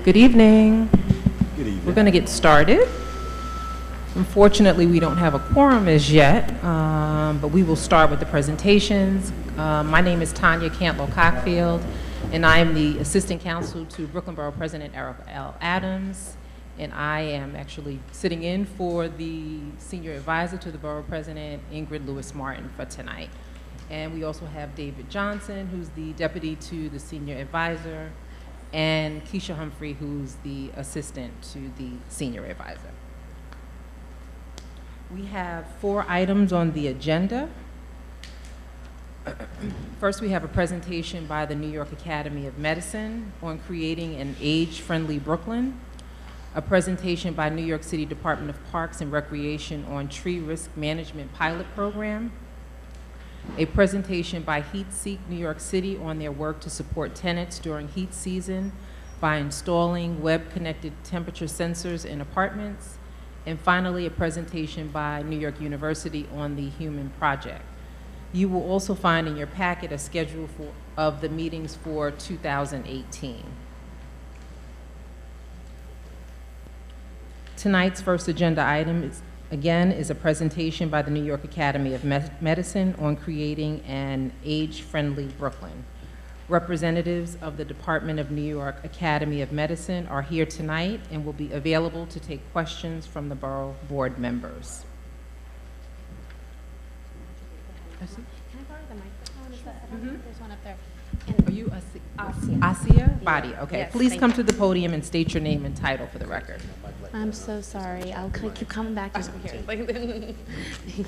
Good evening. Good evening. We're going to get started. Unfortunately, we don't have a quorum as yet, but we will start with the presentations. My name is Tanya Cantlow-Cockfield, and I am the Assistant Counsel to Brooklyn Borough President Erica L. Adams, and I am actually sitting in for the Senior Advisor to the Borough President, Ingrid Lewis-Martin, for tonight. And we also have David Johnson, who's the Deputy to the Senior Advisor, and Keisha Humphrey, who's the Assistant to the Senior Advisor. We have 4 items on the agenda. First, we have a presentation by the New York Academy of Medicine on creating an age-friendly Brooklyn, a presentation by New York City Department of Parks and Recreation on tree risk management pilot program, a presentation by Heat Seek New York City on their work to support tenants during heat season by installing web-connected temperature sensors in apartments, and finally, a presentation by New York University on the Human Project. You will also find in your packet a schedule of the meetings for 2018. Tonight's first agenda item is a presentation by the New York Academy of Medicine on creating an age-friendly Brooklyn. Representatives of the Department of New York Academy of Medicine are here tonight and will be available to take questions from the Borough Board members. Can I borrow the microphone? Is that, I don't know if there's one up there. Are you Asia. Asia? Body, okay. Yes, Please come you. to the podium and state your name and title for the record. I'm so sorry. I'll keep coming back over here. Thank you.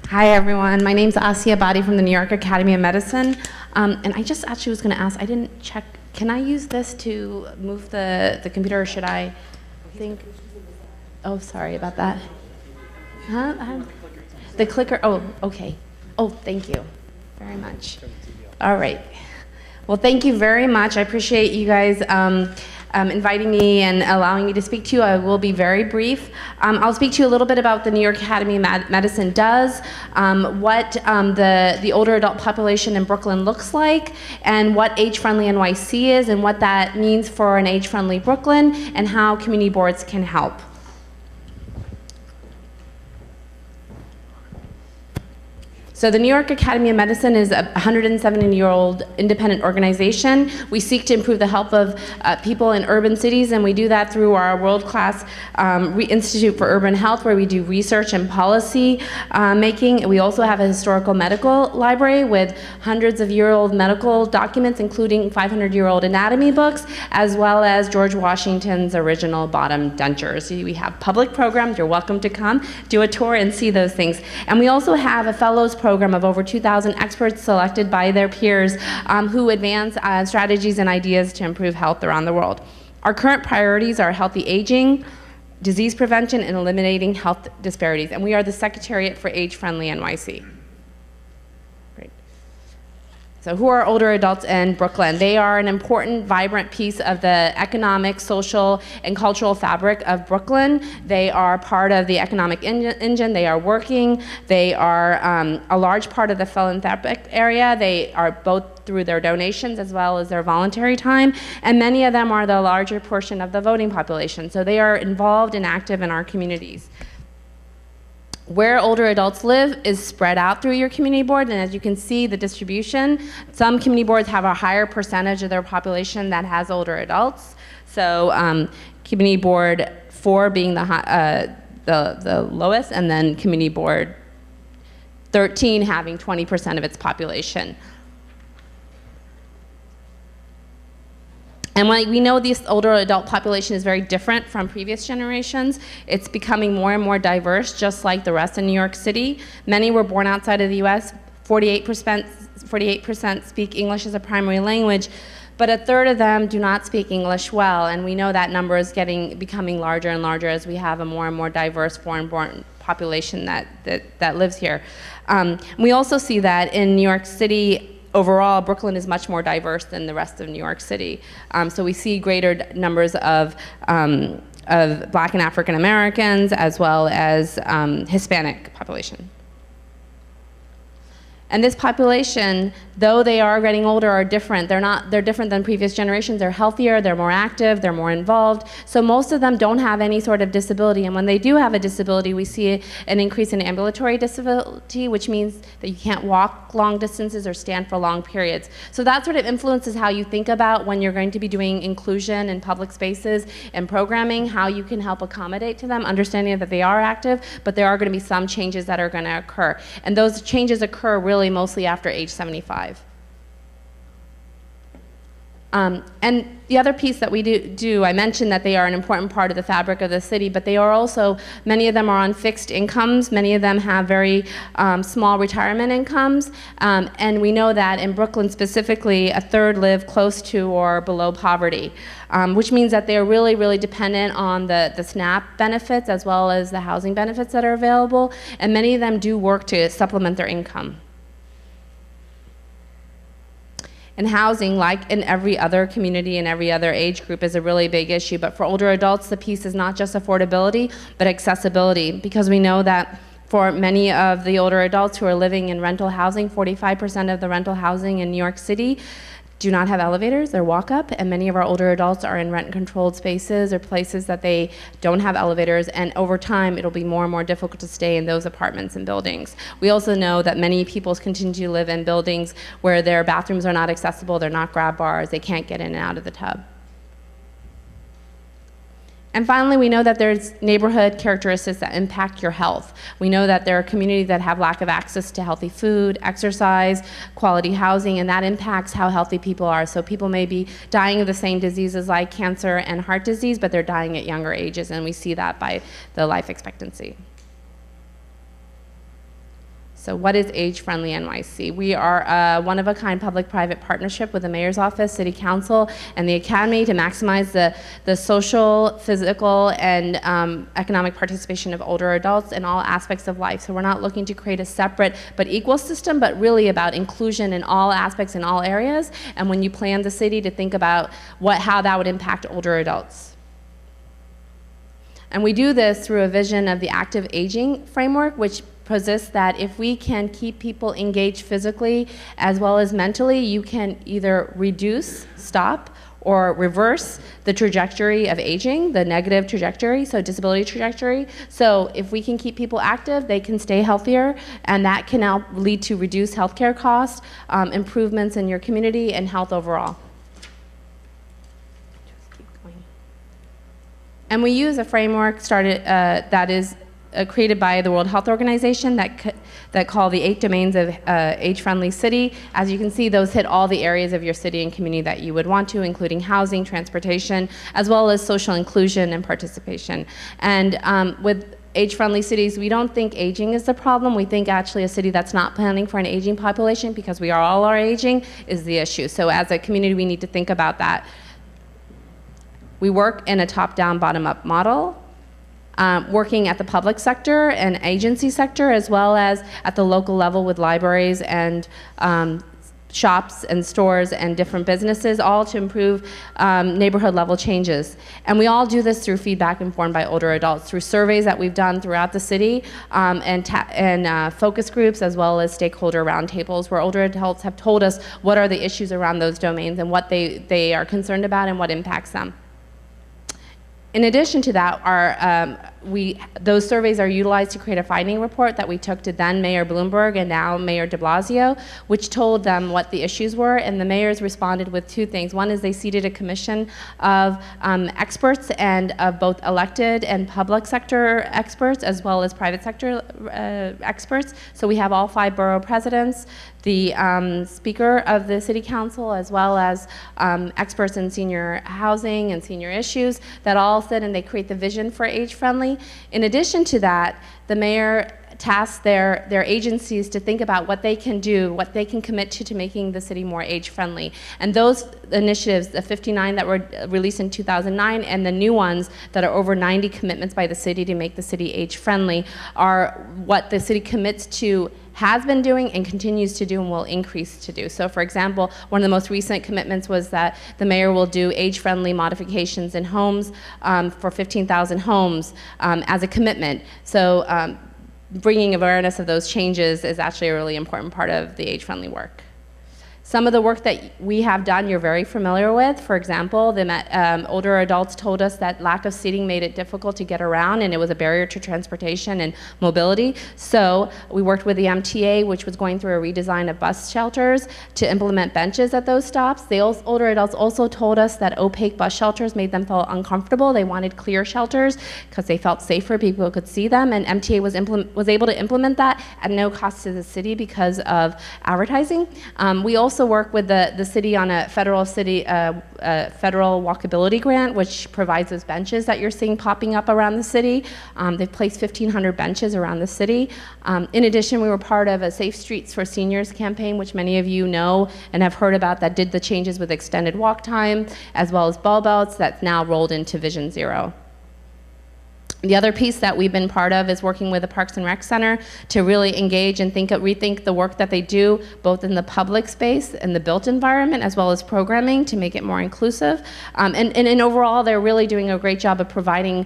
Hi, everyone. My name's Asia Badi from the New York Academy of Medicine. And I just actually was going to ask, I didn't check, can I use this to move the computer, or should I think? Oh, sorry about that. Huh? The clicker, oh, okay. Oh, thank you very much. All right. Well, thank you very much. I appreciate you guys inviting me and allowing me to speak to you. I will be very brief. I'll speak to you a little bit about the New York Academy of Medicine does, what the older adult population in Brooklyn looks like, and what age-friendly NYC is, and what that means for an age-friendly Brooklyn, and how community boards can help. So the New York Academy of Medicine is a 170-year-old independent organization. We seek to improve the health of people in urban cities, and we do that through our world-class Institute for Urban Health, where we do research and policy making. We also have a historical medical library with hundreds of year-old medical documents, including 500-year-old anatomy books, as well as George Washington's original bottom dentures. We have public programs. You're welcome to come, do a tour, and see those things. And we also have a fellows program of over 2,000 experts selected by their peers who advance strategies and ideas to improve health around the world. Our current priorities are healthy aging, disease prevention, and eliminating health disparities. And we are the Secretariat for Age-Friendly NYC. Great. So who are older adults in Brooklyn? They are an important, vibrant piece of the economic, social, and cultural fabric of Brooklyn. They are part of the economic engine. They are working. They are a large part of the philanthropic area. They are both through their donations as well as their voluntary time, and many of them are the larger portion of the voting population. So they are involved and active in our communities. Where older adults live is spread out through your community board, and as you can see, the distribution, some community boards have a higher percentage of their population that has older adults. So community board 4 being the lowest, and then community board 13 having 20% of its population. And we know this older adult population is very different from previous generations. It's becoming more and more diverse, just like the rest of New York City. Many were born outside of the US. 48% speak English as a primary language, but a third of them do not speak English well. And we know that number is becoming larger and larger as we have a more and more diverse foreign-born population that lives here. We also see that in New York City, overall, Brooklyn is much more diverse than the rest of New York City. So we see greater numbers of Black and African Americans, as well as Hispanic population. And this population, though they are getting older, are different. They're different than previous generations. They're healthier, they're more active, they're more involved. So most of them don't have any sort of disability. And when they do have a disability, we see an increase in ambulatory disability, which means that you can't walk long distances or stand for long periods. So that sort of influences how you think about when you're going to be doing inclusion in public spaces and programming, how you can help accommodate to them, understanding that they are active, but there are going to be some changes that are going to occur. And those changes occur really mostly after age 75. And the other piece that we do, I mentioned that they are an important part of the fabric of the city, but they are also, many of them are on fixed incomes, many of them have very small retirement incomes, and we know that in Brooklyn specifically, a third live close to or below poverty, which means that they're really, really dependent on the SNAP benefits as well as the housing benefits that are available, and many of them do work to supplement their income. And housing, like in every other community and every other age group, is a really big issue. But for older adults, the piece is not just affordability, but accessibility, because we know that for many of the older adults who are living in rental housing, 45% of the rental housing in New York City do not have elevators, they're walk-up, and many of our older adults are in rent-controlled spaces or places that they don't have elevators, and over time it'll be more and more difficult to stay in those apartments and buildings. We also know that many people continue to live in buildings where their bathrooms are not accessible, they're not grab bars, they can't get in and out of the tub. And finally, we know that there's neighborhood characteristics that impact your health. We know that there are communities that have lack of access to healthy food, exercise, quality housing, and that impacts how healthy people are. So people may be dying of the same diseases like cancer and heart disease, but they're dying at younger ages, and we see that by the life expectancy. So what is Age-Friendly NYC? We are a one-of-a-kind public-private partnership with the Mayor's Office, City Council, and the Academy to maximize the social, physical, and economic participation of older adults in all aspects of life. So we're not looking to create a separate but equal system, but really about inclusion in all aspects, in all areas, and when you plan the city, to think about how that would impact older adults. And we do this through a vision of the active aging framework, which posits that if we can keep people engaged physically as well as mentally, you can either reduce, stop, or reverse the trajectory of aging, the negative trajectory, so disability trajectory. So if we can keep people active, they can stay healthier, and that can now lead to reduced healthcare costs, improvements in your community, and health overall. And we use a framework that is created by the World Health Organization that call the 8 domains of age-friendly city. As you can see, those hit all the areas of your city and community that you would want to, including housing, transportation, as well as social inclusion and participation. And with age-friendly cities, we don't think aging is the problem. We think actually a city that's not planning for an aging population, because we all are aging, is the issue. So as a community, we need to think about that. We work in a top-down, bottom-up model, working at the public sector and agency sector, as well as at the local level with libraries and shops and stores and different businesses, all to improve neighborhood level changes. And we all do this through feedback informed by older adults, through surveys that we've done throughout the city, and focus groups, as well as stakeholder roundtables, where older adults have told us what are the issues around those domains and what they are concerned about and what impacts them. In addition to that, those surveys are utilized to create a finding report that we took to then Mayor Bloomberg and now Mayor de Blasio, which told them what the issues were, and the mayors responded with 2 things. One is they seated a commission of experts, and of both elected and public sector experts, as well as private sector experts. So we have all 5 borough presidents, the speaker of the city council, as well as experts in senior housing and senior issues, that all sit and they create the vision for age-friendly. In addition to that, the mayor tasked their agencies to think about what they can do, what they can commit to making the city more age-friendly. And those initiatives, the 59 that were released in 2009, and the new ones that are over 90 commitments by the city to make the city age-friendly, are what the city commits to, has been doing, and continues to do, and will increase to do. So for example, one of the most recent commitments was that the mayor will do age-friendly modifications in homes for 15,000 homes as a commitment. So bringing awareness of those changes is actually a really important part of the age-friendly work. Some of the work that we have done you're very familiar with. For example, the older adults told us that lack of seating made it difficult to get around, and it was a barrier to transportation and mobility. So we worked with the MTA, which was going through a redesign of bus shelters to implement benches at those stops. The older adults also told us that opaque bus shelters made them feel uncomfortable. They wanted clear shelters because they felt safer, people could see them, and MTA was able to implement that at no cost to the city because of advertising. We also work with the city on a federal walkability grant, which provides those benches that you're seeing popping up around the city. They've placed 1,500 benches around the city. In addition, we were part of a Safe Streets for Seniors campaign, which many of you know and have heard about, that did the changes with extended walk time, as well as ball belts that's now rolled into Vision Zero. The other piece that we've been part of is working with the Parks and Rec Center to really engage and rethink the work that they do, both in the public space and the built environment, as well as programming to make it more inclusive. And overall, they're really doing a great job of providing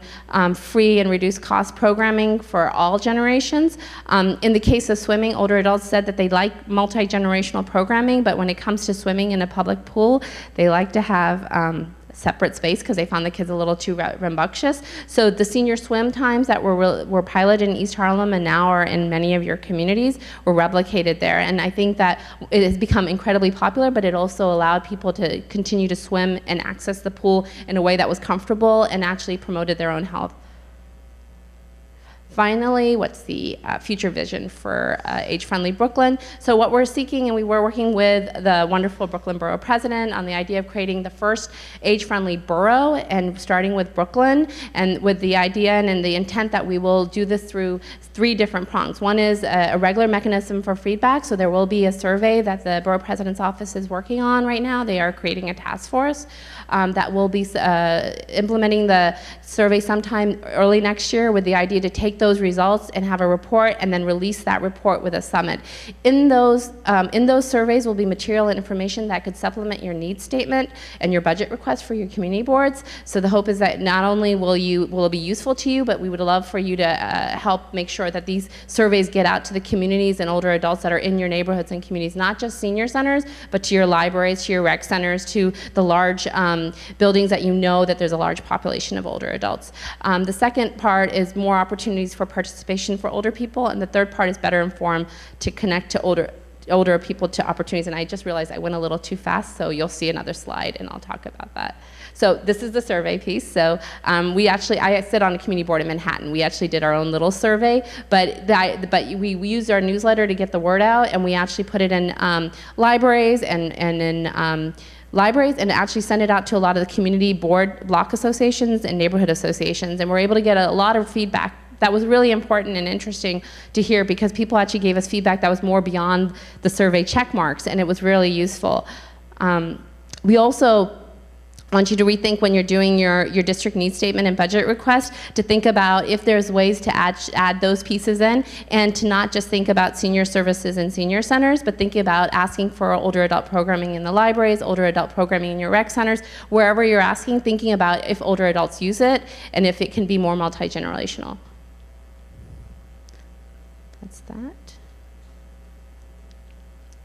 free and reduced cost programming for all generations. In the case of swimming, older adults said that they like multi-generational programming, but when it comes to swimming in a public pool, they like to have separate space because they found the kids a little too rambunctious. So the senior swim times that were piloted in East Harlem and now are in many of your communities were replicated there. And I think that it has become incredibly popular, but it also allowed people to continue to swim and access the pool in a way that was comfortable and actually promoted their own health. Finally, what's the future vision for age-friendly Brooklyn? So what we're seeking, and we were working with the wonderful Brooklyn Borough President on the idea of creating the first age-friendly borough, and starting with Brooklyn, and with the idea and the intent that we will do this through 3 different prongs. One is a regular mechanism for feedback, so there will be a survey that the Borough President's Office is working on right now. They are creating a task force that will be implementing the survey sometime early next year, with the idea to take those results and have a report and then release that report with a summit. In those surveys will be material and information that could supplement your needs statement and your budget request for your community boards. So the hope is that not only will it be useful to you, but we would love for you to help make sure that these surveys get out to the communities and older adults that are in your neighborhoods and communities, not just senior centers, but to your libraries, to your rec centers, to the large buildings that you know that there's a large population of older adults. The second part is more opportunities for participation for older people, and the third part is better informed to connect to older people to opportunities. And I just realized I went a little too fast, so you'll see another slide and I'll talk about that. So this is the survey piece. So I sit on a community board in Manhattan. We actually did our own little survey, but we used our newsletter to get the word out, and we actually put it in libraries and in libraries, and actually sent it out to a lot of the community board block associations and neighborhood associations, and we're able to get a lot of feedback that was really important and interesting to hear, because people actually gave us feedback that was more beyond the survey check marks, and it was really useful. We also want you to rethink, when you're doing your district needs statement and budget request, to think about if there's ways to add those pieces in, and to not just think about senior services and senior centers, but think about asking for older adult programming in the libraries, older adult programming in your rec centers, wherever you're asking, thinking about if older adults use it and if it can be more multi-generational. That's that.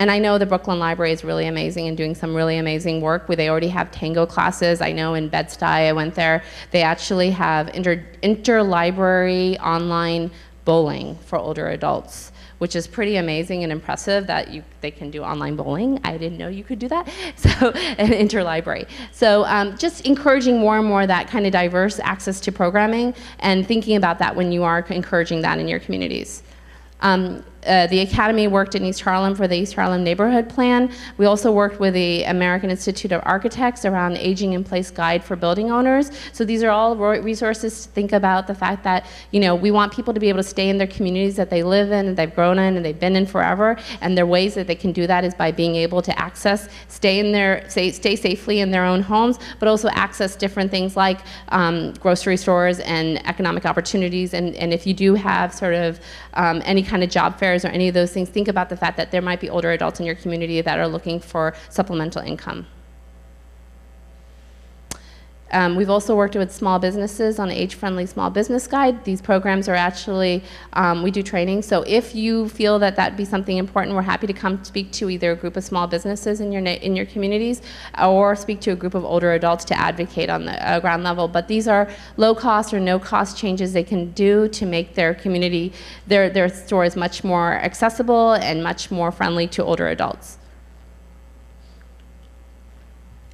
And I know the Brooklyn Library is really amazing and doing some really amazing work. They already have tango classes. I know in Bed-Stuy, I went there, they actually have interlibrary online bowling for older adults, which is pretty amazing and impressive that they can do online bowling. I didn't know you could do that. So, an interlibrary. So just encouraging more and more that kind of diverse access to programming, and thinking about that when you are encouraging that in your communities. The Academy worked in East Harlem for the East Harlem Neighborhood Plan. We also worked with the American Institute of Architects around Aging in Place Guide for building owners. So these are all resources to think about the fact that, we want people to be able to stay in their communities that they live in, and they've grown in, and they've been in forever. And their ways that they can do that is by being able to stay safely in their own homes, but also access different things like grocery stores and economic opportunities. And if you do have sort of any kind of job fairs or any of those things, think about the fact that there might be older adults in your community that are looking for supplemental income. We've also worked with small businesses on age-friendly small business guide. These programs are actually, we do training. So if you feel that that'd be something important, we're happy to come speak to either a group of small businesses in your communities, or speak to a group of older adults to advocate on the ground level. But these are low-cost or no-cost changes they can do to make their community, their stores much more accessible and much more friendly to older adults.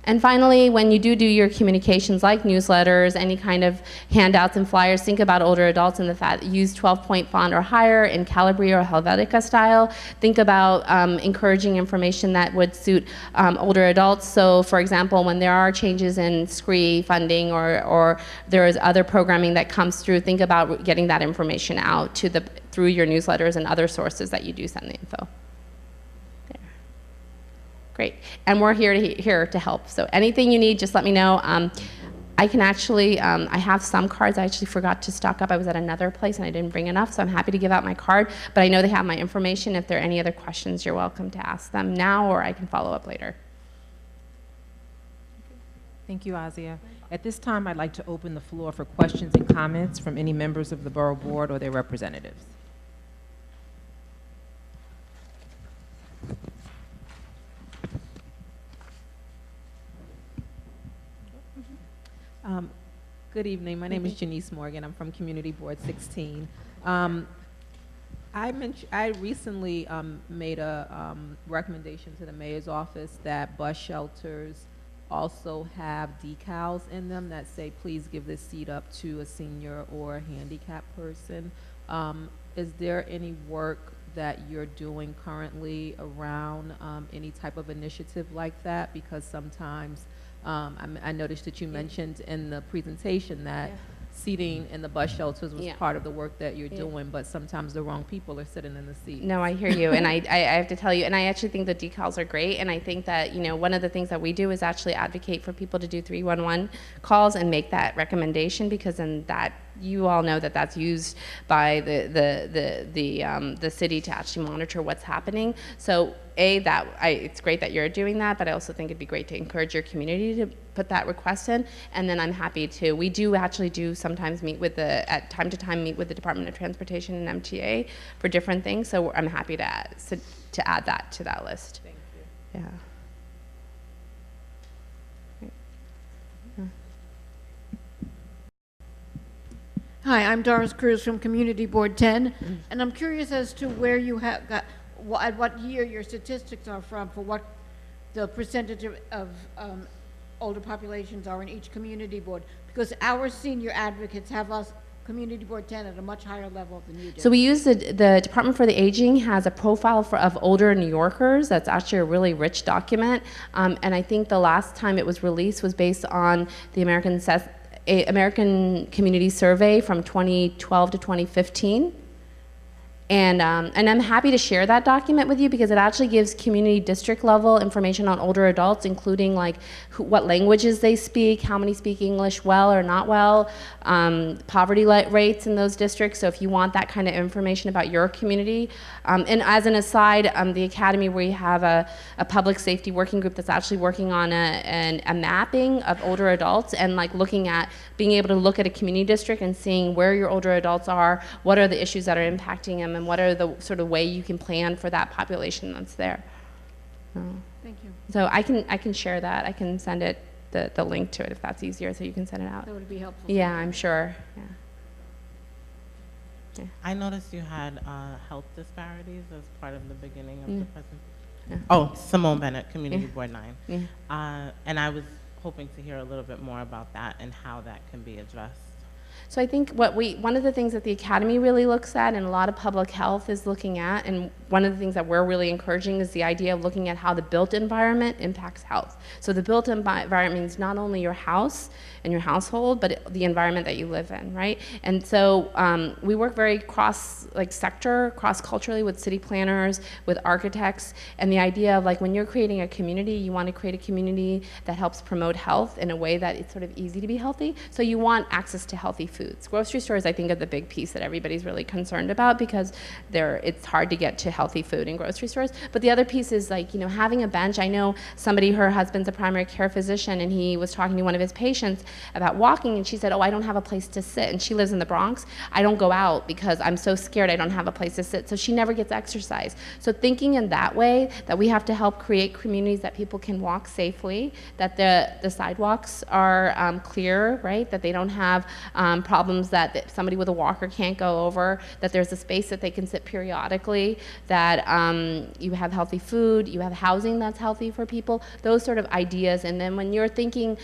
And finally, when you do your communications like newsletters, any kind of handouts and flyers, think about older adults and the fact that use 12-point font or higher in Calibri or Helvetica style. Think about encouraging information that would suit older adults. So for example, when there are changes in SCREE funding or there is other programming that comes through, think about getting that information out to through your newsletters and other sources that you do send the info. Great, and we're here to help. So anything you need, just let me know. I can actually, I have some cards I actually forgot to stock up. I was at another place and I didn't bring enough, so I'm happy to give out my card. But I know they have my information. If there are any other questions, you're welcome to ask them now, or I can follow up later. Thank you, Azia. At this time, I'd like to open the floor for questions and comments from any members of the Borough Board or their representatives. Good evening. My name is Janice Morgan. I'm from Community Board 16. I recently made a recommendation to the mayor's office that bus shelters also have decals in them that say, please give this seat up to a senior or a handicapped person. Is there any work that you're doing currently around any type of initiative like that? Because sometimes I noticed that you mentioned in the presentation that seating in the bus shelters was part of the work that you're doing, but sometimes the wrong people are sitting in the seats. No, I hear you, and I have to tell you, and I actually think the decals are great, and I think that, you know, one of the things that we do is actually advocate for people to do 311 calls and make that recommendation, because then that, you all know that that's used by the city to actually monitor what's happening. So it's great that you're doing that, but I also think it'd be great to encourage your community to put that request in, and then I'm happy to. We do actually sometimes meet with at time to time meet with the Department of Transportation and MTA for different things, so I'm happy to add that to that list. Thank you. Yeah. Hi, I'm Doris Cruz from Community Board 10, and I'm curious as to where you have got, at what year your statistics are from for what the percentage of older populations are in each community board, because our senior advocates have us, Community Board 10, at a much higher level than you do. So we use the Department for the Aging has a profile of older New Yorkers. That's actually a really rich document, and I think the last time it was released was based on the American Community Survey from 2012 to 2015. And I'm happy to share that document with you because it actually gives community district level information on older adults, including like what languages they speak, how many speak English well or not well, poverty rates in those districts. So if you want that kind of information about your community. And as an aside, the Academy, we have a public safety working group that's actually working on a mapping of older adults and like looking at being able to look at a community district and seeing where your older adults are, what are the issues that are impacting them, and what are the sort of way you can plan for that population that's there. Thank you. So I can share that. I can send it the link to it if that's easier, so you can send it out. That would be helpful. Yeah, I'm sure. Yeah. I noticed you had health disparities as part of the beginning of the presentation. Yeah. Oh, Simone Bennett, Community Board 9. Yeah. And I was hoping to hear a little bit more about that and how that can be addressed. So I think one of the things that the Academy really looks at and a lot of public health is looking at, and one of the things that we're really encouraging is the idea of looking at how the built environment impacts health. So the built environment means not only your house and your household, but the environment that you live in, right? And so we work very cross-culturally with city planners, with architects, and the idea of like when you're creating a community, you want to create a community that helps promote health in a way that it's sort of easy to be healthy. So you want access to healthy healthy foods. Grocery stores, I think, are the big piece that everybody's really concerned about because it's hard to get to healthy food in grocery stores. But the other piece is like, having a bench. I know somebody, her husband's a primary care physician, and he was talking to one of his patients about walking, and she said, oh, I don't have a place to sit. And she lives in the Bronx. I don't go out because I'm so scared I don't have a place to sit. So she never gets exercise. So thinking in that way, that we have to help create communities that people can walk safely, that the sidewalks are clear, right? That they don't have problems that somebody with a walker can't go over, that there's a space that they can sit periodically, that you have healthy food, you have housing that's healthy for people, those sort of ideas. And then when you're thinking,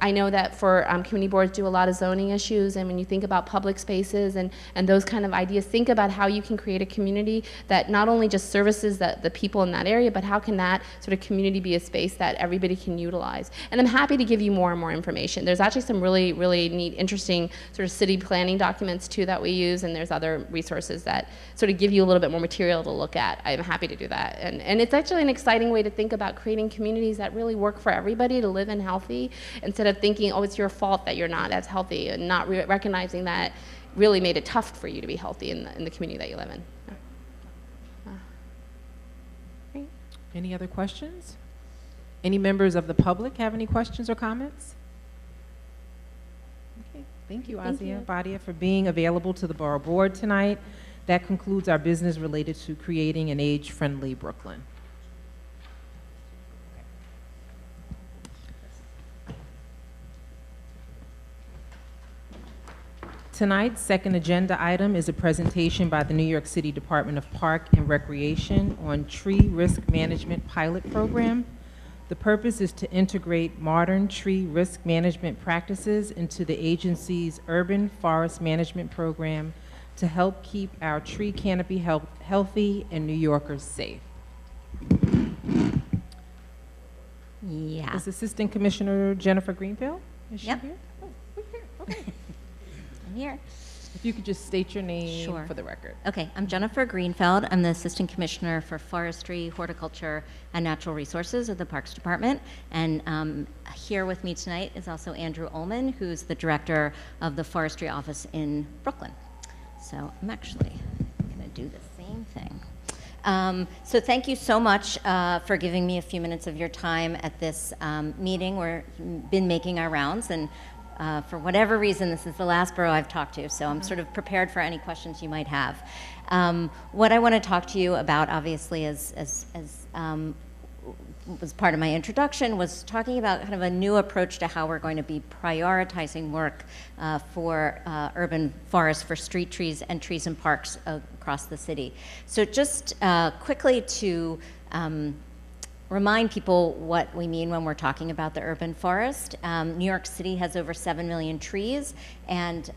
I know that for community boards do a lot of zoning issues, and when you think about public spaces and those kind of ideas, think about how you can create a community that not only just services the people in that area, but how can that sort of community be a space that everybody can utilize. And I'm happy to give you more and more information. There's actually some really, really neat, interesting sort of city planning documents too that we use, and there's other resources that sort of give you a little bit more material to look at. I'm happy to do that. And it's actually an exciting way to think about creating communities that really work for everybody to live in healthy, instead of thinking, oh, it's your fault that you're not as healthy, and not recognizing that really made it tough for you to be healthy in the community that you live in. Any other questions? Any members of the public have any questions or comments? Okay, thank you, Azia Badia, for being available to the Borough Board tonight. That concludes our business related to creating an age-friendly Brooklyn. Tonight's second agenda item is a presentation by the New York City Department of Park and Recreation on Tree Risk Management Pilot Program. The purpose is to integrate modern tree risk management practices into the agency's urban forest management program to help keep our tree canopy healthy and New Yorkers safe. Yeah. Is Assistant Commissioner Jennifer Greenfield? Is she Yep. here? Oh, we're here. Okay. I'm here. If you could just state your name Sure. for the record. Okay, I'm Jennifer Greenfield. I'm the Assistant Commissioner for Forestry, Horticulture, and Natural Resources of the Parks Department. And here with me tonight is also Andrew Ullman, who's the Director of the Forestry Office in Brooklyn. So I'm actually going to do the same thing. So thank you so much for giving me a few minutes of your time at this meeting. We've been making our rounds, and for whatever reason, this is the last borough I've talked to, so I'm sort of prepared for any questions you might have. What I want to talk to you about, obviously, as was part of my introduction, was talking about kind of a new approach to how we're going to be prioritizing work for urban forests, for street trees and trees and parks across the city. So just quickly to remind people what we mean when we're talking about the urban forest. New York City has over 7 million trees, and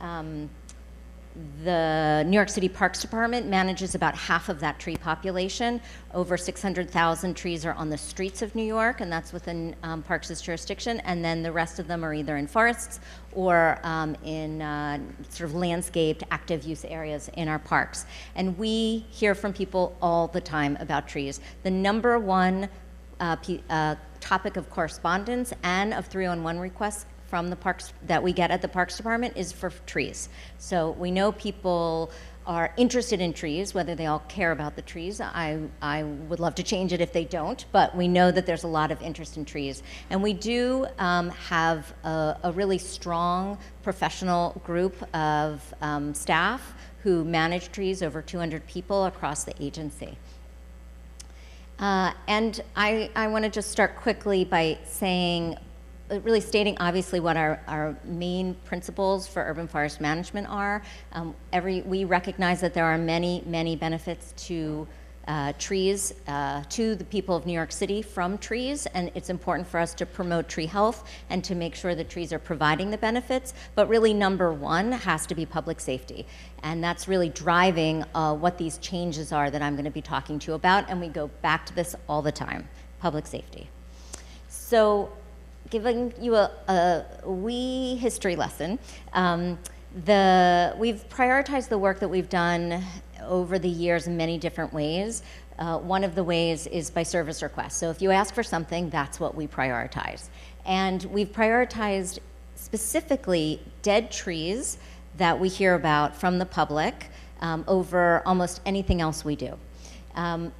the New York City Parks Department manages about half of that tree population. Over 600,000 trees are on the streets of New York, and that's within Parks' jurisdiction, and then the rest of them are either in forests or in sort of landscaped active use areas in our parks. And we hear from people all the time about trees. The number one topic of correspondence and of 311 requests from the parks that we get at the Parks Department is for trees. So we know people are interested in trees, whether they all care about the trees. I would love to change it if they don't, but we know that there's a lot of interest in trees. And we do have a really strong professional group of staff who manage trees, over 200 people across the agency. And I want to just start quickly by saying, really stating obviously what our main principles for urban forest management are. We recognize that there are many, many benefits to trees, to the people of New York City from trees, and it's important for us to promote tree health and to make sure that trees are providing the benefits, but really number one has to be public safety. And that's really driving what these changes are that I'm going to be talking to you about, and we go back to this all the time, public safety. So giving you a wee history lesson, we've prioritized the work that we've done over the years in many different ways. One of the ways is by service request. So if you ask for something, that's what we prioritize. And we've prioritized specifically dead trees that we hear about from the public over almost anything else we do.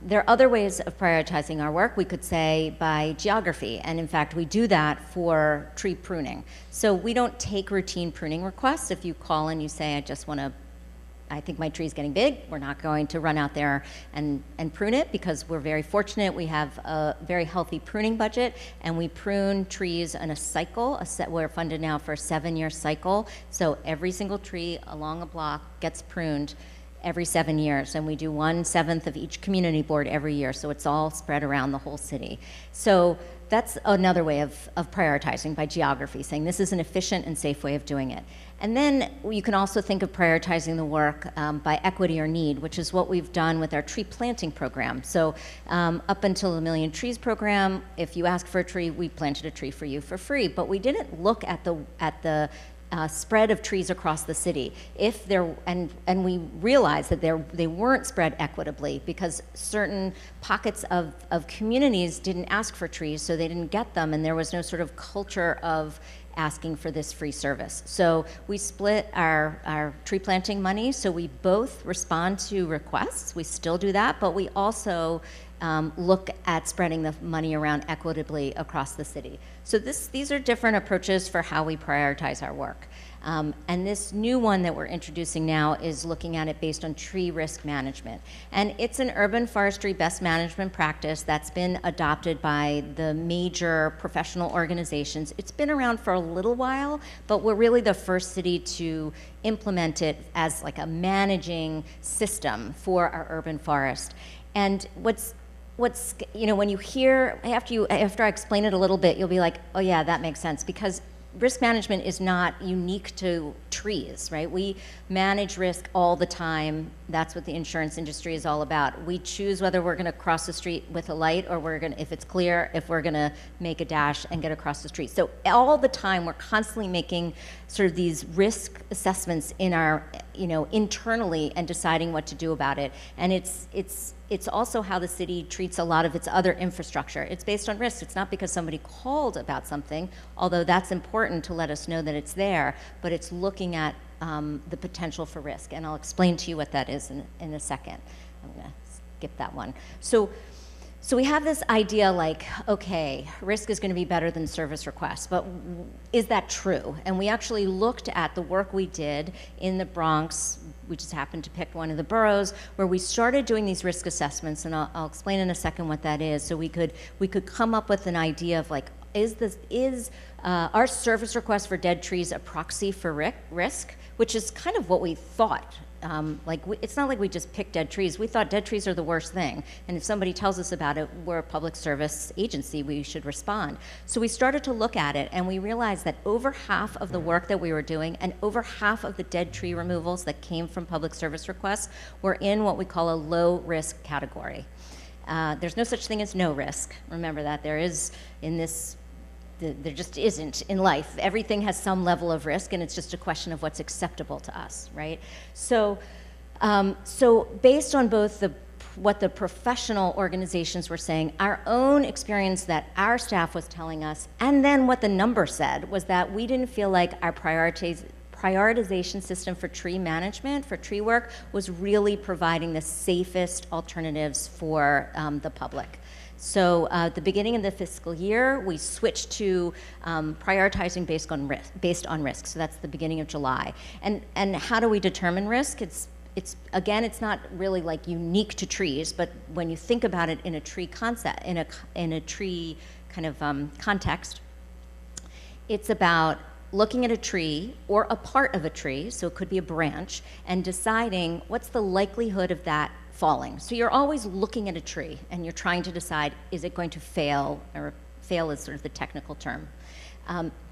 There are other ways of prioritizing our work. We could say by geography, and in fact, we do that for tree pruning. So we don't take routine pruning requests. If you call and you say, I think my tree's getting big, we're not going to run out there and prune it, because we're very fortunate. We have a very healthy pruning budget, and we prune trees in a cycle. We're funded now for a 7-year cycle. So every single tree along a block gets pruned every 7 years, and we do 1/7 of each community board every year, so it's all spread around the whole city. So that's another way of prioritizing, by geography, saying this is an efficient and safe way of doing it. And then you can also think of prioritizing the work by equity or need, which is what we've done with our tree planting program. So up until the Million Trees program, if you ask for a tree, we planted a tree for you for free, but we didn't look at the spread of trees across the city. And we realized that they weren't spread equitably, because certain pockets of communities didn't ask for trees, so they didn't get them, and there was no sort of culture of asking for this free service. So we split our tree planting money, so we both respond to requests, we still do that, but we also look at spreading the money around equitably across the city. So these are different approaches for how we prioritize our work. And this new one that we're introducing now is looking at it based on tree risk management. And it's an urban forestry best management practice that's been adopted by the major professional organizations. It's been around for a little while, but we're really the first city to implement it as like a managing system for our urban forest. And what's when you hear, after I explain it a little bit, you'll be like, oh yeah, that makes sense, because risk management is not unique to trees, right? We manage risk all the time. That's what the insurance industry is all about. We choose whether we're going to cross the street with a light, or if it's clear, if we're going to make a dash and get across the street. So all the time, we're constantly making sort of these risk assessments in our, internally, and deciding what to do about it. And it's also how the city treats a lot of its other infrastructure. It's based on risk. It's not because somebody called about something, although that's important to let us know that it's there, but it's looking at the potential for risk. And I'll explain to you what that is in a second. I'm going to skip that one. So we have this idea like, okay, risk is going to be better than service requests, but is that true? And we actually looked at the work we did in the Bronx. We just happened to pick one of the boroughs where we started doing these risk assessments, and I'll explain in a second what that is. So we could come up with an idea of like, is our service request for dead trees a proxy for risk, which is kind of what we thought. It's not like we just picked dead trees. We thought dead trees are the worst thing, and if somebody tells us about it, we're a public service agency, we should respond. So we started to look at it, and we realized that over half of the work that we were doing, and over half of the dead tree removals that came from public service requests, were in what we call a low risk category. There's no such thing as no risk. Remember that. There just isn't in life. Everything has some level of risk, and it's just a question of what's acceptable to us, right? So based on both what the professional organizations were saying, our own experience that our staff was telling us, and then what the number said, was that we didn't feel like our prioritization system for tree management, for tree work, was really providing the safest alternatives for the public. So at the beginning of the fiscal year, we switched to prioritizing based on risk. So that's the beginning of July. And how do we determine risk? It's not really like unique to trees, but when you think about it in a tree concept, in a tree kind of context, it's about looking at a tree or a part of a tree, so it could be a branch, and deciding what's the likelihood of that falling. So you're always looking at a tree and you're trying to decide, is it going to fail? Or fail is sort of the technical term.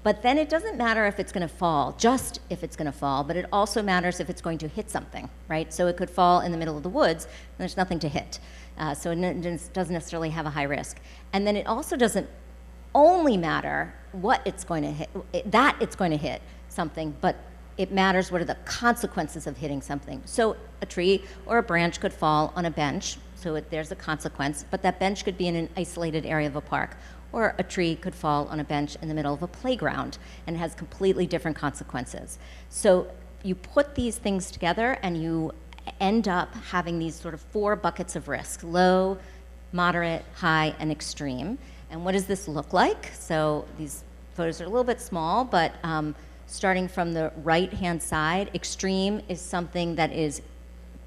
But then it doesn't matter if it's going to fall, just if it's going to fall, but it also matters if it's going to hit something, right? So it could fall in the middle of the woods and there's nothing to hit. So it doesn't necessarily have a high risk. And then it also doesn't only matter what it's going to hit, that it's going to hit something, but it matters what are the consequences of hitting something. So a tree or a branch could fall on a bench, so there's a consequence, but that bench could be in an isolated area of a park, or a tree could fall on a bench in the middle of a playground and has completely different consequences. So you put these things together and you end up having these sort of 4 buckets of risk: low, moderate, high, and extreme. And what does this look like? So these photos are a little bit small, but starting from the right-hand side, extreme is something that is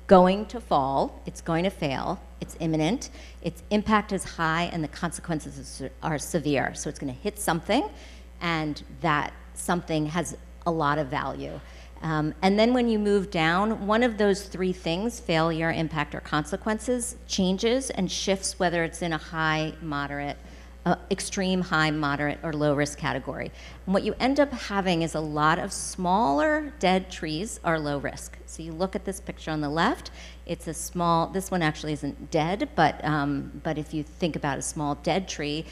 going to fall, it's going to fail, it's imminent, its impact is high, and the consequences are severe. So it's going to hit something, and that something has a lot of value. And then when you move down, one of those 3 things, failure, impact, or consequences, changes and shifts whether it's in a high, moderate, extreme, high, moderate, or low risk category. And what you end up having is a lot of smaller dead trees are low risk. So you look at this picture on the left, it's a small, this one actually isn't dead, but if you think about a small dead tree,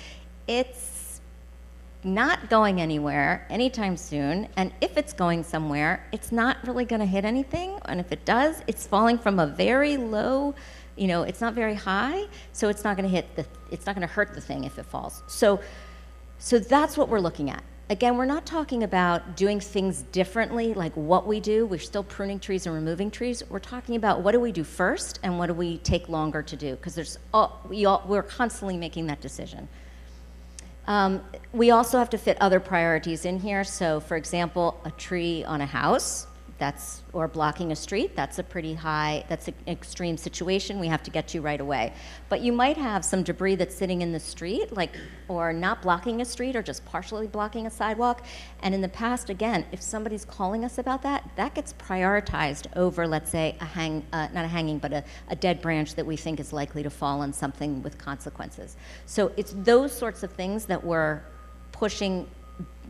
it's not going anywhere anytime soon, and if it's going somewhere, it's not really going to hit anything, and if it does, it's falling from a very low, it's not very high, so it's not going to it's not going to hurt the thing if it falls. So that's what we're looking at. Again, we're not talking about doing things differently, like what we do. We're still pruning trees and removing trees. We're talking about what do we do first and what do we take longer to do, because we're constantly making that decision. We also have to fit other priorities in here. So, for example, a tree on a house, or blocking a street, that's a pretty high, that's an extreme situation we have to get to right away. But you might have some debris that's sitting in the street, or not blocking a street, or just partially blocking a sidewalk. And in the past, again, if somebody's calling us about that, that gets prioritized over, let's say, not a hanging, but a dead branch that we think is likely to fall on something with consequences. So it's those sorts of things that we're pushing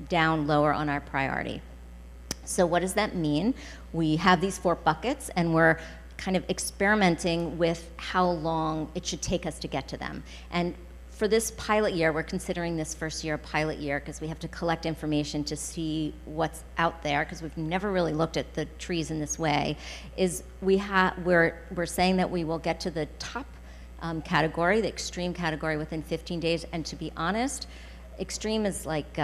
down lower on our priority. So what does that mean? We have these 4 buckets, and we're kind of experimenting with how long it should take us to get to them. And for this pilot year, we're considering this first year a pilot year because we have to collect information to see what's out there, because we've never really looked at the trees in this way. We're saying that we will get to the top category, the extreme category, within 15 days. And to be honest, extreme is like,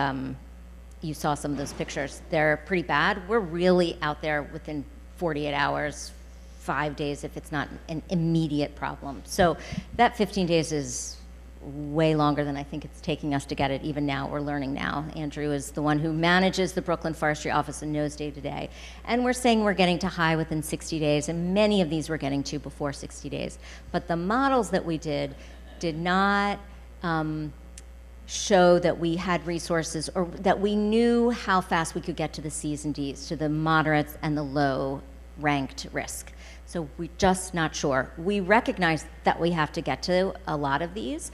you saw some of those pictures. They're pretty bad. We're really out there within 48 hours, 5 days if it's not an immediate problem. So that 15 days is way longer than I think it's taking us to get it. Even now, we're learning now. Andrew is the one who manages the Brooklyn Forestry Office and knows day to day. And we're saying we're getting to high within 60 days, and many of these we're getting to before 60 days. But the models that we did not show that we had resources, or that we knew how fast we could get to the C's and D's, to the moderates and the low ranked risk. So we're just not sure. We recognize that we have to get to a lot of these.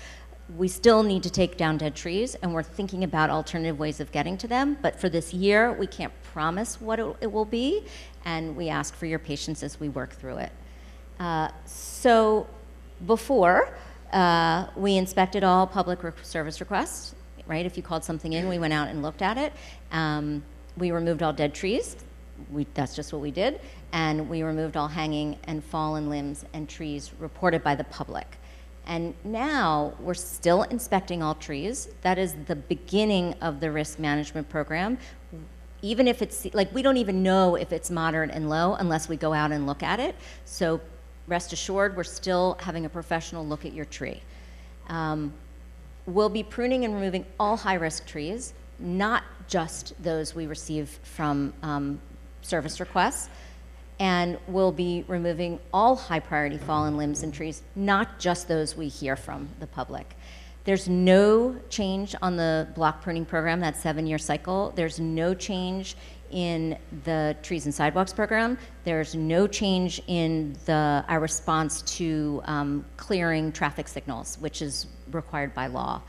We still need to take down dead trees, and we're thinking about alternative ways of getting to them. But for this year, we can't promise what it will be, and we ask for your patience as we work through it. So before, we inspected all public service requests, right? If you called something in, we went out and looked at it. We removed all dead trees. That's just what we did. And we removed all hanging and fallen limbs and trees reported by the public. And now we're still inspecting all trees. That is the beginning of the risk management program. Even if it's, we don't even know if it's moderate and low unless we go out and look at it. So rest assured, we're still having a professional look at your tree. We'll be pruning and removing all high-risk trees, not just those we receive from service requests. And we'll be removing all high-priority fallen limbs and trees, not just those we hear from the public. There's no change on the block pruning program, that 7-year cycle. There's no change in the trees and sidewalks program. There's no change in our response to clearing traffic signals, which is required by law.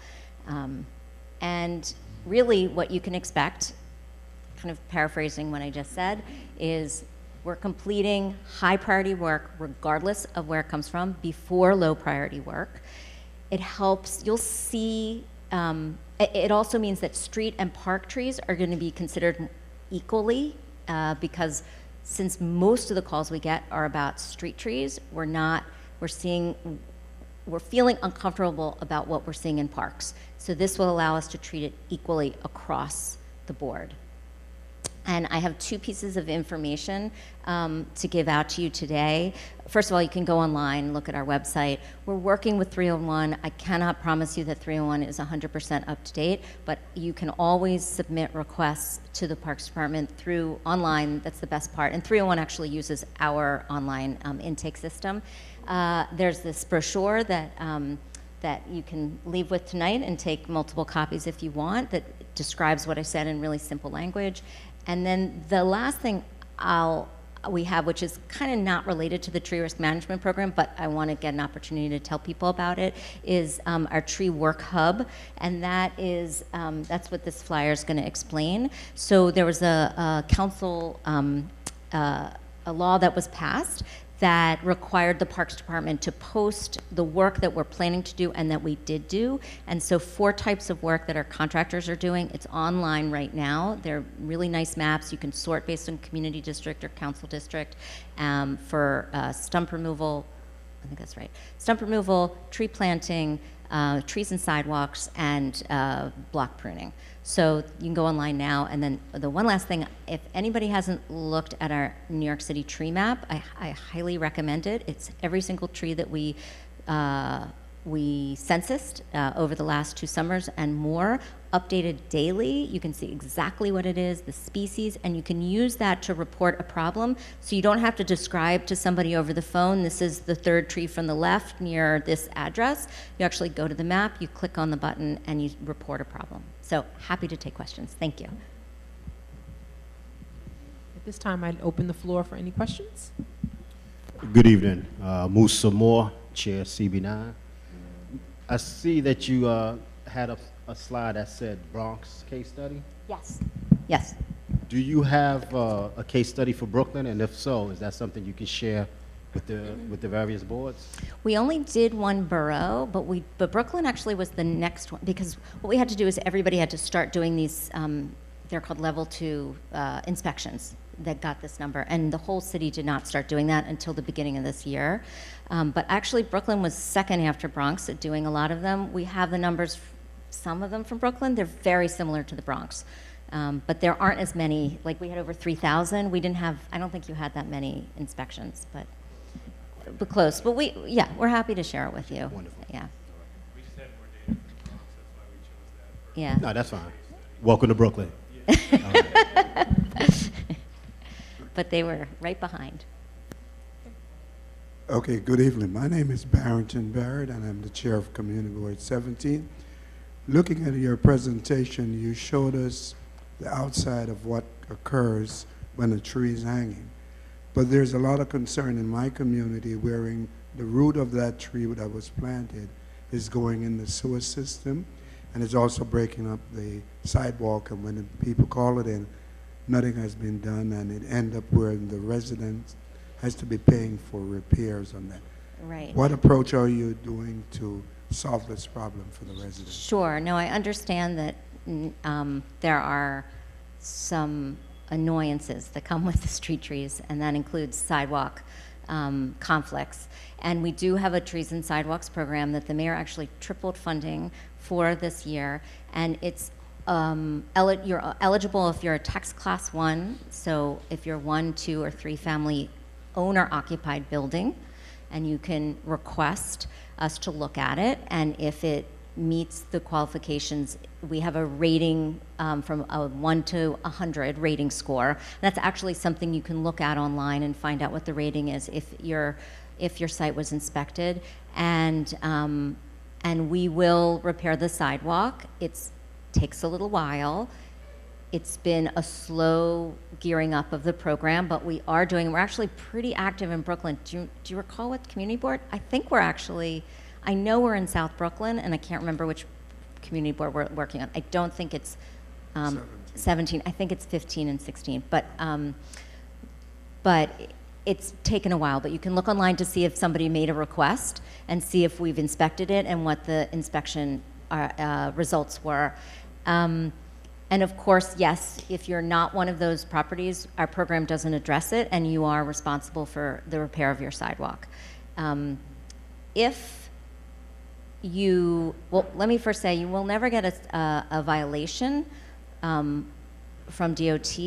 And really what you can expect, kind of paraphrasing what I just said, is we're completing high priority work regardless of where it comes from before low priority work. It helps, you'll see, it also means that street and park trees are going to be considered equally because since most of the calls we get are about street trees, we're feeling uncomfortable about what we're seeing in parks. So this will allow us to treat it equally across the board. And I have two pieces of information to give out to you today. First of all, you can go online, look at our website. We're working with 301. I cannot promise you that 301 is 100% up to date, but you can always submit requests to the Parks Department through online. That's the best part. And 301 actually uses our online intake system. There's this brochure that that you can leave with tonight and take multiple copies if you want, that describes what I said in really simple language. And then the last thing we have, which is kind of not related to the tree risk management program, but I want to get an opportunity to tell people about it, is our tree work hub, and that is that's what this flyer is going to explain. So there was a council a law that was passed that required the Parks Department to post the work that we're planning to do and that we did do. And so 4 types of work that our contractors are doing, it's online right now. They're really nice maps. You can sort based on community district or council district for stump removal, I think that's right, stump removal, tree planting, trees and sidewalks, and block pruning. So you can go online now. And then the one last thing, if anybody hasn't looked at our New York City Tree Map, I highly recommend it. It's every single tree that we censused over the last 2 summers and more, updated daily. You can see exactly what it is, the species, and you can use that to report a problem. So you don't have to describe to somebody over the phone, this is the 3rd tree from the left near this address. You actually go to the map, you click on the button, and you report a problem. So happy to take questions. Thank you. At this time, I'd open the floor for any questions. Good evening. Musa Moore, Chair CB9. I see that you had a slide that said Bronx case study. Yes. Yes. Do you have a case study for Brooklyn? And if so, is that something you can share with the various boards? We only did one borough, but Brooklyn actually was the next one, because what we had to do is everybody had to start doing these, they're called level 2 inspections that got this number, and the whole city did not start doing that until the beginning of this year. But actually Brooklyn was second after Bronx at doing a lot of them. We have the numbers, some of them from Brooklyn. They're very similar to the Bronx. But there aren't as many, like we had over 3,000. We didn't have, I don't think you had that many inspections, but close. But we're happy to share it with you. Wonderful. Yeah. We just had more data from the Bronx, that's why we chose that. Yeah. No, that's fine. Welcome to Brooklyn. But they were right behind. Okay, good evening. My name is Barrington Barrett, and I'm the chair of Community Board 17. Looking at your presentation, you showed us the outside of what occurs when a tree is hanging. But there's a lot of concern in my community wherein the root of that tree that was planted is going in the sewer system, and it's also breaking up the sidewalk, and when the people call it in, nothing has been done, and it ends up where the residents has to be paying for repairs on that. Right. What approach are you doing to solve this problem for the residents? Sure. No, I understand that there are some annoyances that come with the street trees, and that includes sidewalk conflicts. And we do have a trees and sidewalks program that the mayor actually tripled funding for this year, and it's you're eligible if you're a tax class 1, so if you're 1, 2, or 3 family owner-occupied building, and you can request us to look at it, and if it meets the qualifications, we have a rating from a 1 to 100 rating score. That's actually something you can look at online and find out what the rating is if your site was inspected, and we will repair the sidewalk. It takes a little while. It's been a slow gearing up of the program, but we're actually pretty active in Brooklyn. Do you recall what community board? I know we're in South Brooklyn, and I can't remember which community board we're working on. I don't think it's 17. I think it's 15 and 16. But it's taken a while. But you can look online to see if somebody made a request and see if we've inspected it and what the inspection results were. And of course, yes, if you're not one of those properties, our program doesn't address it, and you are responsible for the repair of your sidewalk. Let me first say, you will never get a violation from DOT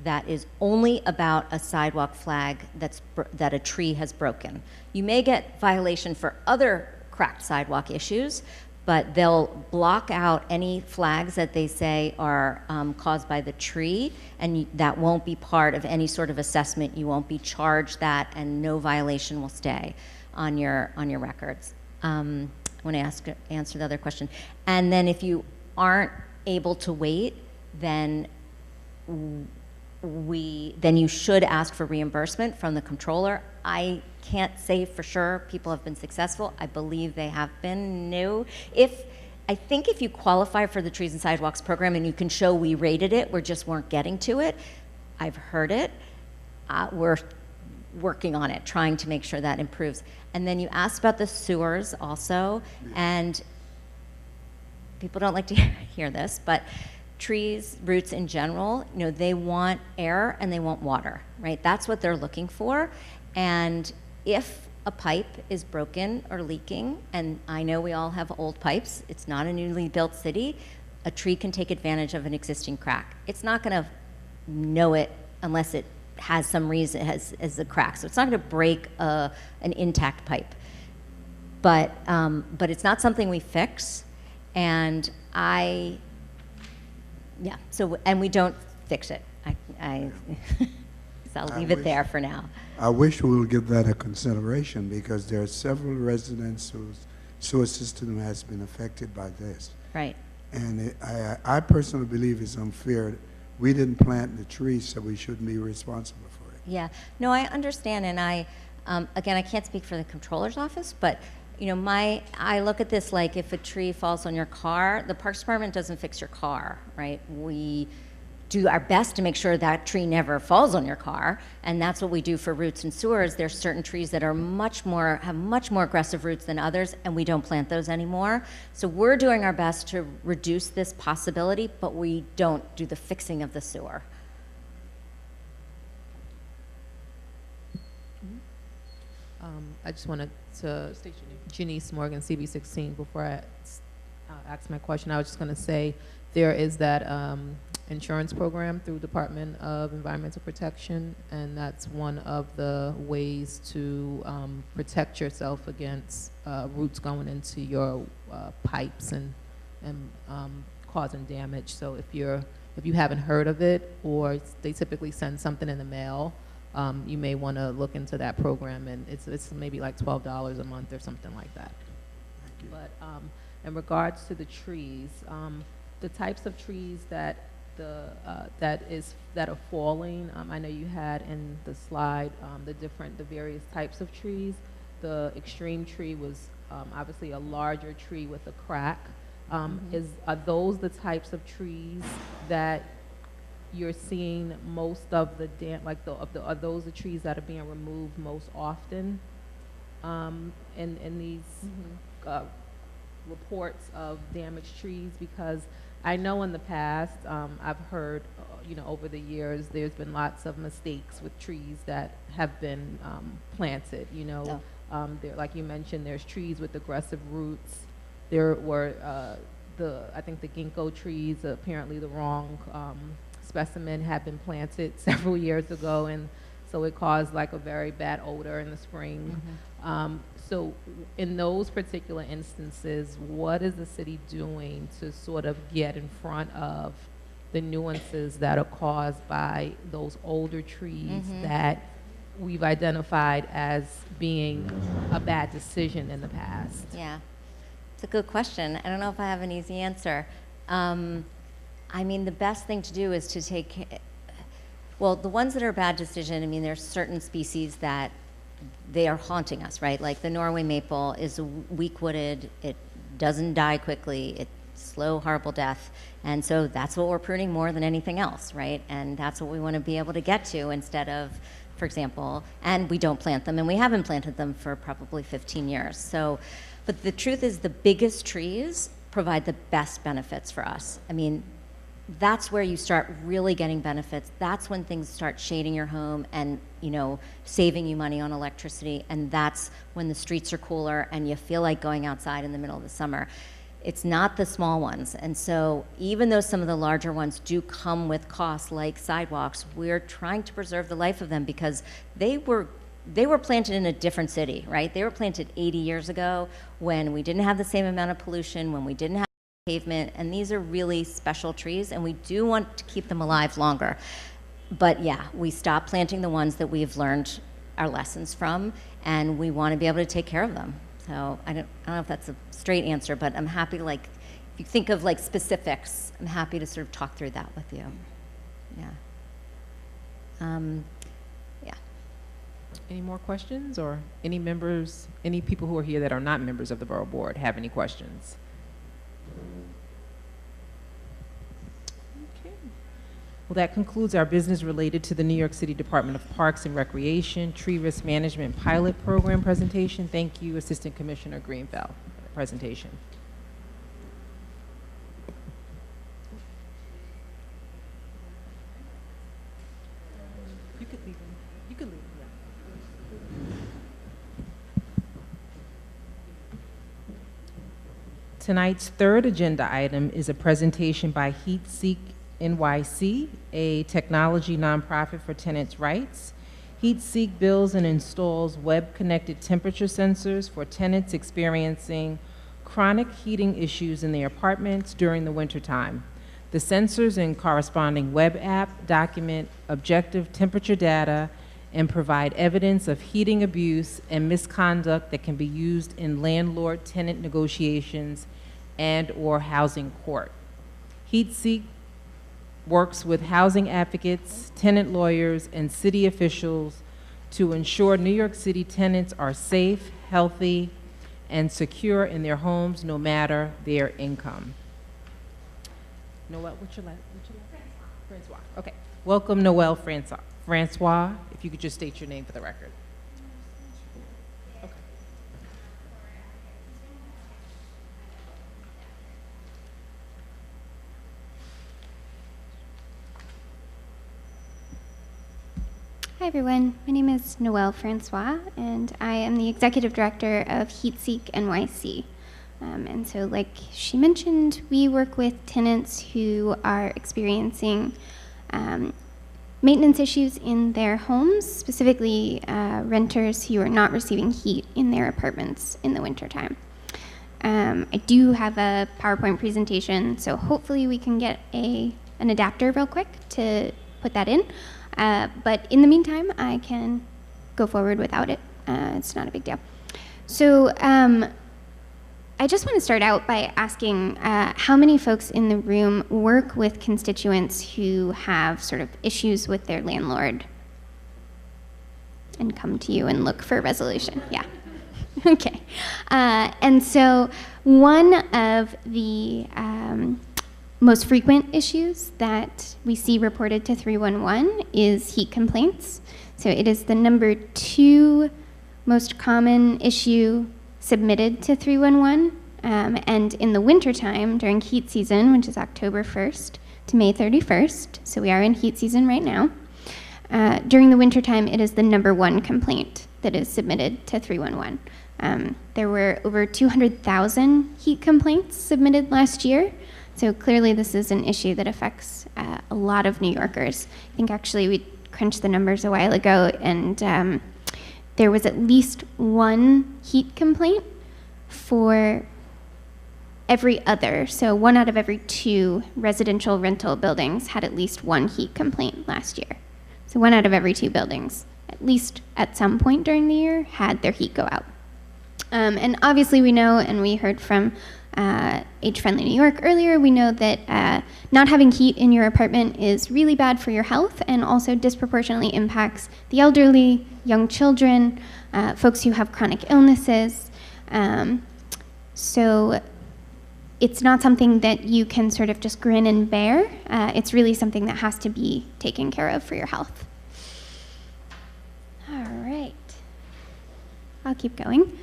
that is only about a sidewalk flag that a tree has broken. You may get violation for other cracked sidewalk issues, but they'll block out any flags that they say are caused by the tree, and that won't be part of any sort of assessment. You won't be charged that, and no violation will stay on your records. I want to answer the other question. And then if you aren't able to wait, then you should ask for reimbursement from the controller. I can't say for sure people have been successful. I believe they have been. No. I think if you qualify for the Trees and Sidewalks program and you can show we rated it, we just weren't getting to it. I've heard it. We're working on it, trying to make sure that improves. And then you asked about the sewers also, and people don't like to hear this, but trees, roots in general, they want air and they want water, right? That's what they're looking for. And if a pipe is broken or leaking, and I know we all have old pipes, it's not a newly built city, a tree can take advantage of an existing crack. It's not going to know it unless it has some reason, has a crack. So it's not going to break an intact pipe. But it's not something we fix. And and we don't fix it. So I'll leave it there for now. I wish we would give that a consideration, because there are several residents whose sewer system has been affected by this. Right. And I personally believe it's unfair. We didn't plant the trees, so we shouldn't be responsible for it. Yeah. No, I understand, and again, I can't speak for the controller's office, but I look at this like if a tree falls on your car, the Parks Department doesn't fix your car, right? We do our best to make sure that tree never falls on your car, and that's what we do for roots and sewers. There's certain trees that are have much more aggressive roots than others, and we don't plant those anymore. So we're doing our best to reduce this possibility, but we don't do the fixing of the sewer. I just wanted to state your name. Janice Morgan, CB16. Before I ask my question, I was just going to say there is that insurance program through Department of Environmental Protection, and that's one of the ways to protect yourself against roots going into your pipes and causing damage. So if you haven't heard of it, or they typically send something in the mail, you may want to look into that program, and it's maybe like $12 a month or something like that. But in regards to the trees, the types of trees that are falling, I know you had in the slide the various types of trees. The extreme tree was obviously a larger tree with a crack. Are those the types of trees that you're seeing most of the are those the trees that are being removed most often in these reports of damaged trees? Because I know in the past I've heard over the years there's been lots of mistakes with trees that have been planted. There, like you mentioned, there's trees with aggressive roots. There were I think the ginkgo trees, apparently the wrong specimen had been planted several years ago, and so it caused like a very bad odor in the spring. So in those particular instances, what is the city doing to sort of get in front of the nuances that are caused by those older trees that we've identified as being a bad decision in the past? Yeah, it's a good question. I don't know if I have an easy answer. I mean, the best thing to do is to the ones that are a bad decision, I mean, there's certain species that they are haunting us, right? Like the Norway maple is weak-wooded, it doesn't die quickly, it's slow, horrible death, and so that's what we're pruning more than anything else, right? And that's what we want to be able to get to instead of, for example, and we don't plant them, and we haven't planted them for probably 15 years. So, but the truth is the biggest trees provide the best benefits for us. I mean, that's where you start really getting benefits. That's when things start shading your home and, saving you money on electricity. And that's when the streets are cooler and you feel like going outside in the middle of the summer. It's not the small ones. And so even though some of the larger ones do come with costs like sidewalks, we're trying to preserve the life of them because they were planted in a different city, right? They were planted 80 years ago when we didn't have the same amount of pollution, when we didn't have pavement, and these are really special trees, and we do want to keep them alive longer. But yeah, we stopped planting the ones that we've learned our lessons from, and we want to be able to take care of them. So I don't know if that's a straight answer, but I'm happy to, like, if you think of like specifics, I'm happy to sort of talk through that with you. Yeah. Yeah. Any more questions, or any members, any people who are here that are not members of the Borough Board have any questions? Okay. Well, that concludes our business related to the New York City Department of Parks and Recreation Tree Risk Management Pilot Program presentation. Thank you, Assistant Commissioner Greenfeld, for the presentation. You could leave them. You could leave them. Tonight's third agenda item is a presentation by HeatSeek NYC, a technology nonprofit for tenants' rights. HeatSeek builds and installs web-connected temperature sensors for tenants experiencing chronic heating issues in their apartments during the wintertime. The sensors and corresponding web app document objective temperature data and provide evidence of heating abuse and misconduct that can be used in landlord-tenant negotiations and/or housing court. HeatSeek works with housing advocates, tenant lawyers, and city officials to ensure New York City tenants are safe, healthy, and secure in their homes no matter their income. Noel, what's your last? Francois. Okay. Welcome, Noel Francois. Francois, if you could just state your name for the record. Okay. Hi everyone, my name is Noel Francois, and I am the Executive Director of HeatSeek NYC. And so like she mentioned, we work with tenants who are experiencing maintenance issues in their homes, specifically renters who are not receiving heat in their apartments in the wintertime. I do have a PowerPoint presentation, so hopefully we can get an adapter real quick to put that in. But in the meantime, I can go forward without it. It's not a big deal. So I just want to start out by asking how many folks in the room work with constituents who have sort of issues with their landlord and come to you and look for a resolution? Yeah. Okay. And so one of the most frequent issues that we see reported to 311 is heat complaints. So it is the number 2 most common issue submitted to 311. And in the wintertime, during heat season, which is October 1st to May 31st, so we are in heat season right now, during the wintertime, it is the number 1 complaint that is submitted to 311. There were over 200,000 heat complaints submitted last year. So clearly this is an issue that affects a lot of New Yorkers. I think actually we crunched the numbers a while ago, and there was at least 1 heat complaint for every other. So 1 out of every 2 residential rental buildings had at least 1 heat complaint last year. So 1 out of every 2 buildings, at least at some point during the year, had their heat go out. And obviously we know, and we heard from Age Friendly New York earlier, we know that not having heat in your apartment is really bad for your health and also disproportionately impacts the elderly, young children, folks who have chronic illnesses. So it's not something that you can sort of just grin and bear. It's really something that has to be taken care of for your health. All right. I'll keep going.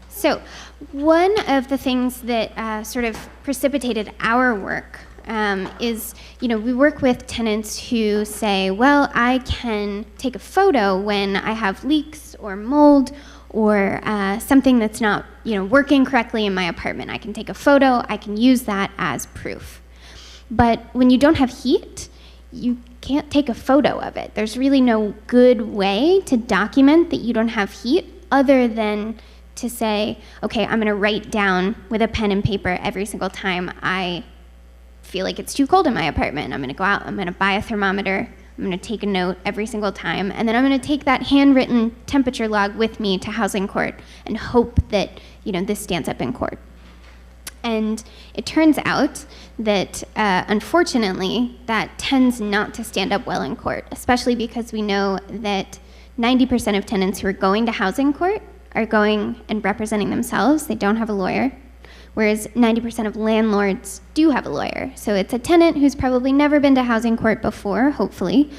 So one of the things that sort of precipitated our work is, we work with tenants who say, well, I can take a photo when I have leaks or mold or something that's not, working correctly in my apartment. I can take a photo, I can use that as proof. But when you don't have heat, you can't take a photo of it. There's really no good way to document that you don't have heat other than to say, okay, I'm gonna write down with a pen and paper every single time I feel like it's too cold in my apartment. I'm gonna go out, I'm gonna buy a thermometer, I'm gonna take a note every single time, and then I'm gonna take that handwritten temperature log with me to housing court and hope that, this stands up in court. And it turns out that, unfortunately, that tends not to stand up well in court, especially because we know that 90% of tenants who are going to housing court are going and representing themselves. They don't have a lawyer, whereas 90% of landlords do have a lawyer. So it's a tenant who's probably never been to housing court before, hopefully,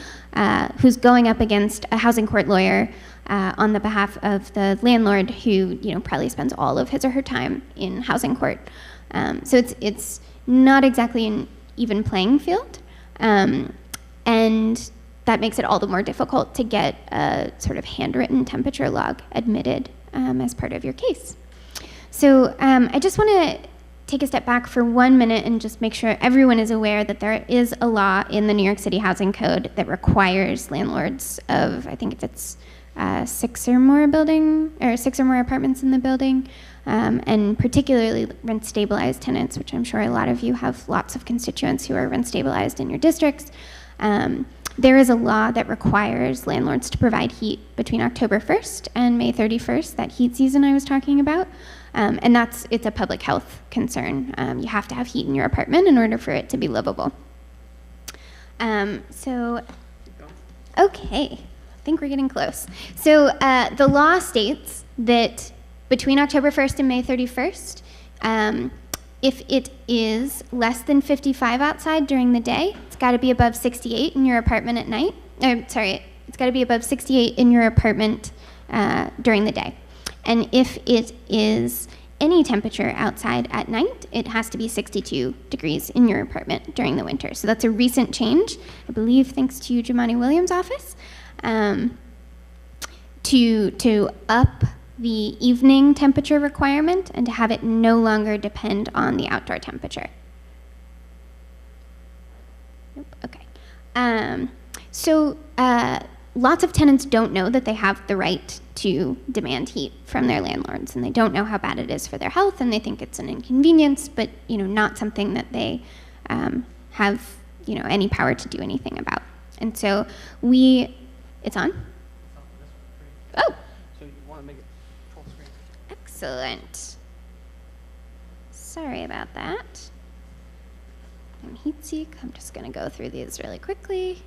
who's going up against a housing court lawyer on the behalf of the landlord who, probably spends all of his or her time in housing court. So it's not exactly an even playing field, and that makes it all the more difficult to get a sort of handwritten temperature log admitted as part of your case. So I just want to take a step back for 1 minute and just make sure everyone is aware that there is a law in the New York City Housing Code that requires landlords of, I think if it's 6 or more apartments in the building, and particularly rent stabilized tenants, which I'm sure a lot of you have lots of constituents who are rent stabilized in your districts. There is a law that requires landlords to provide heat between October 1st and May 31st, that heat season I was talking about. And it's a public health concern. You have to have heat in your apartment in order for it to be livable. Okay, I think we're getting close. So the law states that between October 1st and May 31st, if it is less than 55 outside during the day, it's got to be above 68 in your apartment at night. It's got to be above 68 in your apartment during the day. And if it is any temperature outside at night, it has to be 62 degrees in your apartment during the winter. So that's a recent change, I believe, thanks to Jemani Williams' office, to up the evening temperature requirement and to have it no longer depend on the outdoor temperature. Okay. So lots of tenants don't know that they have the right to demand heat from their landlords, and they don't know how bad it is for their health, and they think it's an inconvenience, but not something that they have any power to do anything about. And so it's on? Oh. So you want to make it full screen? Excellent. Sorry about that. I'm heat-seek. I'm just going to go through these really quickly.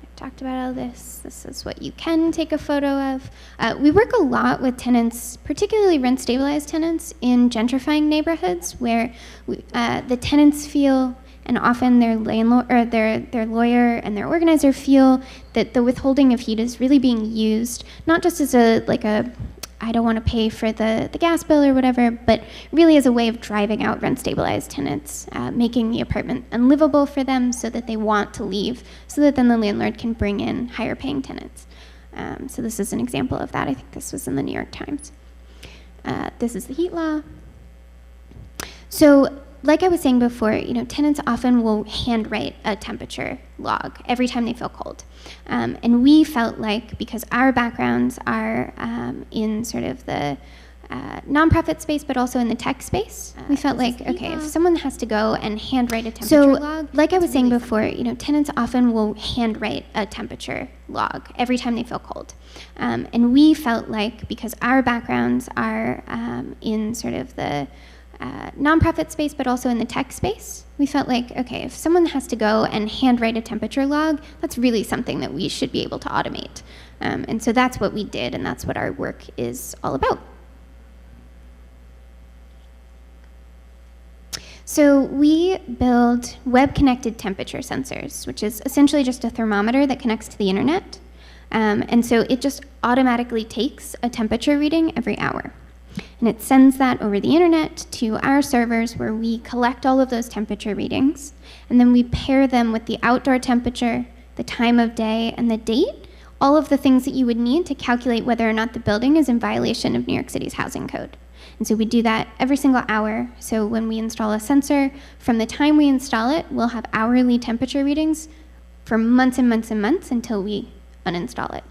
I've talked about all this. This is what you can take a photo of. We work a lot with tenants, particularly rent-stabilized tenants, in gentrifying neighborhoods where the tenants feel, and often their landlord or their lawyer and their organizer feel, that the withholding of heat is really being used not just as a I don't want to pay for the gas bill or whatever, but really as a way of driving out rent stabilized tenants, making the apartment unlivable for them so that they want to leave, so that then the landlord can bring in higher paying tenants. So this is an example of that. I think this was in the New York Times. This is the heat law. So like I was saying before, tenants often will handwrite a temperature log every time they feel cold. And we felt like, because our backgrounds are in sort of the nonprofit space, but also in the tech space, we felt like, okay, if someone has to go and handwrite a temperature log, like I was saying before, tenants often will handwrite a temperature log every time they feel cold. And we felt like, because our backgrounds are in sort of the nonprofit space, but also in the tech space, we felt like, okay, if someone has to go and handwrite a temperature log, that's really something that we should be able to automate. And so that's what we did, and that's what our work is all about. So we build web-connected temperature sensors, which is essentially just a thermometer that connects to the internet. And so it just automatically takes a temperature reading every hour. And it sends that over the internet to our servers, where we collect all of those temperature readings, and then we pair them with the outdoor temperature, the time of day, and the date, all of the things that you would need to calculate whether or not the building is in violation of New York City's housing code. And so we do that every single hour. So when we install a sensor, from the time we install it, we'll have hourly temperature readings for months and months and months until we uninstall it.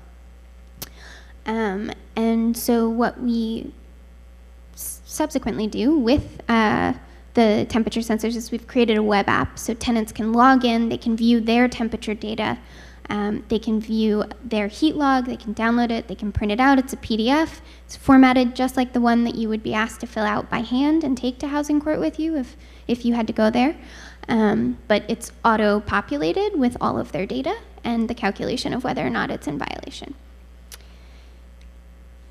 And so what we subsequently do with the temperature sensors is we've created a web app so tenants can log in, they can view their temperature data, they can view their heat log, they can download it, they can print it out, it's a PDF, it's formatted just like the one that you would be asked to fill out by hand and take to housing court with you if you had to go there. But it's auto-populated with all of their data and the calculation of whether or not it's in violation.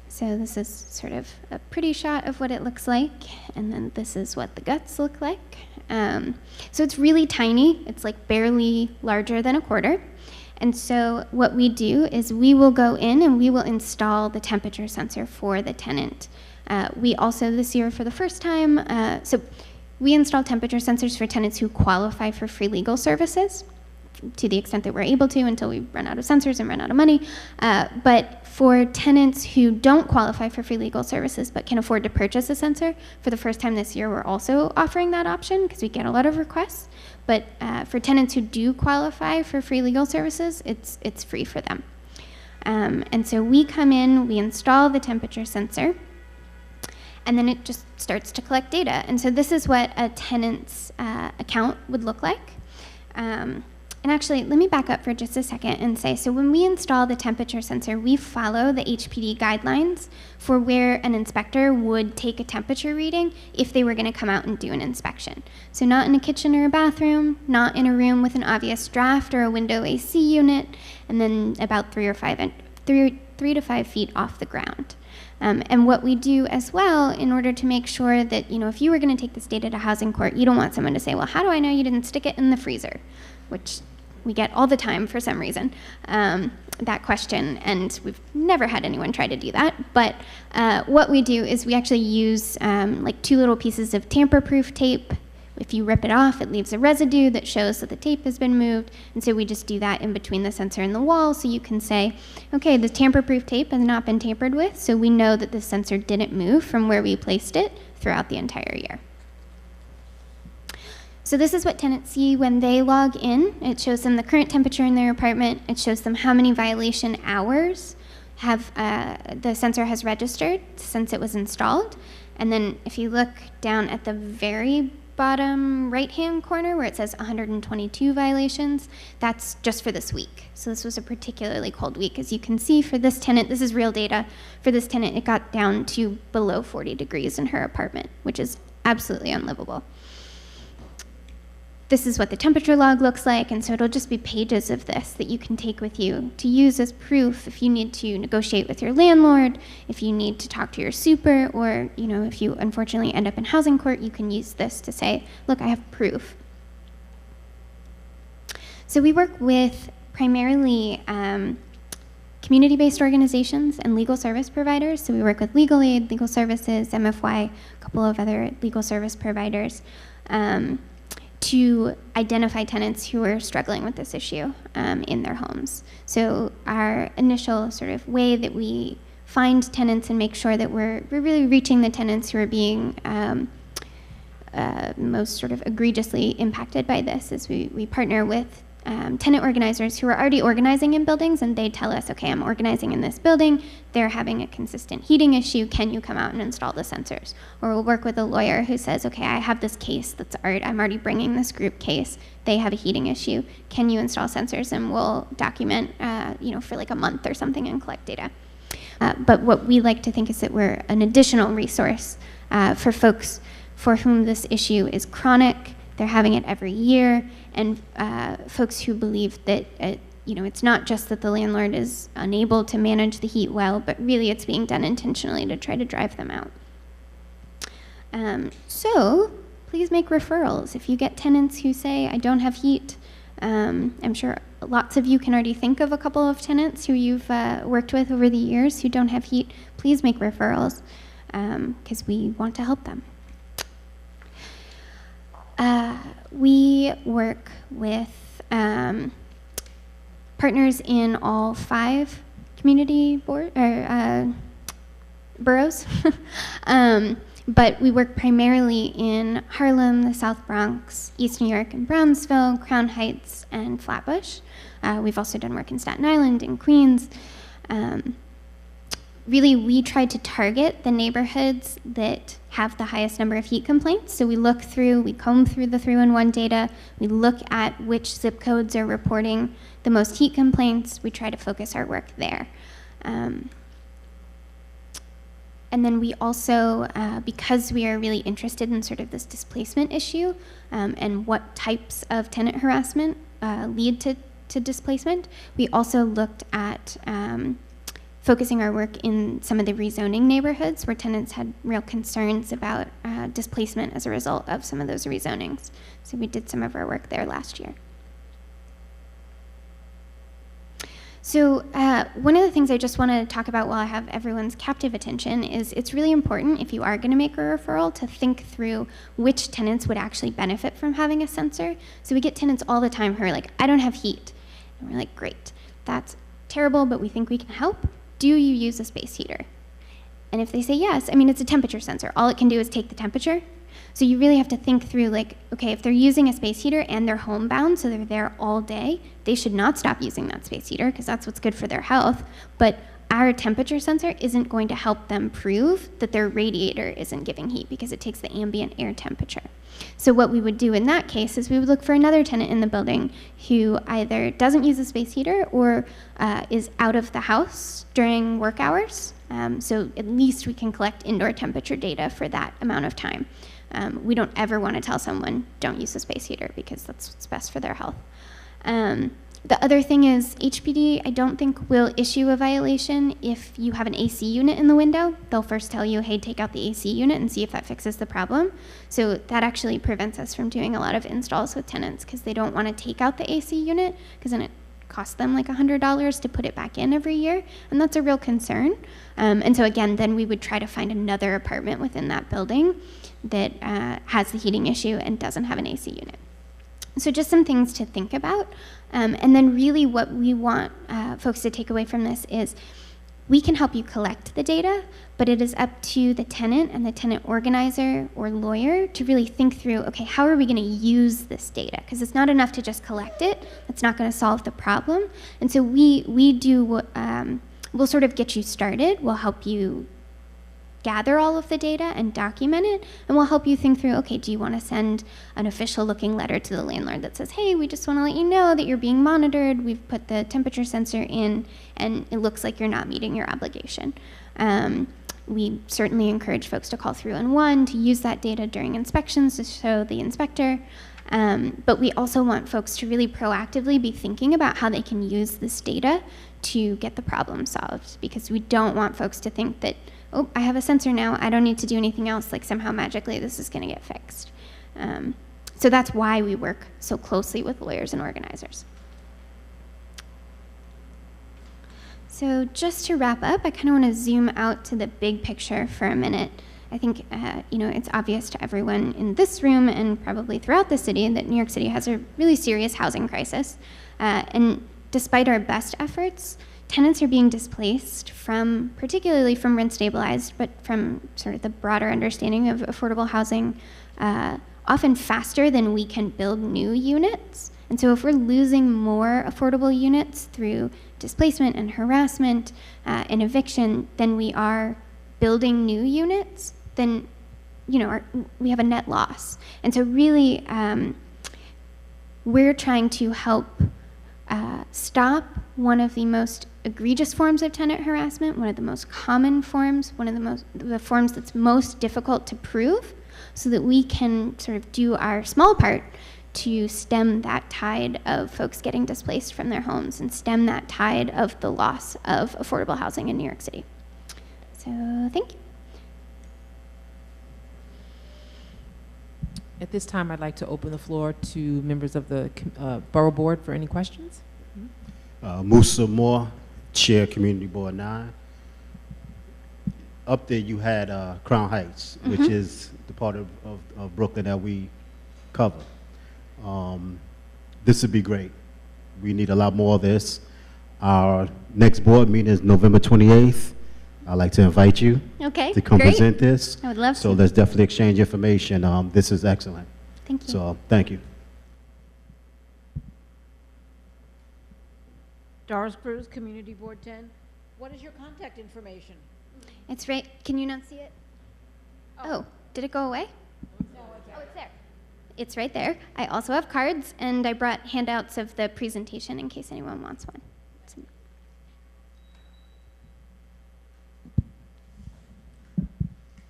So this is sort of a pretty shot of what it looks like, and then this is what the guts look like. So it's really tiny. It's like barely larger than a quarter. And so what we do is we will go in and we will install the temperature sensor for the tenant. We also this year for the first time, so we install temperature sensors for tenants who qualify for free legal services, to the extent that we're able to until we run out of sensors and run out of money. But for tenants who don't qualify for free legal services but can afford to purchase a sensor, for the first time this year, we're also offering that option because we get a lot of requests. But for tenants who do qualify for free legal services, it's free for them. And so we come in, we install the temperature sensor, and then it just starts to collect data. And so this is what a tenant's account would look like. And actually, let me back up for just a second and say, so when we install the temperature sensor, we follow the HPD guidelines for where an inspector would take a temperature reading if they were going to come out and do an inspection. So not in a kitchen or a bathroom, not in a room with an obvious draft or a window AC unit, and then about 3 to 5 feet off the ground. And what we do as well, in order to make sure that, if you were going to take this data to housing court, you don't want someone to say, well, how do I know you didn't stick it in the freezer? Which we get all the time for some reason, that question, and we've never had anyone try to do that. But what we do is we actually use like 2 little pieces of tamper-proof tape. If you rip it off, it leaves a residue that shows that the tape has been moved, and so we just do that in between the sensor and the wall, so you can say, okay, the tamper-proof tape has not been tampered with, so we know that the sensor didn't move from where we placed it throughout the entire year. So this is what tenants see when they log in. It shows them the current temperature in their apartment. It shows them how many violation hours the sensor has registered since it was installed. And then if you look down at the very bottom right-hand corner where it says 122 violations, that's just for this week. So this was a particularly cold week. As you can see for this tenant, this is real data. For this tenant, it got down to below 40 degrees in her apartment, which is absolutely unlivable. This is what the temperature log looks like, and so it'll just be pages of this that you can take with you to use as proof if you need to negotiate with your landlord, if you need to talk to your super, or if you unfortunately end up in housing court, you can use this to say, look, I have proof. So we work with primarily community-based organizations and legal service providers. So we work with Legal Aid, Legal Services, MFY, a couple of other legal service providers, to identify tenants who are struggling with this issue in their homes. So our initial sort of way that we find tenants and make sure that we're really reaching the tenants who are being most sort of egregiously impacted by this is we partner with tenant organizers who are already organizing in buildings, and they tell us, okay, I'm organizing in this building, they're having a consistent heating issue, can you come out and install the sensors? Or we'll work with a lawyer who says, okay, I have this case I'm already bringing this group case, they have a heating issue, can you install sensors? And we'll document, for like a month or something and collect data. But what we like to think is that we're an additional resource for folks for whom this issue is chronic, they're having it every year, and folks who believe that it's not just that the landlord is unable to manage the heat well, but really it's being done intentionally to try to drive them out. So please make referrals. If you get tenants who say, I don't have heat, I'm sure lots of you can already think of a couple of tenants who you've worked with over the years who don't have heat. Please make referrals because we want to help them. We work with partners in all 5 community board or boroughs. But we work primarily in Harlem, the South Bronx, East New York and Brownsville, Crown Heights, and Flatbush. We've also done work in Staten Island and Queens. Really, we try to target the neighborhoods that have the highest number of heat complaints. So we comb through the 311 data, we look at which zip codes are reporting the most heat complaints, we try to focus our work there. And then we also, because we are really interested in sort of this displacement issue and what types of tenant harassment lead to displacement, we also looked at focusing our work in some of the rezoning neighborhoods where tenants had real concerns about displacement as a result of some of those rezonings. So we did some of our work there last year. So one of the things I just want to talk about while I have everyone's captive attention is it's really important, if you are going to make a referral, to think through which tenants would actually benefit from having a sensor. So we get tenants all the time who are like, I don't have heat. And we're like, great, that's terrible, but we think we can help. Do you use a space heater? And if they say yes, I mean, it's a temperature sensor. All it can do is take the temperature. So you really have to think through, like, okay, if they're using a space heater and they're homebound, so they're there all day, they should not stop using that space heater because that's what's good for their health. But our temperature sensor isn't going to help them prove that their radiator isn't giving heat because it takes the ambient air temperature. So what we would do in that case is we would look for another tenant in the building who either doesn't use a space heater or is out of the house during work hours. So at least we can collect indoor temperature data for that amount of time. We don't ever want to tell someone, don't use a space heater, because that's what's best for their health. The other thing is HPD, I don't think will issue a violation if you have an AC unit in the window. They'll first tell you, hey, take out the AC unit and see if that fixes the problem. So that actually prevents us from doing a lot of installs with tenants because they don't want to take out the AC unit because then it costs them like $100 to put it back in every year, and that's a real concern. And so again, then we would try to find another apartment within that building that has the heating issue and doesn't have an AC unit. So just some things to think about. And then really what we want folks to take away from this is we can help you collect the data, but it is up to the tenant and the tenant organizer or lawyer to really think through, okay, how are we going to use this data? Because it's not enough to just collect it. That's not going to solve the problem. And so we'll sort of get you started. We'll help you gather all of the data and document it, and we'll help you think through, okay, do you want to send an official looking letter to the landlord that says, hey, we just want to let you know that you're being monitored, we've put the temperature sensor in, and it looks like you're not meeting your obligation. We certainly encourage folks to call 311 to use that data during inspections to show the inspector, but we also want folks to really proactively be thinking about how they can use this data to get the problem solved, because we don't want folks to think that, oh, I have a sensor now, I don't need to do anything else, like somehow magically this is going to get fixed. So that's why we work so closely with lawyers and organizers. So just to wrap up, I kind of want to zoom out to the big picture for a minute. I think it's obvious to everyone in this room and probably throughout the city that New York City has a really serious housing crisis. And despite our best efforts, tenants are being displaced particularly from rent stabilized, but from sort of the broader understanding of affordable housing, often faster than we can build new units. And so if we're losing more affordable units through displacement and harassment and eviction than we are building new units, then we have a net loss. And so really, we're trying to help stop one of the most egregious forms of tenant harassment, one of the most common forms, the forms that's most difficult to prove, so that we can sort of do our small part to stem that tide of folks getting displaced from their homes and stem that tide of the loss of affordable housing in New York City. So thank you. At this time, I'd like to open the floor to members of the Borough Board for any questions. Musa Moore, Chair, Community Board 9. Up there you had Crown Heights, which is the part of Brooklyn that we cover. This would be great. We need a lot more of this. Our next board meeting is November 28th. I'd like to invite you Okay, to come great. present this. I would love So to. let's definitely exchange information. This is excellent. Thank you. So thank you. Doris Cruz, Community Board 10. What is your contact information? It's right. Can you not see it? Oh, did it go away? No, it's Oh, it's there. It's right there. I also have cards, and I brought handouts of the presentation in case anyone wants one. So-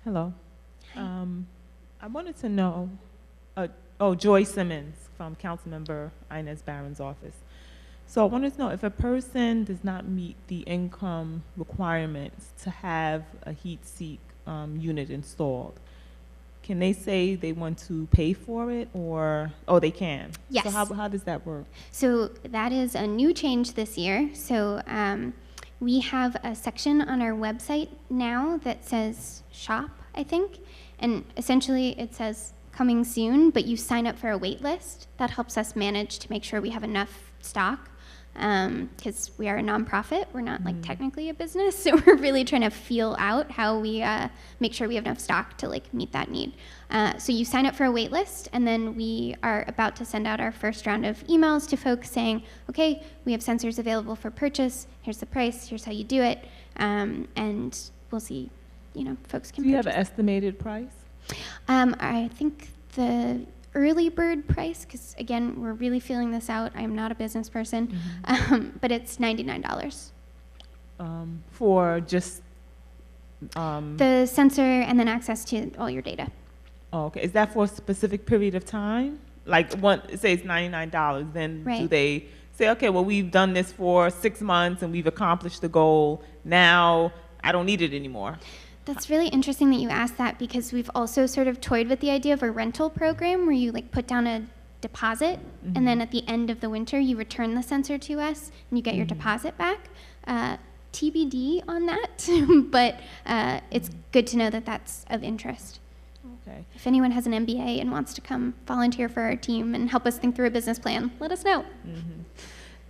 Hello. I wanted to know, Joy Simmons from Councilmember Inez Barron's office. So I wanted to know if a person does not meet the income requirements to have a heat seek unit installed, can they say they want to pay for it, or, oh, they can? Yes. So how does that work? So that is a new change this year. So we have a section on our website now that says shop, I think. And essentially it says coming soon, but you sign up for a wait list. That helps us manage to make sure we have enough stock. Because we are a nonprofit, we're not like technically a business, so we're really trying to feel out how we make sure we have enough stock to like meet that need. So you sign up for a wait list, and then we are about to send out our first round of emails to folks saying, okay, we have sensors available for purchase, here's the price, here's how you do it, and we'll see, folks can Do you have purchase. an estimated price? I think the early bird price, because again, we're really feeling this out. I'm not a business person, but it's $99. For just, The sensor and then access to all your data. oh, okay, is that for a specific period of time? Like say it's $99, then do Right. they say, okay, well, we've done this for 6 months and we've accomplished the goal, now I don't need it anymore? That's really interesting that you asked that, because we've also sort of toyed with the idea of a rental program where you like put down a deposit, and then at the end of the winter you return the sensor to us and you get your deposit back. TBD on that, but it's good to know that that's of interest. Okay. If anyone has an MBA and wants to come volunteer for our team and help us think through a business plan, let us know.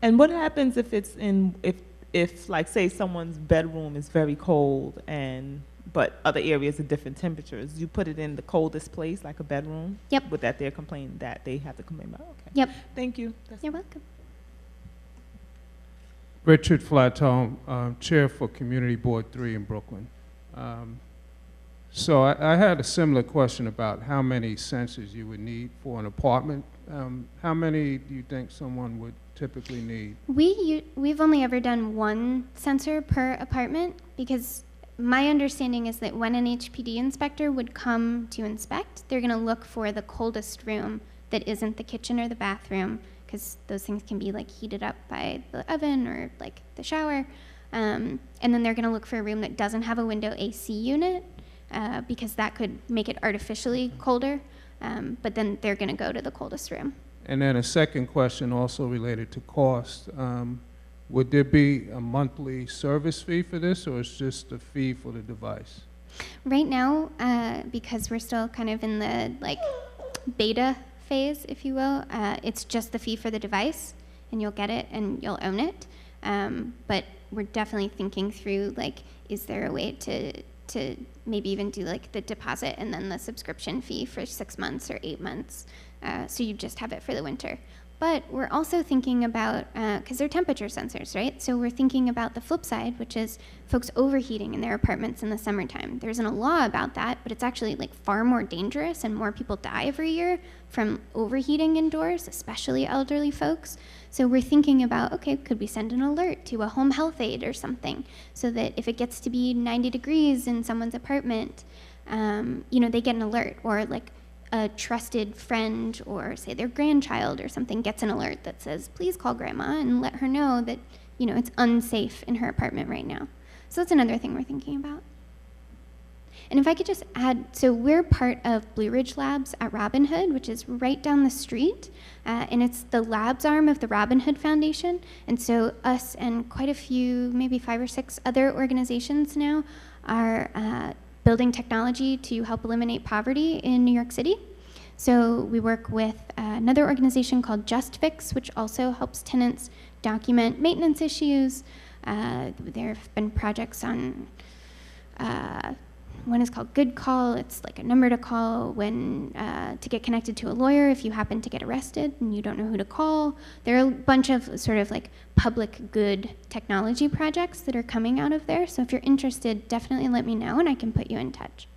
And what happens if it's if like say someone's bedroom is very cold but other areas are different temperatures? You put it in the coldest place, like a bedroom? Yep. With that they're complaining that they have to complain about? Okay. Yep. Thank you. You're welcome. Richard Flatome, Chair for Community Board 3 in Brooklyn. So I had a similar question about how many sensors you would need for an apartment. How many do you think someone would typically need? We've only ever done one sensor per apartment, because my understanding is that when an HPD inspector would come to inspect, they're going to look for the coldest room that isn't the kitchen or the bathroom, because those things can be like heated up by the oven or like the shower. And then they're going to look for a room that doesn't have a window AC unit, because that could make it artificially colder. But then they're going to go to the coldest room. And then a second question also related to cost. Would there be a monthly service fee for this, or is just a fee for the device? Right now, because we're still kind of in the like beta phase, if you will, it's just the fee for the device, and you'll get it and you'll own it. But we're definitely thinking through, like, is there a way to maybe even do like the deposit and then the subscription fee for 6 months or 8 months, so you just have it for the winter. But we're also thinking about, because they're temperature sensors, right? So we're thinking about the flip side, which is folks overheating in their apartments in the summertime. There isn't a law about that, but it's actually like far more dangerous, and more people die every year from overheating indoors, especially elderly folks. So we're thinking about, okay, could we send an alert to a home health aide or something, so that if it gets to be 90 degrees in someone's apartment, they get an alert, or like a trusted friend or say their grandchild or something gets an alert that says, please call grandma and let her know that, it's unsafe in her apartment right now. So that's another thing we're thinking about. And if I could just add, so we're part of Blue Ridge Labs at Robin Hood, which is right down the street, and it's the labs arm of the Robin Hood Foundation. And so us and quite a few, maybe 5 or 6 other organizations now are building technology to help eliminate poverty in New York City. So we work with another organization called Just Fix, which also helps tenants document maintenance issues. There have been projects on one is called Good Call. It's like a number to call when to get connected to a lawyer if you happen to get arrested and you don't know who to call. There are a bunch of sort of like public good technology projects that are coming out of there. So if you're interested, definitely let me know and I can put you in touch.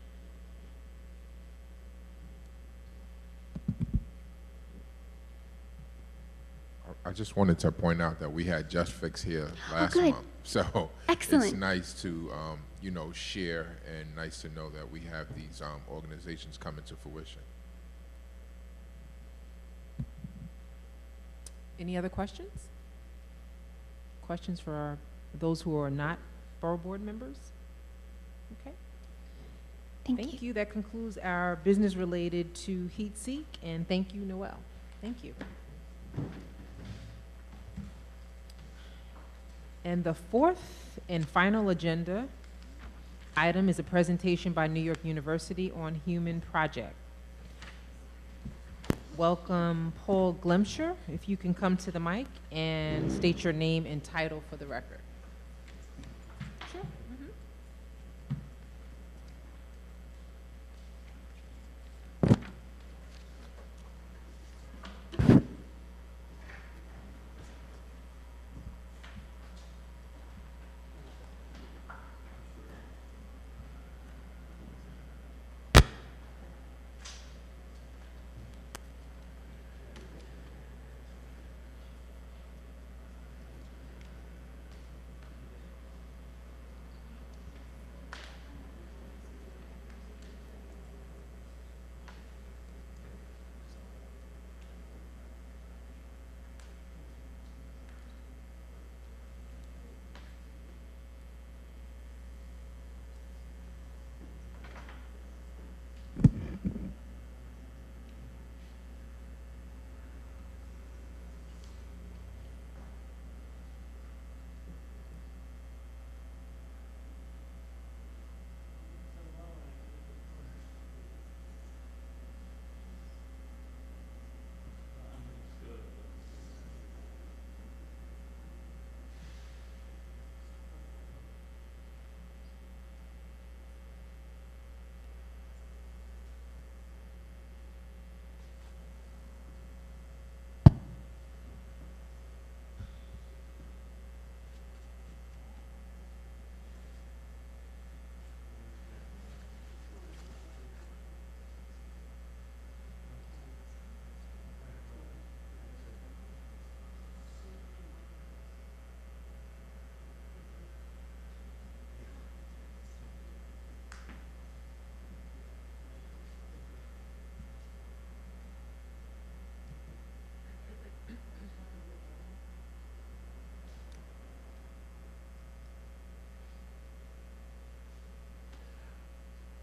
I just wanted to point out that we had Just Fix here last good. month. So Excellent. it's nice to, you know, share and nice to know that we have these organizations coming to fruition. Any other questions? Questions for those who are not Borough Board members? Okay. Thank you. That concludes our business related to Heat Seek, and thank you, Noel. Thank you. And the fourth and final agenda item is a presentation by New York University on Human Project. Welcome, Paul Glemsher. If you can come to the mic and state your name and title for the record. Sure.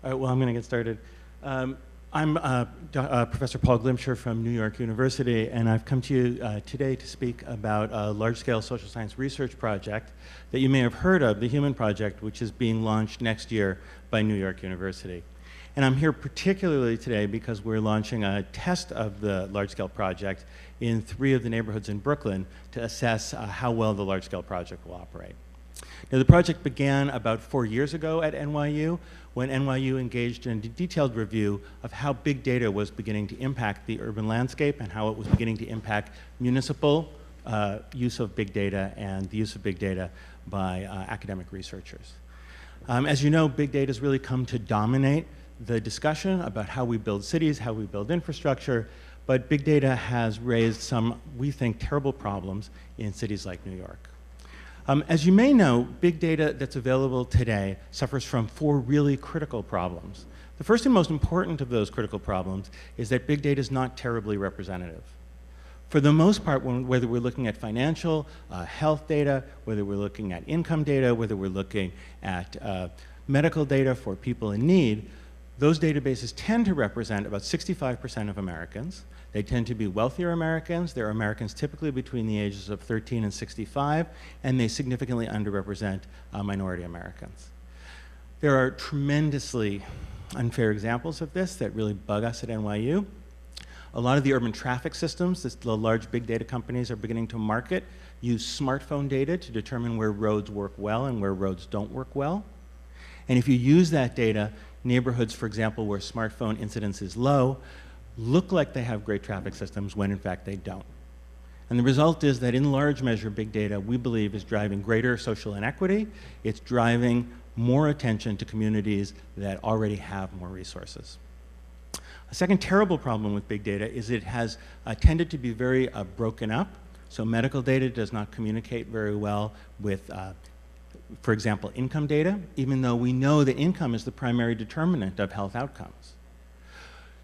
All right, well, I'm going to get started. I'm Professor Paul Glimsher from New York University, and I've come to you today to speak about a large-scale social science research project that you may have heard of, the Human Project, which is being launched next year by New York University. And I'm here particularly today because we're launching a test of the large-scale project in 3 of the neighborhoods in Brooklyn to assess how well the large-scale project will operate. Now, the project began about 4 years ago at NYU when NYU engaged in a detailed review of how big data was beginning to impact the urban landscape and how it was beginning to impact municipal use of big data and the use of big data by academic researchers. As you know, big data has really come to dominate the discussion about how we build cities, how we build infrastructure, but big data has raised some, we think, terrible problems in cities like New York. As you may know, big data that's available today suffers from 4 really critical problems. The first and most important of those critical problems is that big data is not terribly representative. For the most part, whether we're looking at financial, health data, whether we're looking at income data, whether we're looking at medical data for people in need, those databases tend to represent about 65% of Americans. They tend to be wealthier Americans. They're Americans typically between the ages of 13 and 65, and they significantly underrepresent minority Americans. There are tremendously unfair examples of this that really bug us at NYU. A lot of the urban traffic systems that the large big data companies are beginning to market use smartphone data to determine where roads work well and where roads don't work well. And if you use that data, neighborhoods, for example, where smartphone incidence is low, look like they have great traffic systems when in fact they don't. And the result is that in large measure, big data, we believe, is driving greater social inequity. It's driving more attention to communities that already have more resources. A second terrible problem with big data is it has tended to be very broken up. So medical data does not communicate very well with, for example, income data, even though we know that income is the primary determinant of health outcomes.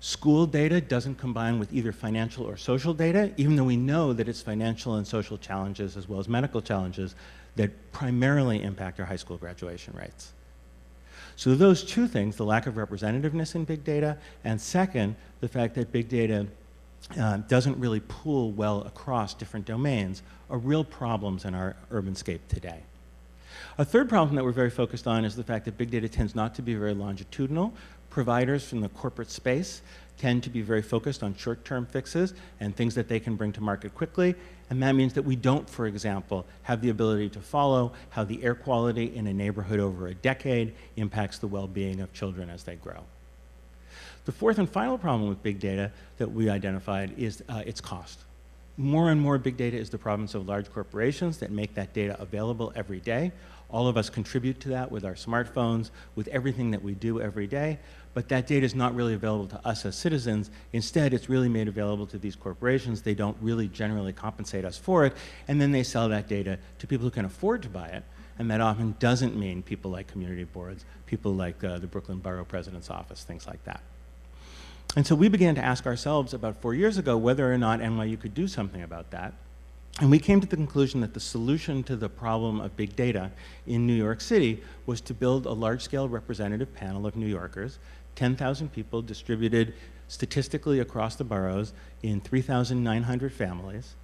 School data doesn't combine with either financial or social data, even though we know that it's financial and social challenges as well as medical challenges that primarily impact our high school graduation rates. So those two things, the lack of representativeness in big data, and second, the fact that big data doesn't really pool well across different domains, are real problems in our urbanscape today. A third problem that we're very focused on is the fact that big data tends not to be very longitudinal. Providers from the corporate space tend to be very focused on short-term fixes and things that they can bring to market quickly, and that means that we don't, for example, have the ability to follow how the air quality in a neighborhood over a decade impacts the well-being of children as they grow. The fourth and final problem with big data that we identified is its cost. More and more big data is the province of large corporations that make that data available every day. All of us contribute to that with our smartphones, with everything that we do every day, but that data is not really available to us as citizens. Instead, it's really made available to these corporations. They don't really generally compensate us for it, and then they sell that data to people who can afford to buy it, and that often doesn't mean people like community boards, people like the Brooklyn Borough President's Office, things like that. And so we began to ask ourselves about 4 years ago whether or not NYU could do something about that. And we came to the conclusion that the solution to the problem of big data in New York City was to build a large-scale representative panel of New Yorkers, 10,000 people distributed statistically across the boroughs in 3,900 families,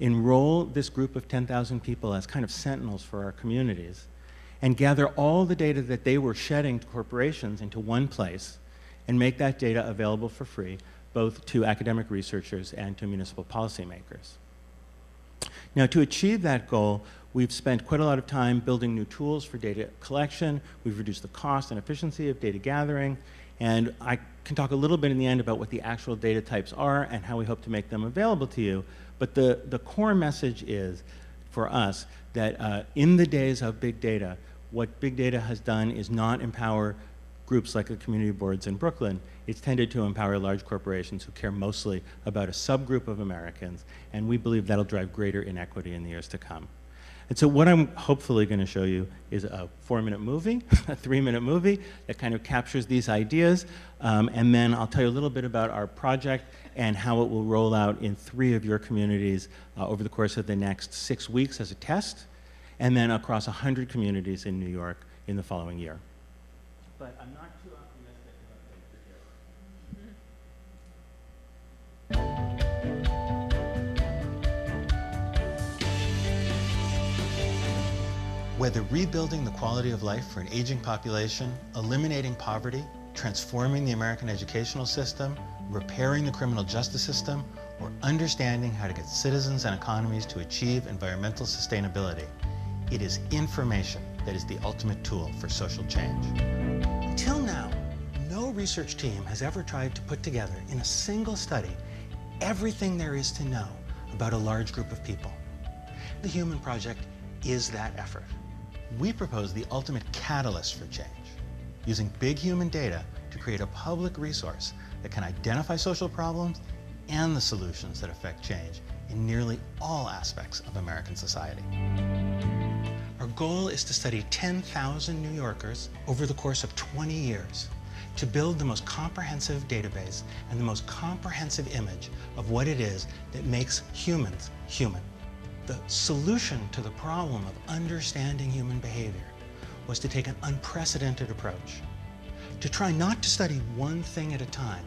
enroll this group of 10,000 people as kind of sentinels for our communities, and gather all the data that they were shedding to corporations into one place, and make that data available for free, both to academic researchers and to municipal policymakers. Now, to achieve that goal, we've spent quite a lot of time building new tools for data collection. We've reduced the cost and efficiency of data gathering, and I can talk a little bit in the end about what the actual data types are and how we hope to make them available to you. But the core message is, for us, that in the days of big data, what big data has done is not empower groups like the community boards in Brooklyn. It's tended to empower large corporations who care mostly about a subgroup of Americans, and we believe that'll drive greater inequity in the years to come. And so what I'm hopefully going to show you is a 4-minute movie, a 3-minute movie that kind of captures these ideas, and then I'll tell you a little bit about our project and how it will roll out in 3 of your communities over the course of the next 6 weeks as a test, and then across 100 communities in New York in the following year. But I'm not too optimistic about Whether rebuilding the quality of life for an aging population, eliminating poverty, transforming the American educational system, repairing the criminal justice system, or understanding how to get citizens and economies to achieve environmental sustainability, it is information that is the ultimate tool for social change. Till now, no research team has ever tried to put together in a single study everything there is to know about a large group of people. The Human Project is that effort. We propose the ultimate catalyst for change, using big human data to create a public resource that can identify social problems and the solutions that affect change in nearly all aspects of American society. Our goal is to study 10,000 New Yorkers over the course of 20 years to build the most comprehensive database and the most comprehensive image of what it is that makes humans human. The solution to the problem of understanding human behavior was to take an unprecedented approach, to try not to study one thing at a time,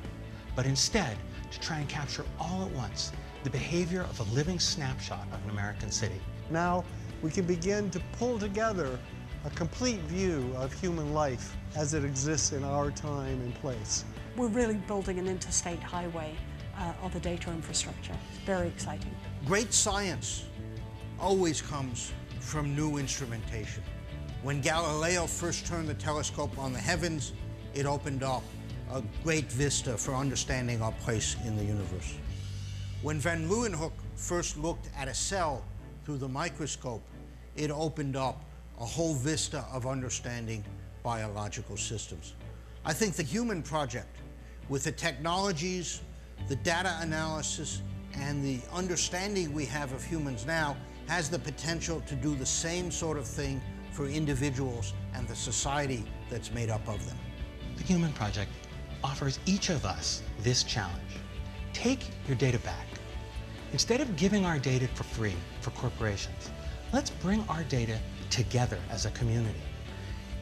but instead to try and capture all at once the behavior of a living snapshot of an American city. Now we can begin to pull together a complete view of human life as it exists in our time and place. We're really building an interstate highway of the data infrastructure. It's very exciting. Great science always comes from new instrumentation. When Galileo first turned the telescope on the heavens, it opened up a great vista for understanding our place in the universe. When Van Leeuwenhoek first looked at a cell through the microscope, it opened up a whole vista of understanding biological systems. I think the human project, with the technologies, the data analysis, and the understanding we have of humans now, has the potential to do the same sort of thing for individuals and the society that's made up of them. The Human Project offers each of us this challenge. Take your data back. Instead of giving our data for free for corporations, let's bring our data together as a community.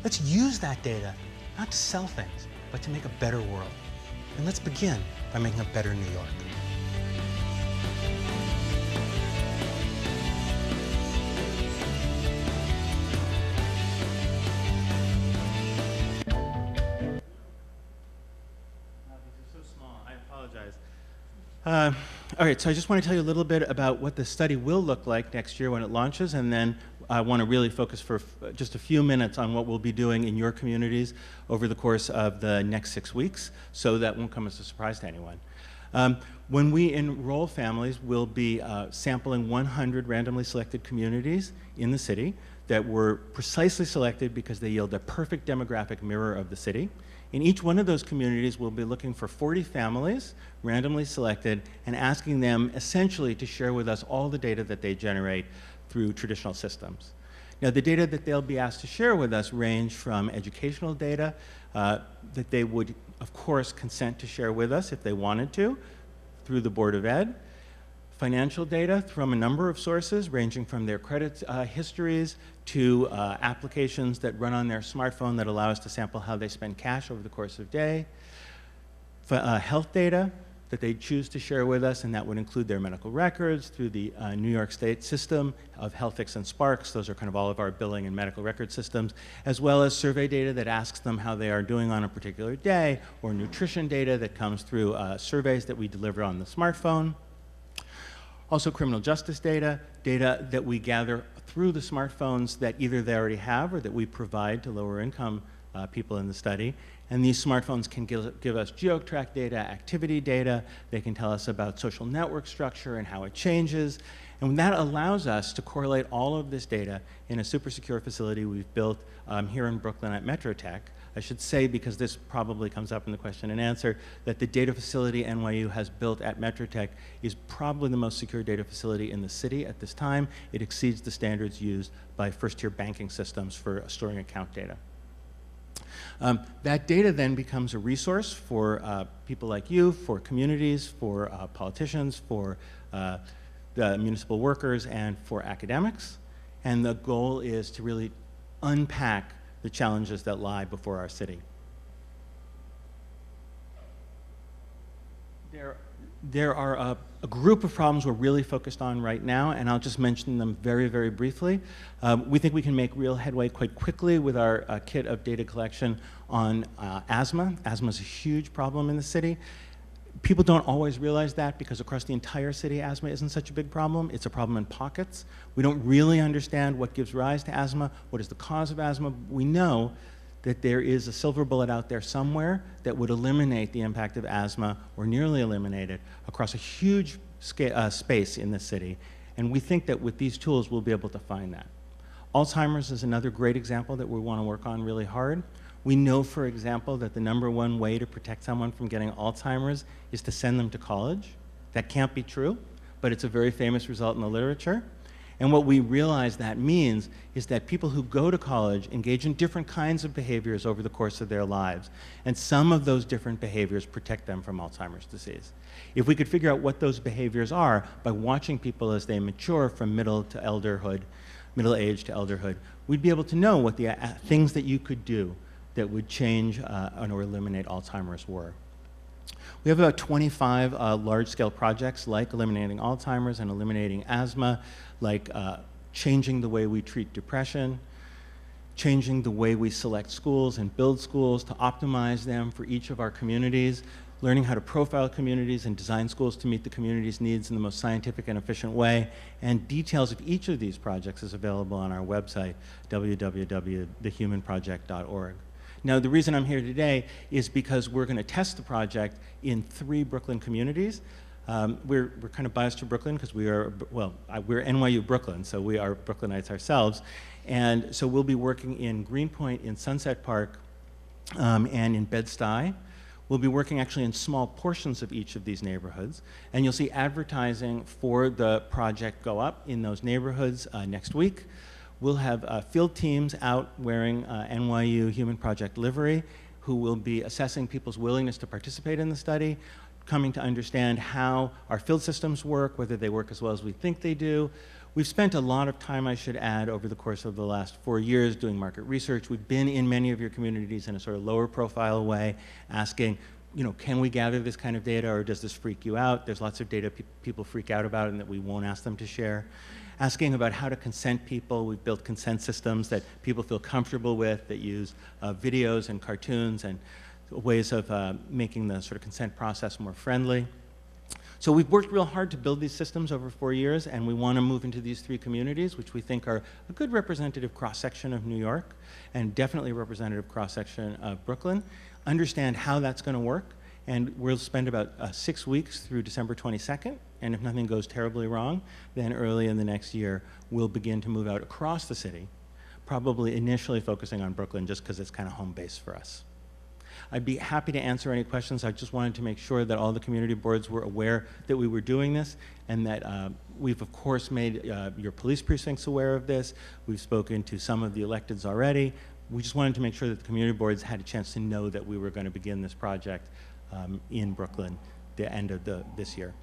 Let's use that data not to sell things, but to make a better world. And let's begin by making a better New York. All right, so I just want to tell you a little bit about what the study will look like next year when it launches, and then I want to really focus for just a few minutes on what we'll be doing in your communities over the course of the next 6 weeks, so that won't come as a surprise to anyone. When we enroll families, we'll be sampling 100 randomly selected communities in the city that were precisely selected because they yield a perfect demographic mirror of the city. In each one of those communities, we'll be looking for 40 families, randomly selected, and asking them essentially to share with us all the data that they generate through traditional systems. Now, the data that they'll be asked to share with us range from educational data that they would, of course, consent to share with us if they wanted to, through the Board of Ed, financial data from a number of sources, ranging from their credit histories to applications that run on their smartphone that allow us to sample how they spend cash over the course of the day, health data that they choose to share with us, and that would include their medical records through the New York State system of HealthFix and Sparks. Those are kind of all of our billing and medical record systems, as well as survey data that asks them how they are doing on a particular day, or nutrition data that comes through surveys that we deliver on the smartphone. Also criminal justice data, data that we gather through the smartphones that either they already have or that we provide to lower income people in the study. And these smartphones can give us geo-track data, activity data. They can tell us about social network structure and how it changes. And that allows us to correlate all of this data in a super secure facility we've built here in Brooklyn at MetroTech. I should say, because this probably comes up in the question and answer, that the data facility NYU has built at MetroTech is probably the most secure data facility in the city at this time. It exceeds the standards used by first-tier banking systems for storing account data. That data then becomes a resource for people like you, for communities, for politicians, for the municipal workers, and for academics. And the goal is to really unpack the challenges that lie before our city. There are a group of problems we're really focused on right now, and I'll just mention them very, very briefly. We think we can make real headway quite quickly with our kit of data collection on asthma. Asthma is a huge problem in the city. People don't always realize that because across the entire city, asthma isn't such a big problem. It's a problem in pockets. We don't really understand what gives rise to asthma, what is the cause of asthma. We know that there is a silver bullet out there somewhere that would eliminate the impact of asthma, or nearly eliminate it, across a huge space in the city. And we think that with these tools, we'll be able to find that. Alzheimer's is another great example that we want to work on really hard. We know, for example, that the #1 way to protect someone from getting Alzheimer's is to send them to college. That can't be true, but it's a very famous result in the literature. And what we realize that means is that people who go to college engage in different kinds of behaviors over the course of their lives. And some of those different behaviors protect them from Alzheimer's disease. If we could figure out what those behaviors are by watching people as they mature from middle to elderhood, middle age to elderhood, we'd be able to know what the things that you could do that would change or eliminate Alzheimer's were. We have about 25 large-scale projects like eliminating Alzheimer's and eliminating asthma, like changing the way we treat depression, changing the way we select schools and build schools to optimize them for each of our communities, learning how to profile communities and design schools to meet the community's needs in the most scientific and efficient way. And details of each of these projects is available on our website, www.thehumanproject.org. Now, the reason I'm here today is because we're going to test the project in 3 Brooklyn communities. We're kind of biased to Brooklyn because we're NYU Brooklyn, so we are Brooklynites ourselves. And so we'll be working in Greenpoint, in Sunset Park, and in Bed-Stuy. We'll be working actually in small portions of each of these neighborhoods. And you'll see advertising for the project go up in those neighborhoods next week. We'll have field teams out wearing NYU Human Project livery who will be assessing people's willingness to participate in the study, coming to understand how our field systems work, whether they work as well as we think they do. We've spent a lot of time, I should add, over the course of the last 4 years doing market research. We've been in many of your communities in a sort of lower profile way, asking, can we gather this kind of data, or does this freak you out? There's lots of data people freak out about and that we won't ask them to share. Asking about how to consent people. We've built consent systems that people feel comfortable with, that use videos and cartoons and ways of making the sort of consent process more friendly. So we've worked real hard to build these systems over 4 years, and we want to move into these 3 communities, which we think are a good representative cross-section of New York, and definitely a representative cross-section of Brooklyn, understand how that's going to work, and we'll spend about 6 weeks through December 22nd, and if nothing goes terribly wrong, then early in the next year, we'll begin to move out across the city, probably initially focusing on Brooklyn just because it's kind of home base for us. I'd be happy to answer any questions. I just wanted to make sure that all the community boards were aware that we were doing this, and that we've of course made your police precincts aware of this. We've spoken to some of the electeds already. We just wanted to make sure that the community boards had a chance to know that we were going to begin this project in Brooklyn the end of this year.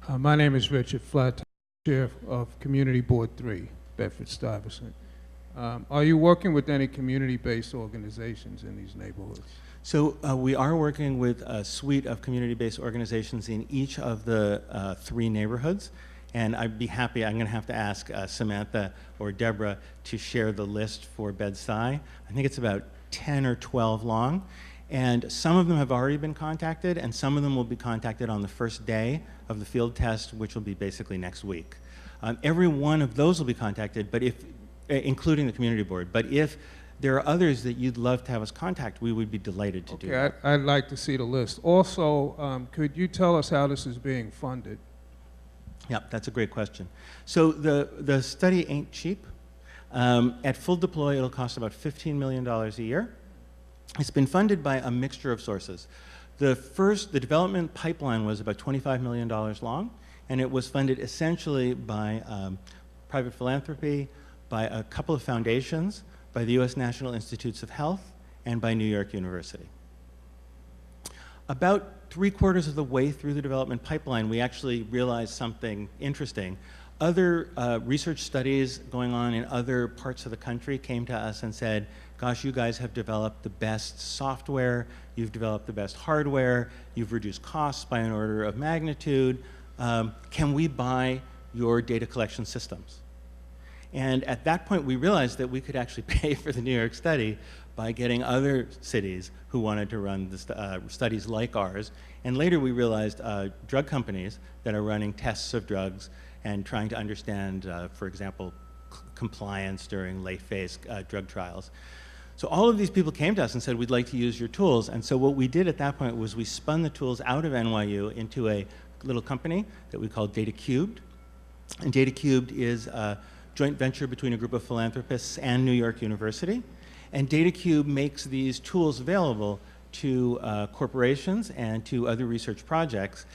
My name is Richard Flatt, Chair of Community Board 3, Bedford-Stuyvesant. Are you working with any community-based organizations in these neighborhoods? So we are working with a suite of community-based organizations in each of the 3 neighborhoods. And I'd be happy, I'm going to have to ask Samantha or Deborah to share the list for Bed-Stuy. I think it's about 10 or 12 long. And some of them have already been contacted, and some of them will be contacted on the first day of the field test, which will be basically next week. Every one of those will be contacted, but including the community board. But if there are others that you'd love to have us contact, we would be delighted to do that. I'd like to see the list. Also, could you tell us how this is being funded? Yeah, that's a great question. So the study ain't cheap. At full deploy, it'll cost about $15 million a year. It's been funded by a mixture of sources. The development pipeline was about $25 million long, and it was funded essentially by private philanthropy, by a couple of foundations, by the U.S. National Institutes of Health, and by New York University. About 3/4 of the way through the development pipeline, we actually realized something interesting. Other research studies going on in other parts of the country came to us and said, gosh, you guys have developed the best software, you've developed the best hardware, you've reduced costs by an order of magnitude. Can we buy your data collection systems? And at that point, we realized that we could actually pay for the New York study by getting other cities who wanted to run the studies like ours. And later we realized drug companies that are running tests of drugs and trying to understand, for example, compliance during late phase drug trials. So all of these people came to us and said, we'd like to use your tools. And so what we did at that point was we spun the tools out of NYU into a little company that we call Data Cubed. And Data Cubed is a joint venture between a group of philanthropists and New York University. And DataCube makes these tools available to corporations and to other research projects.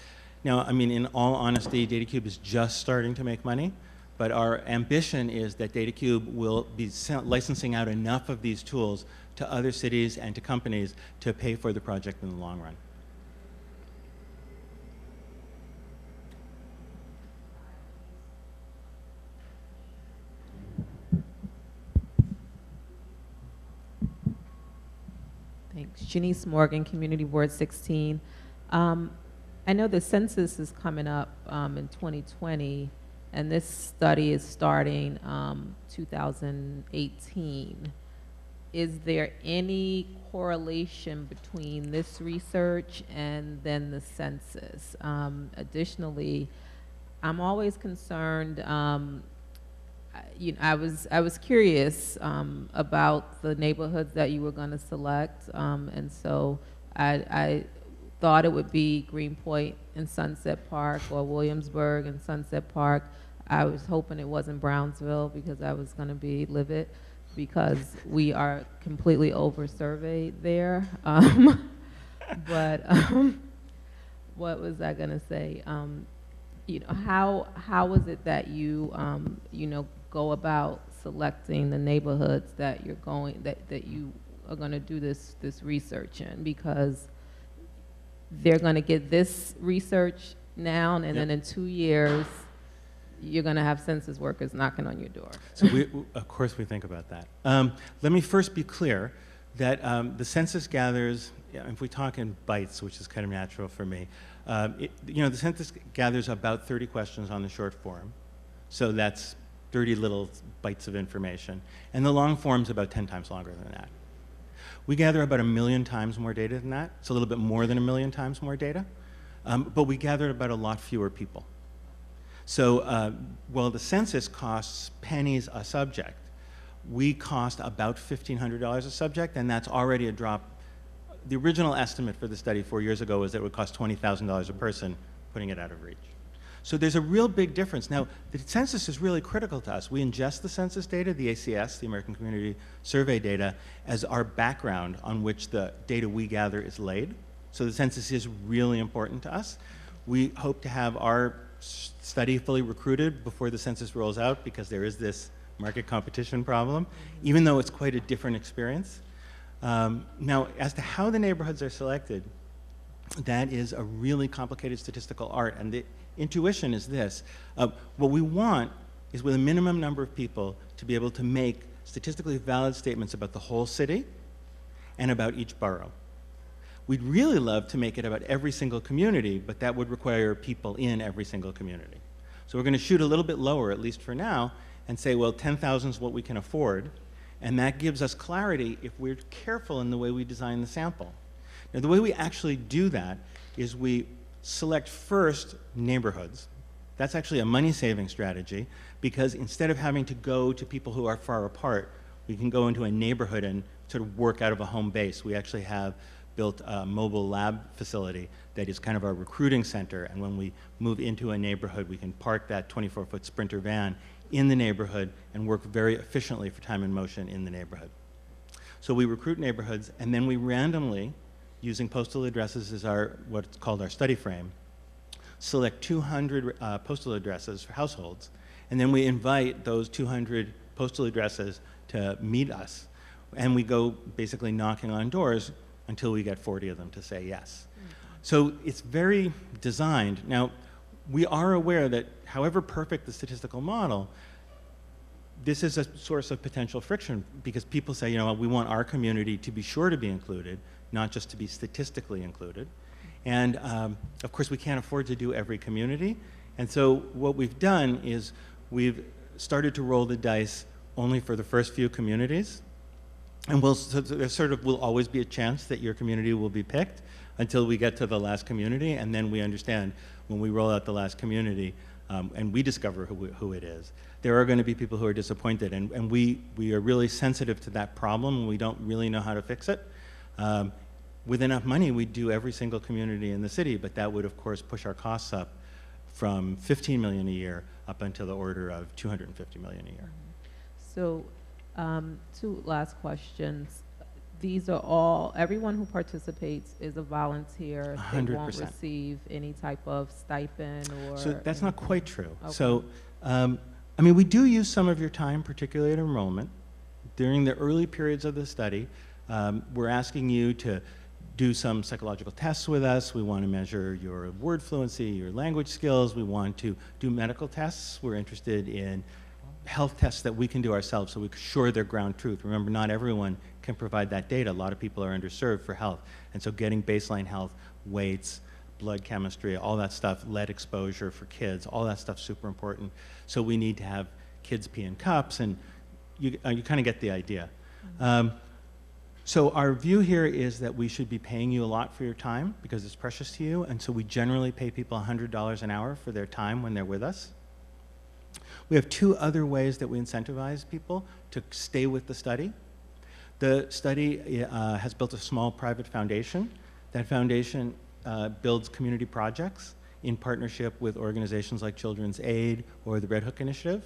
Now, I mean, in all honesty, DataCube is just starting to make money, but our ambition is that DataCube will be licensing out enough of these tools to other cities and to companies to pay for the project in the long run. Thanks. Janice Morgan, Community Board 16. I know the census is coming up in 2020, and this study is starting 2018. is there any correlation between this research and then the census? Additionally, I'm always concerned, I was curious about the neighborhoods that you were going to select, and so I thought it would be Greenpoint and Sunset Park or Williamsburg and Sunset Park. I was hoping it wasn't Brownsville because I was going to be livid because we are completely over-surveyed there. But what was I going to say? How was it that you, go about selecting the neighborhoods that you're going, that you are going to do this research in? Because they're going to get this research now, and then in 2 years, you're going to have census workers knocking on your door. So of course we think about that. Let me first be clear that the census gathers, if we talk in bytes, which is kind of natural for me, the census gathers about 30 questions on the short form. So that's 30 little bytes of information. And the long form's about 10 times longer than that. We gather about 1 million times more data than that. It's a little bit more than 1 million times more data. But we gathered about a lot fewer people. So while the census costs pennies a subject, we cost about $1,500 a subject, and that's already a drop. The original estimate for the study 4 years ago was that it would cost $20,000 a person, putting it out of reach. So there's a real big difference. Now, the census is really critical to us. We ingest the census data, the ACS, the American Community Survey data, as our background on which the data we gather is laid. So the census is really important to us. We hope to have our study fully recruited before the census rolls out, because there is this market competition problem, even though it's quite a different experience. Now, as to how the neighborhoods are selected, that is a really complicated statistical art, and the intuition is this. What we want is, with a minimum number of people, to be able to make statistically valid statements about the whole city and about each borough. We'd really love to make it about every single community, but that would require people in every single community. So we're going to shoot a little bit lower, at least for now, and say, well, 10,000 is what we can afford, and that gives us clarity if we're careful in the way we design the sample. Now, the way we actually do that is we select first neighborhoods. That's actually a money-saving strategy, because instead of having to go to people who are far apart, we can go into a neighborhood and sort of work out of a home base. We actually have built a mobile lab facility that is kind of our recruiting center, and when we move into a neighborhood, we can park that 24-foot Sprinter van in the neighborhood and work very efficiently for time and motion in the neighborhood. So we recruit neighborhoods, and then we randomly, using postal addresses as what's called our study frame, select 200 postal addresses for households, and then we invite those 200 postal addresses to meet us, and we go basically knocking on doors until we get 40 of them to say yes. So it's very designed. Now, we are aware that however perfect the statistical model, this is a source of potential friction, because people say, we want our community to be sure to be included, not just to be statistically included. And of course, we can't afford to do every community. And so what we've done is we've started to roll the dice only for the first few communities. And there sort of will always be a chance that your community will be picked until we get to the last community, and then we understand when we roll out the last community and we discover who it is, there are going to be people who are disappointed, and we are really sensitive to that problem, and we don't really know how to fix it. With enough money, we'd do every single community in the city, but that would, of course, push our costs up from $15 million a year up until the order of $250 million a year. So, two last questions. These are all, everyone who participates is a volunteer. 100%. They won't receive any type of stipend or... So that's not quite true. Okay. So, we do use some of your time, particularly at enrollment. During the early periods of the study, we're asking you to do some psychological tests with us. We want to measure your word fluency, your language skills. We want to do medical tests. We're interested in health tests that we can do ourselves so we can assure their ground truth. Remember, not everyone can provide that data. A lot of people are underserved for health. And so getting baseline health, weights, blood chemistry, all that stuff, lead exposure for kids, all that stuff's super important. So we need to have kids pee in cups, and you kind of get the idea. So our view here is that we should be paying you a lot for your time because it's precious to you, and so we generally pay people $100 an hour for their time when they're with us. We have two other ways that we incentivize people to stay with the study. The study has built a small private foundation. That foundation builds community projects in partnership with organizations like Children's Aid or the Red Hook Initiative.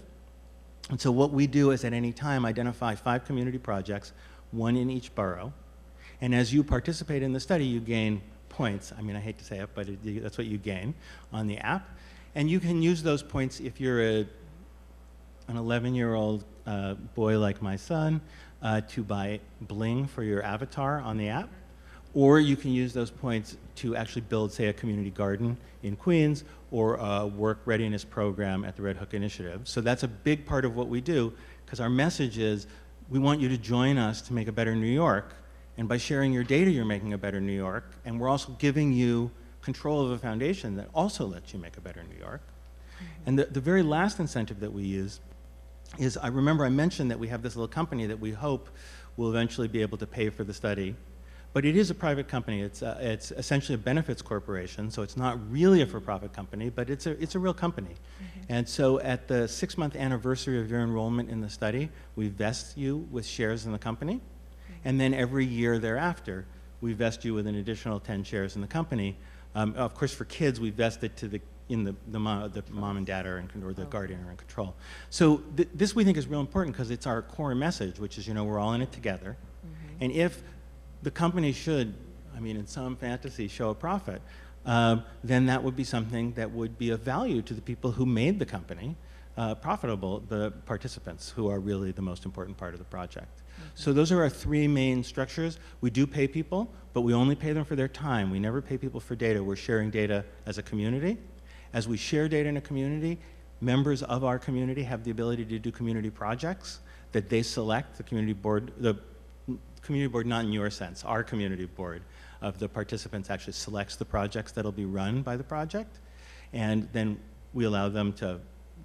And so what we do is at any time identify 5 community projects, 1 in each borough. And as you participate in the study, you gain points. I mean, I hate to say it, but that's what you gain on the app. And you can use those points if you're an 11-year-old boy like my son to buy bling for your avatar on the app. Or you can use those points to actually build, say, a community garden in Queens or a work readiness program at the Red Hook Initiative. So that's a big part of what we do, because our message is we want you to join us to make a better New York. And by sharing your data, you're making a better New York. And we're also giving you control of a foundation that also lets you make a better New York. And the very last incentive that we use is, I remember I mentioned that we have this little company that we hope will eventually be able to pay for the study. But it is a private company. It's essentially a benefits corporation, so it's not really a for-profit company, but it's a real company. Mm-hmm. And so at the 6-month anniversary of your enrollment in the study, we vest you with shares in the company. Mm-hmm. And then every year thereafter, we vest you with an additional 10 shares in the company. Of course, for kids, we vest it to the mom and dad or the guardian are in control. So this we think is real important because it's our core message, which is, we're all in it together. Mm-hmm. And if the company should, in some fantasy, show a profit, then that would be something that would be of value to the people who made the company profitable, the participants, who are really the most important part of the project. Okay. So those are our 3 main structures. We do pay people, but we only pay them for their time. We never pay people for data. We're sharing data as a community. As we share data in a community, members of our community have the ability to do community projects that they select. The community board, not in your sense, our community board of the participants actually selects the projects that'll be run by the project, and then we allow them to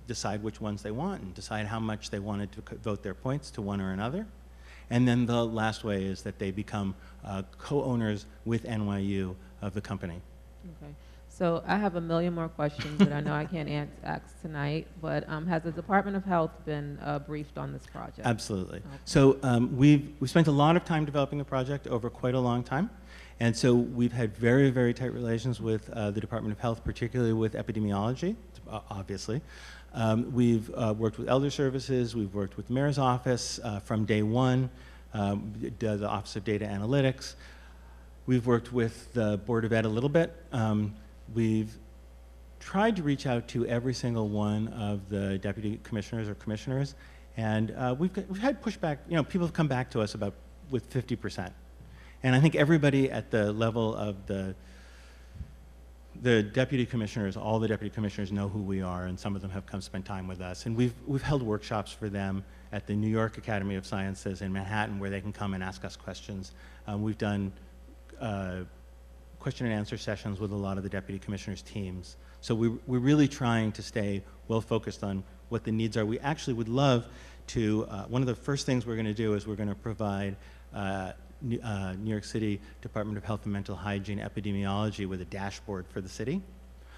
decide which ones they want and decide how much they wanted to vote their points to one or another. And then the last way is that they become co-owners with NYU of the company. Okay. So I have a million more questions that I know I can't ask tonight, but has the Department of Health been briefed on this project? Absolutely. Okay. So we've spent a lot of time developing the project over quite a long time. And so we've had very, very tight relations with the Department of Health, particularly with epidemiology, obviously. We've worked with Elder Services, we've worked with the Mayor's Office from day one, the Office of Data Analytics. We've worked with the Board of Ed a little bit. We've tried to reach out to every single one of the deputy commissioners or commissioners, and we've had pushback. People have come back to us with 50%. And I think everybody at the level of the deputy commissioners, all the deputy commissioners know who we are, and some of them have come spend time with us. And we've held workshops for them at the New York Academy of Sciences in Manhattan, where they can come and ask us questions. We've done question and answer sessions with a lot of the deputy commissioners' teams. So we're really trying to stay well focused on what the needs are. We actually would love to, one of the first things we're going to do is we're going to provide New York City Department of Health and Mental Hygiene epidemiology with a dashboard for the city.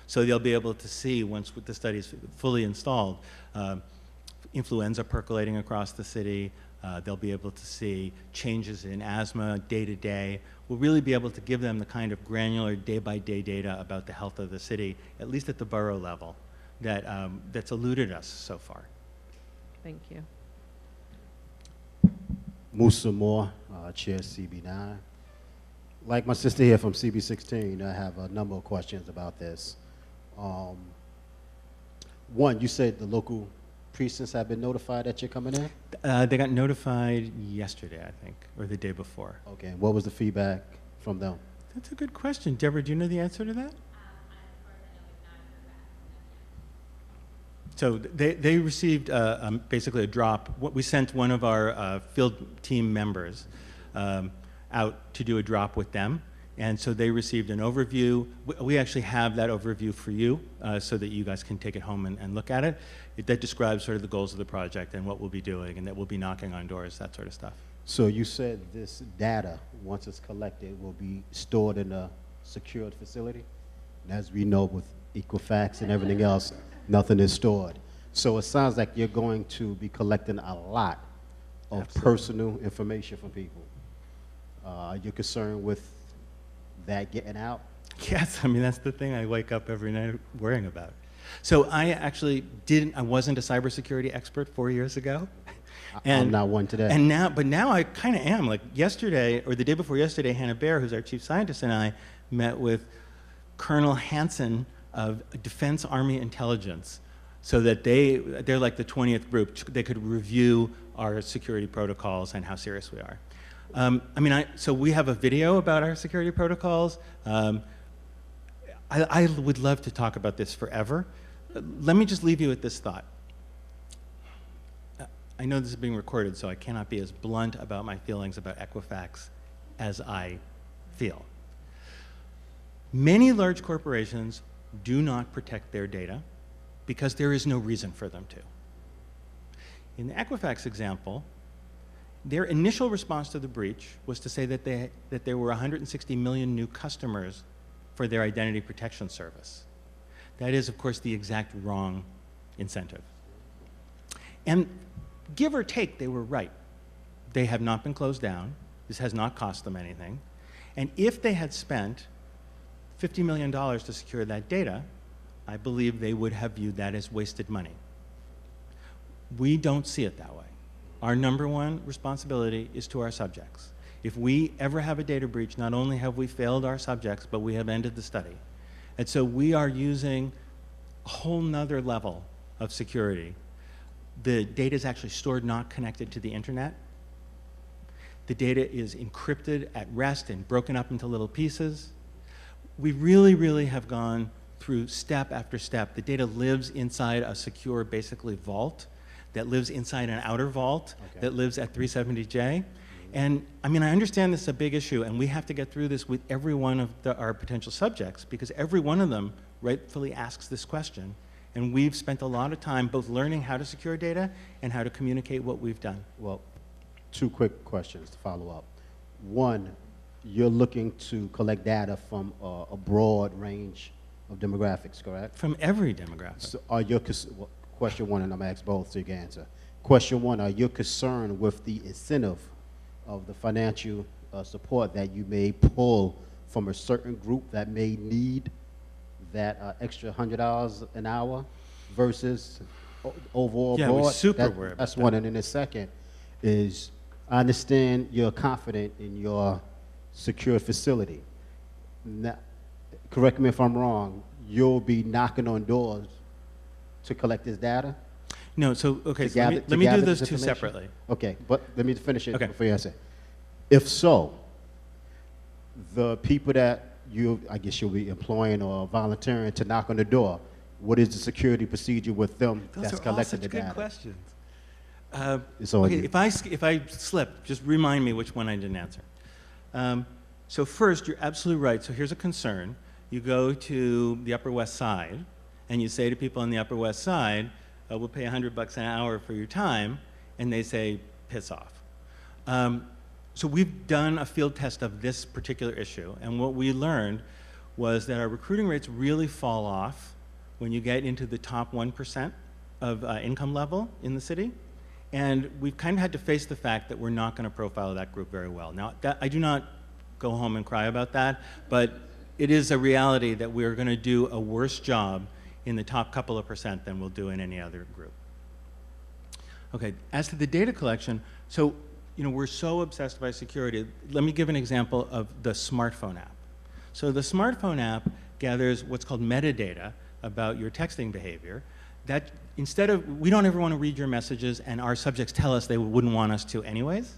So they'll be able to see, once the study is fully installed, influenza percolating across the city. They'll be able to see changes in asthma day to day. We'll really be able to give them the kind of granular day-by-day data about the health of the city, at least at the borough level, that's eluded us so far. Thank you. Musa Moore, Chair CB9. Like my sister here from CB16, I have a number of questions about this. One, you said the local precincts have been notified that you're coming in? They got notified yesterday, I think, or the day before. Okay, what was the feedback from them? That's a good question. Deborah, do you know the answer to that? So they received basically a drop. We sent one of our field team members out to do a drop with them. And so they received an overview. We actually have that overview for you so that you guys can take it home and look at it. That describes sort of the goals of the project and what we'll be doing and that we'll be knocking on doors, that sort of stuff. So you said this data, once it's collected, will be stored in a secured facility? And as we know with Equifax and everything else, nothing is stored. So it sounds like you're going to be collecting a lot of personal information from people. Are you concerned with that getting out? Yes, I mean, that's the thing I wake up every night worrying about. So I actually I wasn't a cybersecurity expert 4 years ago. And, I'm not one today. And now I kind of am. Like yesterday, or the day before yesterday, Hannah Baer, who's our chief scientist, and I met with Colonel Hansen of Defense Army Intelligence, so that they're like the 20th group. They could review our security protocols and how serious we are. So we have a video about our security protocols. I would love to talk about this forever. Let me just leave you with this thought. I know this is being recorded, so I cannot be as blunt about my feelings about Equifax as I feel. Many large corporations do not protect their data because there is no reason for them to. In the Equifax example, their initial response to the breach was to say that there were 160 million new customers for their identity protection service. That is, of course, the exact wrong incentive. And give or take, they were right. They have not been closed down. This has not cost them anything. And if they had spent $50 million to secure that data, I believe they would have viewed that as wasted money. We don't see it that way. Our number one responsibility is to our subjects. If we ever have a data breach, not only have we failed our subjects, but we have ended the study. And so we are using a whole nother level of security. The data is actually stored, not connected to the internet. The data is encrypted at rest and broken up into little pieces. We really, really have gone through step after step. The data lives inside a secure, basically, vault that lives inside an outer vault that lives at 370J. And I mean, I understand this is a big issue, and we have to get through this with every one of our potential subjects, because every one of them rightfully asks this question. And we've spent a lot of time both learning how to secure data and how to communicate what we've done. Well, two quick questions to follow up. One, you're looking to collect data from a broad range of demographics, correct? From every demographic. So are you, question one, and I'm going to ask both so you can answer. Question one, are you concerned with the incentive of the financial support that you may pull from a certain group that may need that extra $100 an hour versus overall yeah, broad? We're super worried about That's that. one. And then the second is, I understand you're confident in your secure facility. Now, correct me if I'm wrong, you'll be knocking on doors to collect this data? No, so, okay, so let me do those two separately. Okay, but let me finish it Okay. before you answer. If so, the people that I guess you'll be employing or volunteering to knock on the door, what is the security procedure with them Those that's are all collecting such the good data? questions. It's all Okay, you. if I slip, just remind me which one I didn't answer. So first, you're absolutely right. So here's a concern. You go to the Upper West Side, and you say to people on the Upper West Side, we'll pay $100 an hour for your time, and they say, piss off. So we've done a field test of this particular issue, and what we learned was that our recruiting rates really fall off when you get into the top 1% of income level in the city, and we've kind of had to face the fact that we're not going to profile that group very well. Now, I do not go home and cry about that, but it is a reality that we're going to do a worse job in the top couple of percent than we'll do in any other group. Okay, as to the data collection, so we're so obsessed by security. Let me give an example of the smartphone app. So the smartphone app gathers what's called metadata about your texting behavior. That we don't ever want to read your messages, and our subjects tell us they wouldn't want us to anyways.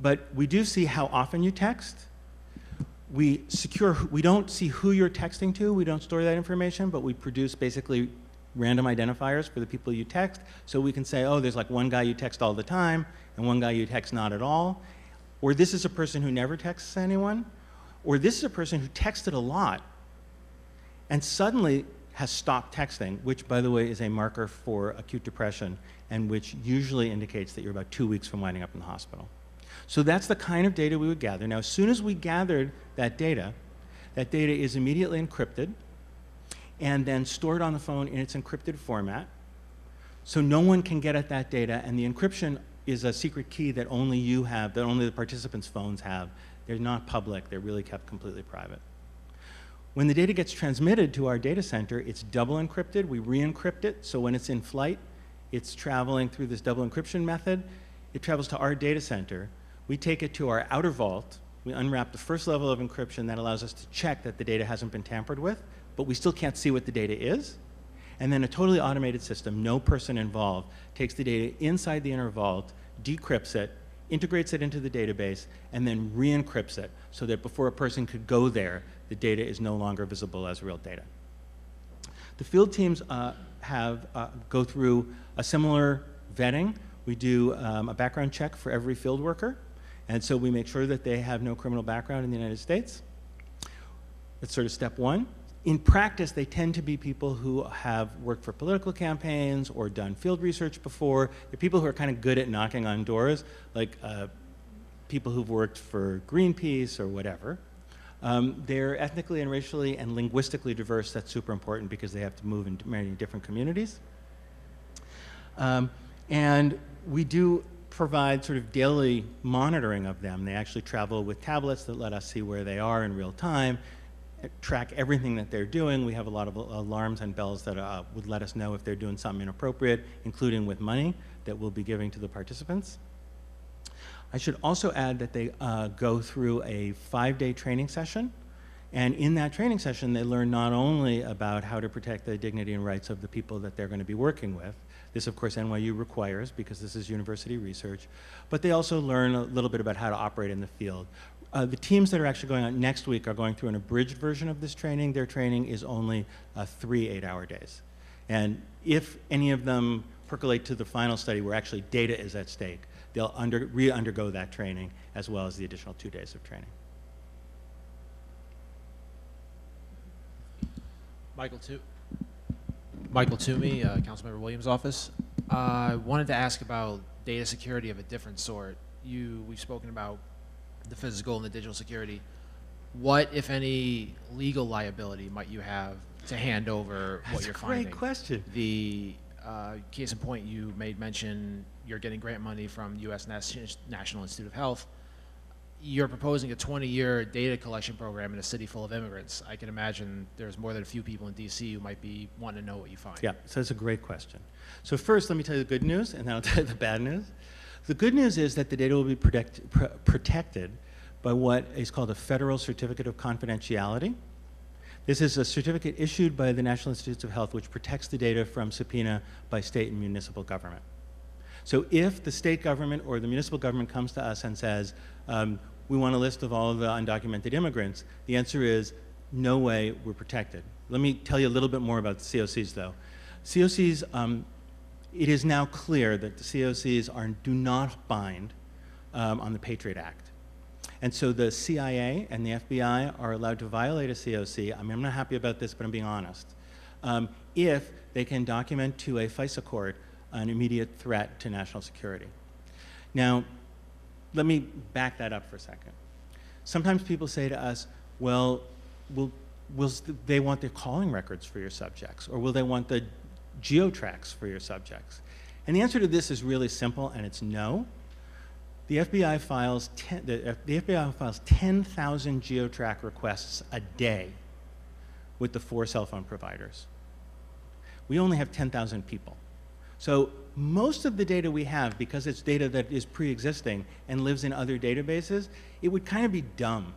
But we do see how often you text. We don't see who you're texting to. We don't store that information, but we produce basically random identifiers for the people you text. So we can say, oh, there's like one guy you text all the time and one guy you text not at all. Or this is a person who never texts anyone. Or this is a person who texted a lot and suddenly has stopped texting, which, by the way, is a marker for acute depression and which usually indicates that you're about 2 weeks from winding up in the hospital. So that's the kind of data we would gather. Now, as soon as we gathered that data is immediately encrypted and then stored on the phone in its encrypted format. So no one can get at that data, and the encryption is a secret key that only you have, that only the participants' phones have. They're not public, they're really kept completely private. When the data gets transmitted to our data center, it's double encrypted. We re-encrypt it, so when it's in flight, it's traveling through this double encryption method. It travels to our data center. We take it to our outer vault. We unwrap the first level of encryption that allows us to check that the data hasn't been tampered with, but we still can't see what the data is. And then a totally automated system, no person involved, takes the data inside the inner vault, decrypts it, integrates it into the database, and then re-encrypts it so that before a person could go there, the data is no longer visible as real data. The field teams go through a similar vetting. We do a background check for every field worker, and so we make sure that they have no criminal background in the United States. That's sort of step one. In practice, they tend to be people who have worked for political campaigns or done field research before. They're people who are kind of good at knocking on doors, like people who've worked for Greenpeace or whatever. They're ethnically and racially and linguistically diverse. That's super important because they have to move in many different communities. And we do provide sort of daily monitoring of them. They actually travel with tablets that let us see where they are in real time, track everything that they're doing. We have a lot of alarms and bells that would let us know if they're doing something inappropriate, including with money that we'll be giving to the participants. I should also add that they go through a 5-day training session. And in that training session, they learn not only about how to protect the dignity and rights of the people that they're going to be working with. This, of course, NYU requires because this is university research. But they also learn a little bit about how to operate in the field. The teams that are actually going on next week are going through an abridged version of this training. Their training is only 3 8-hour days. And if any of them percolate to the final study where actually data is at stake, they'll re-undergo that training as well as the additional 2 days of training. Michael Toomey, Councilmember Williams' office. I wanted to ask about data security of a different sort. We've spoken about the physical and the digital security. What, if any, legal liability might you have to hand over what you're finding? That's a great question. The case in point, you made mention you're getting grant money from U.S. National Institute of Health. You're proposing a 20-year data collection program in a city full of immigrants. I can imagine there's more than a few people in D.C. who might be wanting to know what you find. Yeah, so that's a great question. So first, let me tell you the good news, and then I'll tell you the bad news. The good news is that the data will be protected by what is called a Federal Certificate of Confidentiality. This is a certificate issued by the National Institutes of Health which protects the data from subpoena by state and municipal government. So if the state government or the municipal government comes to us and says, we want a list of all of the undocumented immigrants, the answer is, no way, we're protected. Let me tell you a little bit more about the COCs though. COCs, it is now clear that the COCs do not bind on the Patriot Act. And so the CIA and the FBI are allowed to violate a COC. I mean, I'm not happy about this, but I'm being honest. If they can document to a FISA court an immediate threat to national security. Now, let me back that up for a second. Sometimes people say to us, well, will they want the calling records for your subjects, or will they want the geotracks for your subjects? And the answer to this is really simple, and it's no. The FBI files 10,000 geotrack requests a day with the 4 cell phone providers. We only have 10,000 people. So most of the data we have, because it's data that is pre-existing and lives in other databases, it would kind of be dumb,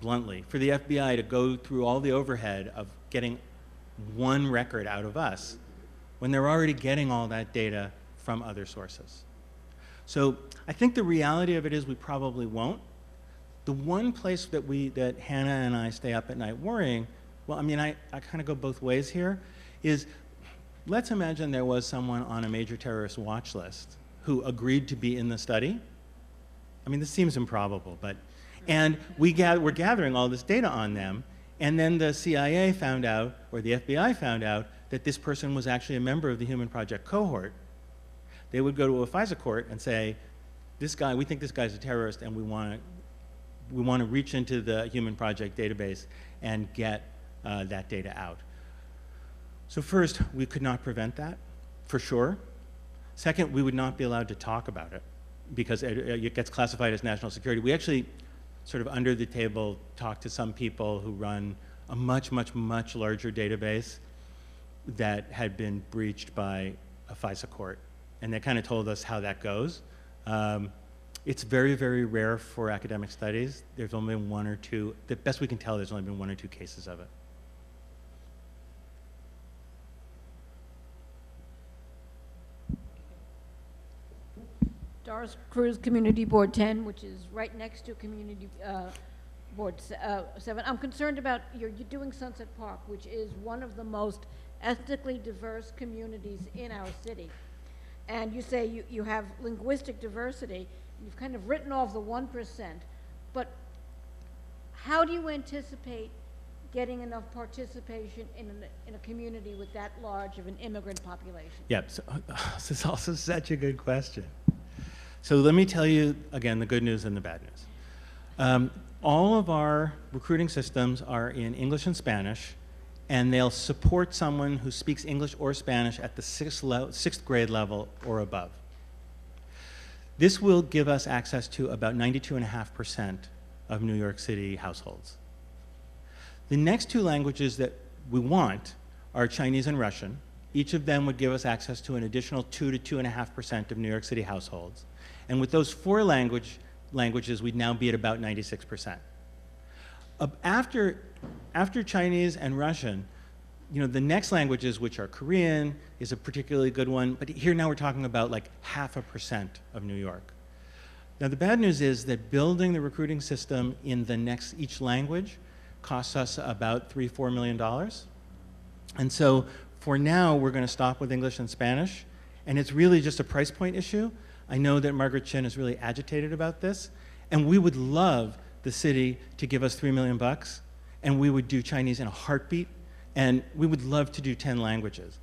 bluntly, for the FBI to go through all the overhead of getting one record out of us when they're already getting all that data from other sources. So I think the reality of it is we probably won't. The one place that Hannah and I stay up at night worrying, well, I mean, I kind of go both ways here, is let's imagine there was someone on a major terrorist watch list who agreed to be in the study. I mean, this seems improbable, but, and we're gathering all this data on them, and then the CIA found out, or the FBI found out, that this person was actually a member of the Human Project cohort. They would go to a FISA court and say, this guy, we think this guy's a terrorist, and we want to reach into the Human Project database and get that data out. So first, we could not prevent that, for sure. Second, we would not be allowed to talk about it because it gets classified as national security. We actually sort of under the table talked to some people who run a much, much, much larger database that had been breached by a FISA court. And they kind of told us how that goes. It's very, very rare for academic studies. There's only been one or two, the best we can tell, there's only been one or two cases of it. Doris Cruz, Community Board 10, which is right next to Community Board 7. I'm concerned about, you're doing Sunset Park, which is one of the most ethnically diverse communities in our city. And you say you have linguistic diversity. You've kind of written off the 1%, but how do you anticipate getting enough participation in a community with that large of an immigrant population? Yep, so, this is also such a good question. So let me tell you, again, the good news and the bad news. All of our recruiting systems are in English and Spanish, and they'll support someone who speaks English or Spanish at the sixth grade level or above. This will give us access to about 92.5% of New York City households. The next two languages that we want are Chinese and Russian. Each of them would give us access to an additional 2 to 2.5% of New York City households. And with those four languages, we'd now be at about 96%. After Chinese and Russian, the next languages, which are Korean, is a particularly good one, but here now we're talking about like 0.5% of New York. Now the bad news is that building the recruiting system in each language costs us about $3-4 million. And so for now, we're going to stop with English and Spanish, and it's really just a price point issue. I know that Margaret Chin is really agitated about this, and we would love the city to give us $3 million, and we would do Chinese in a heartbeat, and we would love to do 10 languages.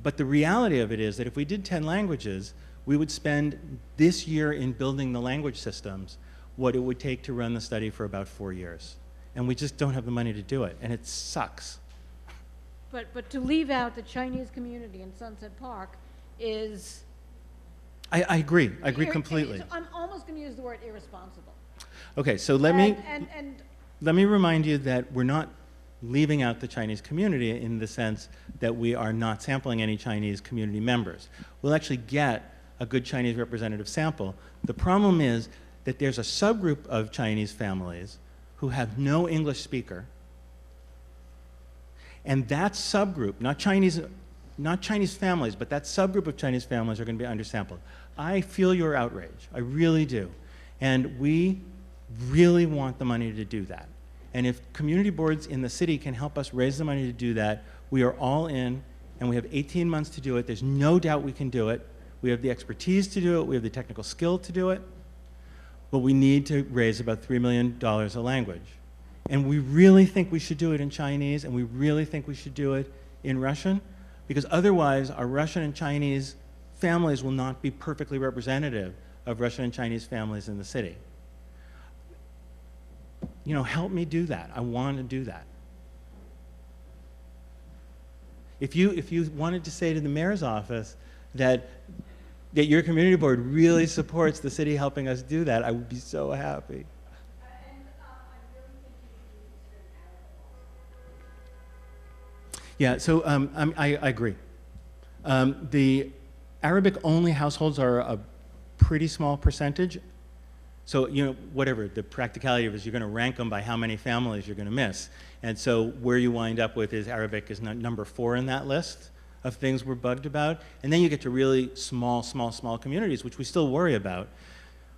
But the reality of it is that if we did 10 languages, we would spend this year in building the language systems what it would take to run the study for about 4 years. And we just don't have the money to do it, and it sucks. But to leave out the Chinese community in Sunset Park is... I agree. I agree completely. So I'm almost going to use the word irresponsible. Okay, so let me remind you that we're not leaving out the Chinese community in the sense that we are not sampling any Chinese community members. We'll actually get a good Chinese representative sample. The problem is that there's a subgroup of Chinese families who have no English speaker, and that subgroup, not Chinese families, but that subgroup of Chinese families are going to be undersampled. I feel your outrage. I really do. And we really want the money to do that. And if community boards in the city can help us raise the money to do that, we are all in, and we have 18 months to do it. There's no doubt we can do it. We have the expertise to do it. We have the technical skill to do it. But we need to raise about $3 million a language. And we really think we should do it in Chinese, and we really think we should do it in Russian, because otherwise our Russian and Chinese families will not be perfectly representative of Russian and Chinese families in the city. Help me do that. I want to do that. If you wanted to say to the mayor's office that your community board really supports the city helping us do that, I would be so happy. Yeah, so I agree. The Arabic-only households are a pretty small percentage. So, whatever, the practicality of it is you're going to rank them by how many families you're going to miss. And so where you wind up with is Arabic is number 4 in that list of things we're bugged about. And then you get to really small communities, which we still worry about.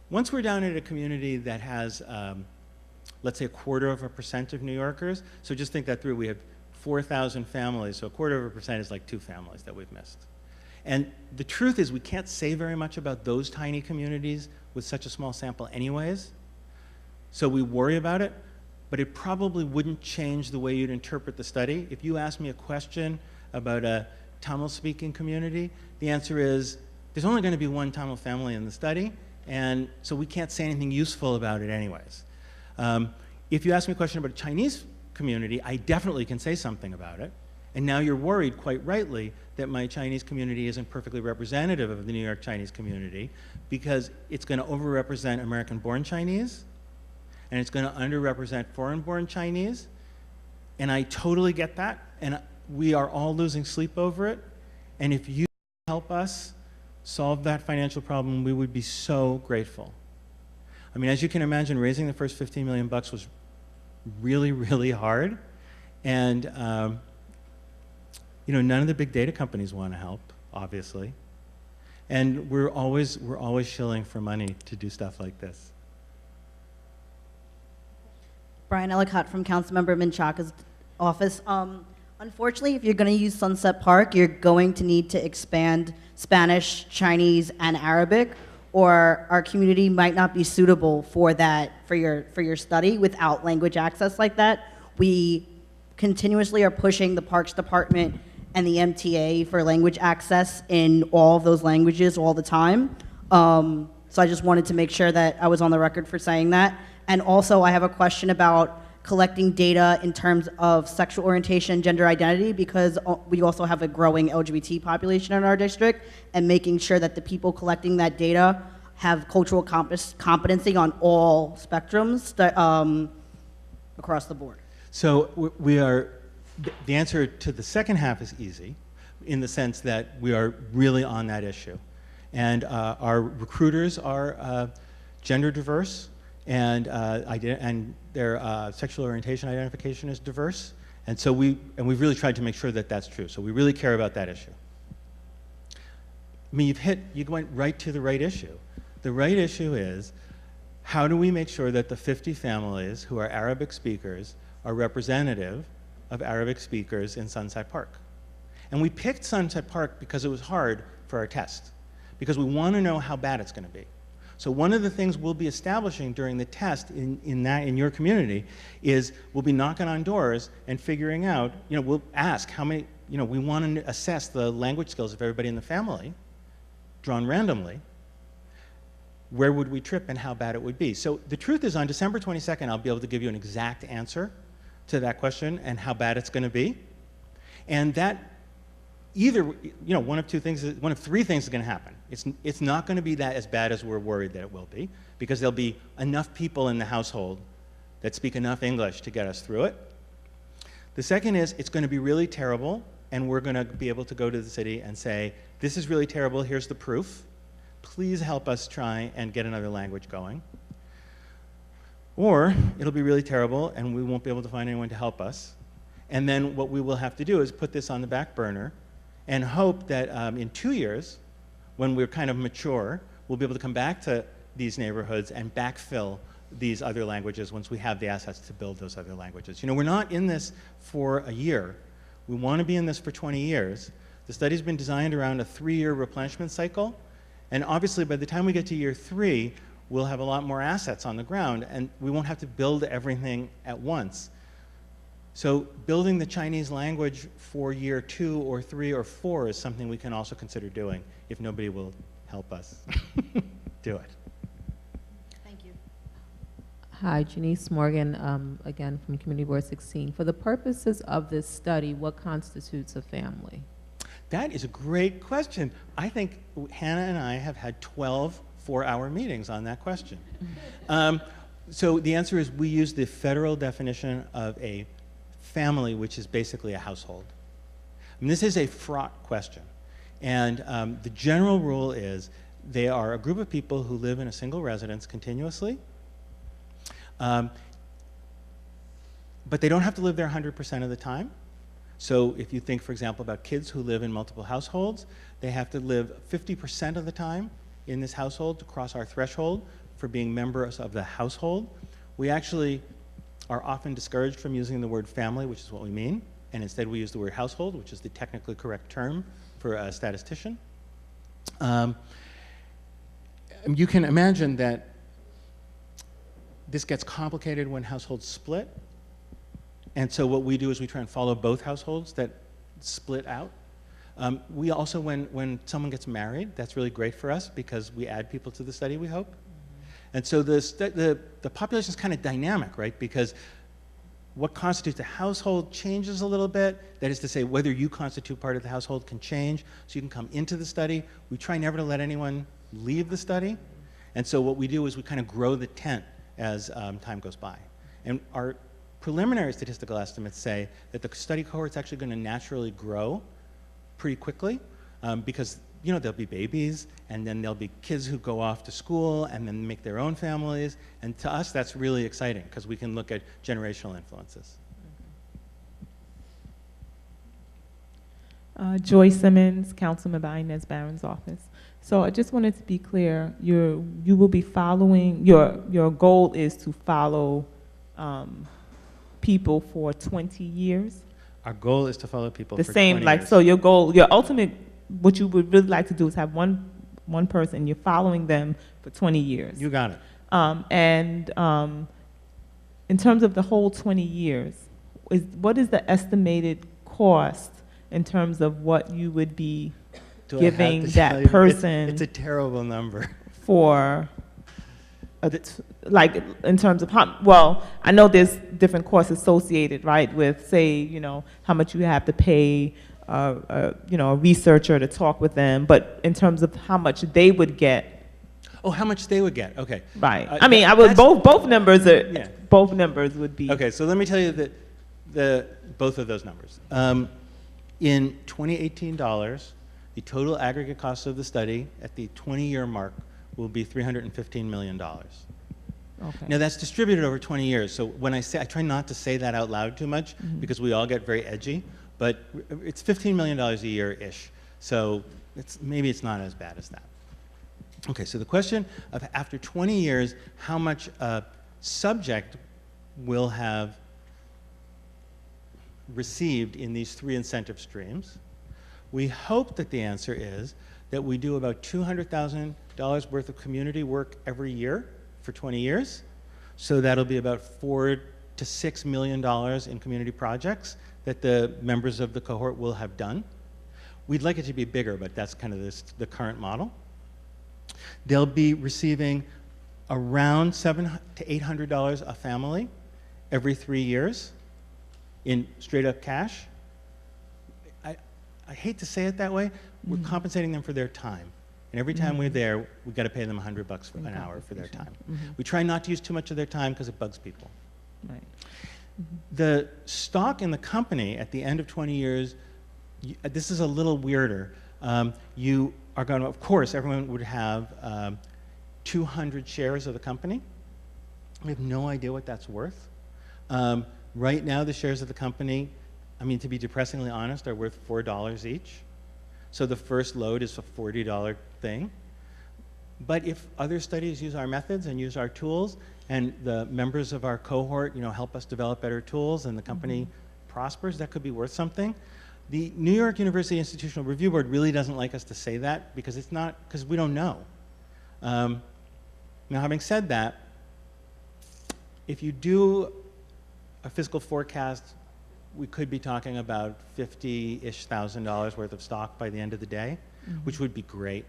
Once we're down at a community that has, let's say, 0.25% of New Yorkers, so just think that through. We have 4,000 families, so 0.25% is like 2 families that we've missed. And the truth is we can't say very much about those tiny communities with such a small sample anyways. So we worry about it, but it probably wouldn't change the way you'd interpret the study. If you ask me a question about a Tamil-speaking community, the answer is there's only going to be one Tamil family in the study, And so we can't say anything useful about it anyways. If you ask me a question about a Chinese community, I definitely can say something about it. And now you're worried, quite rightly, that my Chinese community isn't perfectly representative of the New York Chinese community because it's going to overrepresent American-born Chinese, and it's going to underrepresent foreign-born Chinese. And I totally get that, and we are all losing sleep over it. And if you help us solve that financial problem, we would be so grateful. I mean, as you can imagine, raising the first $15 million was really, really hard. And you know, none of the big data companies want to help, obviously. And we're always shilling for money to do stuff like this. Brian Ellicott from Councilmember Menchaca's office. Unfortunately, if you're going to use Sunset Park, you're going to need to expand Spanish, Chinese, and Arabic, or our community might not be suitable for that, for your study without language access like that. We continuously are pushing the Parks Department and the MTA for language access in all of those languages all the time. So I just wanted to make sure that I was on the record for saying that. And also, I have a question about collecting data in terms of sexual orientation, gender identity, because we also have a growing LGBT population in our district, and making sure that the people collecting that data have cultural competency on all spectrums across the board. So the answer to the second half is easy, in the sense that we are really on that issue. And our recruiters are gender diverse, and their sexual orientation identification is diverse. And so we've really tried to make sure that that's true. So we really care about that issue. I mean, you went right to the right issue. The right issue is, how do we make sure that the 50 families who are Arabic speakers are representative of Arabic speakers in Sunset Park? And we picked Sunset Park because it was hard for our test, because we want to know how bad it's going to be. So one of the things we'll be establishing during the test in your community is we'll be knocking on doors and figuring out, you know, we'll ask how many, you know, we want to assess the language skills of everybody in the family, drawn randomly. Where would we trip and how bad it would be? So the truth is, on December 22nd, I'll be able to give you an exact answer to that question and how bad it's going to be. And that either, you know, one of three things is going to happen. It's not going to be that as bad as we're worried that it will be, because there'll be enough people in the household that speak enough English to get us through it. The second is, it's going to be really terrible, and we're going to be able to go to the city and say, this is really terrible, here's the proof. Please help us try and get another language going. Or it'll be really terrible, and we won't be able to find anyone to help us. And then what we will have to do is put this on the back burner and hope that in 2 years, when we're kind of mature, we'll be able to come back to these neighborhoods and backfill these other languages once we have the assets to build those other languages. You know, we're not in this for a year. We want to be in this for 20 years. The study's been designed around a 3-year replenishment cycle. And obviously, by the time we get to year 3, we'll have a lot more assets on the ground, and we won't have to build everything at once. So building the Chinese language for year 2 or 3 or 4 is something we can also consider doing if nobody will help us do it. Thank you. Hi, Janice Morgan, again from Community Board 16. For the purposes of this study, what constitutes a family? That is a great question. I think Hannah and I have had 12 4-hour meetings on that question. So the answer is, we use the federal definition of a family, which is basically a household. And this is a fraught question. And the general rule is, they are a group of people who live in a single residence continuously, but they don't have to live there 100% of the time. So if you think, for example, about kids who live in multiple households, they have to live 50% of the time in this household to cross our threshold for being members of the household. We actually are often discouraged from using the word family, which is what we mean, and instead we use the word household, which is the technically correct term for a statistician. You can imagine that this gets complicated when households split. And so what we do is we try and follow both households that split out. We also, when someone gets married, that's really great for us because we add people to the study, we hope. And so the population is kind of dynamic, right? Because what constitutes a household changes a little bit. That is to say, whether you constitute part of the household can change. So you can come into the study. We try never to let anyone leave the study. And so what we do is we kind of grow the tent as time goes by. And our preliminary statistical estimates say that the study cohort's actually going to naturally grow pretty quickly because there'll be babies, and then there'll be kids who go off to school and then make their own families. And to us, that's really exciting because we can look at generational influences. Joy Simmons, Councilmember Inez Barron's office. So I just wanted to be clear, you will be following, your goal is to follow people for 20 years? Our goal is to follow people the for same, 20 like, years. so your goal, your ultimate, what you would really like to do is have one person, you're following them for 20 years. You got it. In terms of the whole 20 years, what is the estimated cost in terms of what you would be giving that person? It's a terrible number. For, like, in terms of how, I know there's different costs associated, right, with, say, how much you have to pay, a researcher to talk with them, but in terms of how much they would get. Oh, how much they would get? Okay. Right. I mean, I would both numbers are, yeah. Both numbers would be. Okay, so let me tell you that both of those numbers. In 2018 dollars, the total aggregate cost of the study at the 20-year mark will be $315 million. Okay. Now that's distributed over 20 years. So when I try not to say that out loud too much because we all get very edgy, but it's $15 million a year-ish. So maybe it's not as bad as that. Okay, so the question of after 20 years, how much a subject will have received in these three incentive streams. We hope that the answer is that we do about $200,000 worth of community work every year for 20 years. So that'll be about $4 to $6 million in community projects that the members of the cohort will have done. We'd like it to be bigger, but that's kind of the current model. They'll be receiving around $700 to $800 a family every 3 years in straight up cash. I hate to say it that way. We're compensating them for their time. And every time we're there, we've got to pay them $100 for an hour for their time. We try not to use too much of their time because it bugs people. Right. The stock in the company at the end of 20 years, this is a little weirder. You are going to, of course, everyone would have 200 shares of the company. We have no idea what that's worth. Right now, the shares of the company, I mean, to be depressingly honest, are worth $4 each. So the first load is a $40 thing. But if other studies use our methods and use our tools, and the members of our cohort, help us develop better tools, and the company prospers, that could be worth something. The New York University Institutional Review Board really doesn't like us to say that because because we don't know. Now, having said that, if you do a fiscal forecast, we could be talking about $50,000-ish worth of stock by the end of the day, which would be great.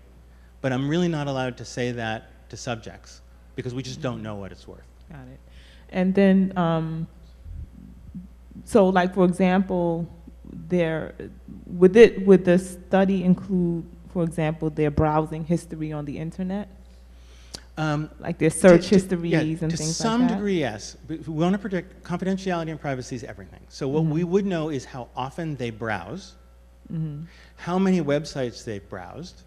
But I'm really not allowed to say that to subjects because we just don't know what it's worth. Got it. And then, so like, for example, would the study include, for example, their browsing history on the internet? Like their search histories and things like that? To some degree, yes. We want to protect confidentiality and privacy is everything. So what we would know is how often they browse, how many websites they've browsed,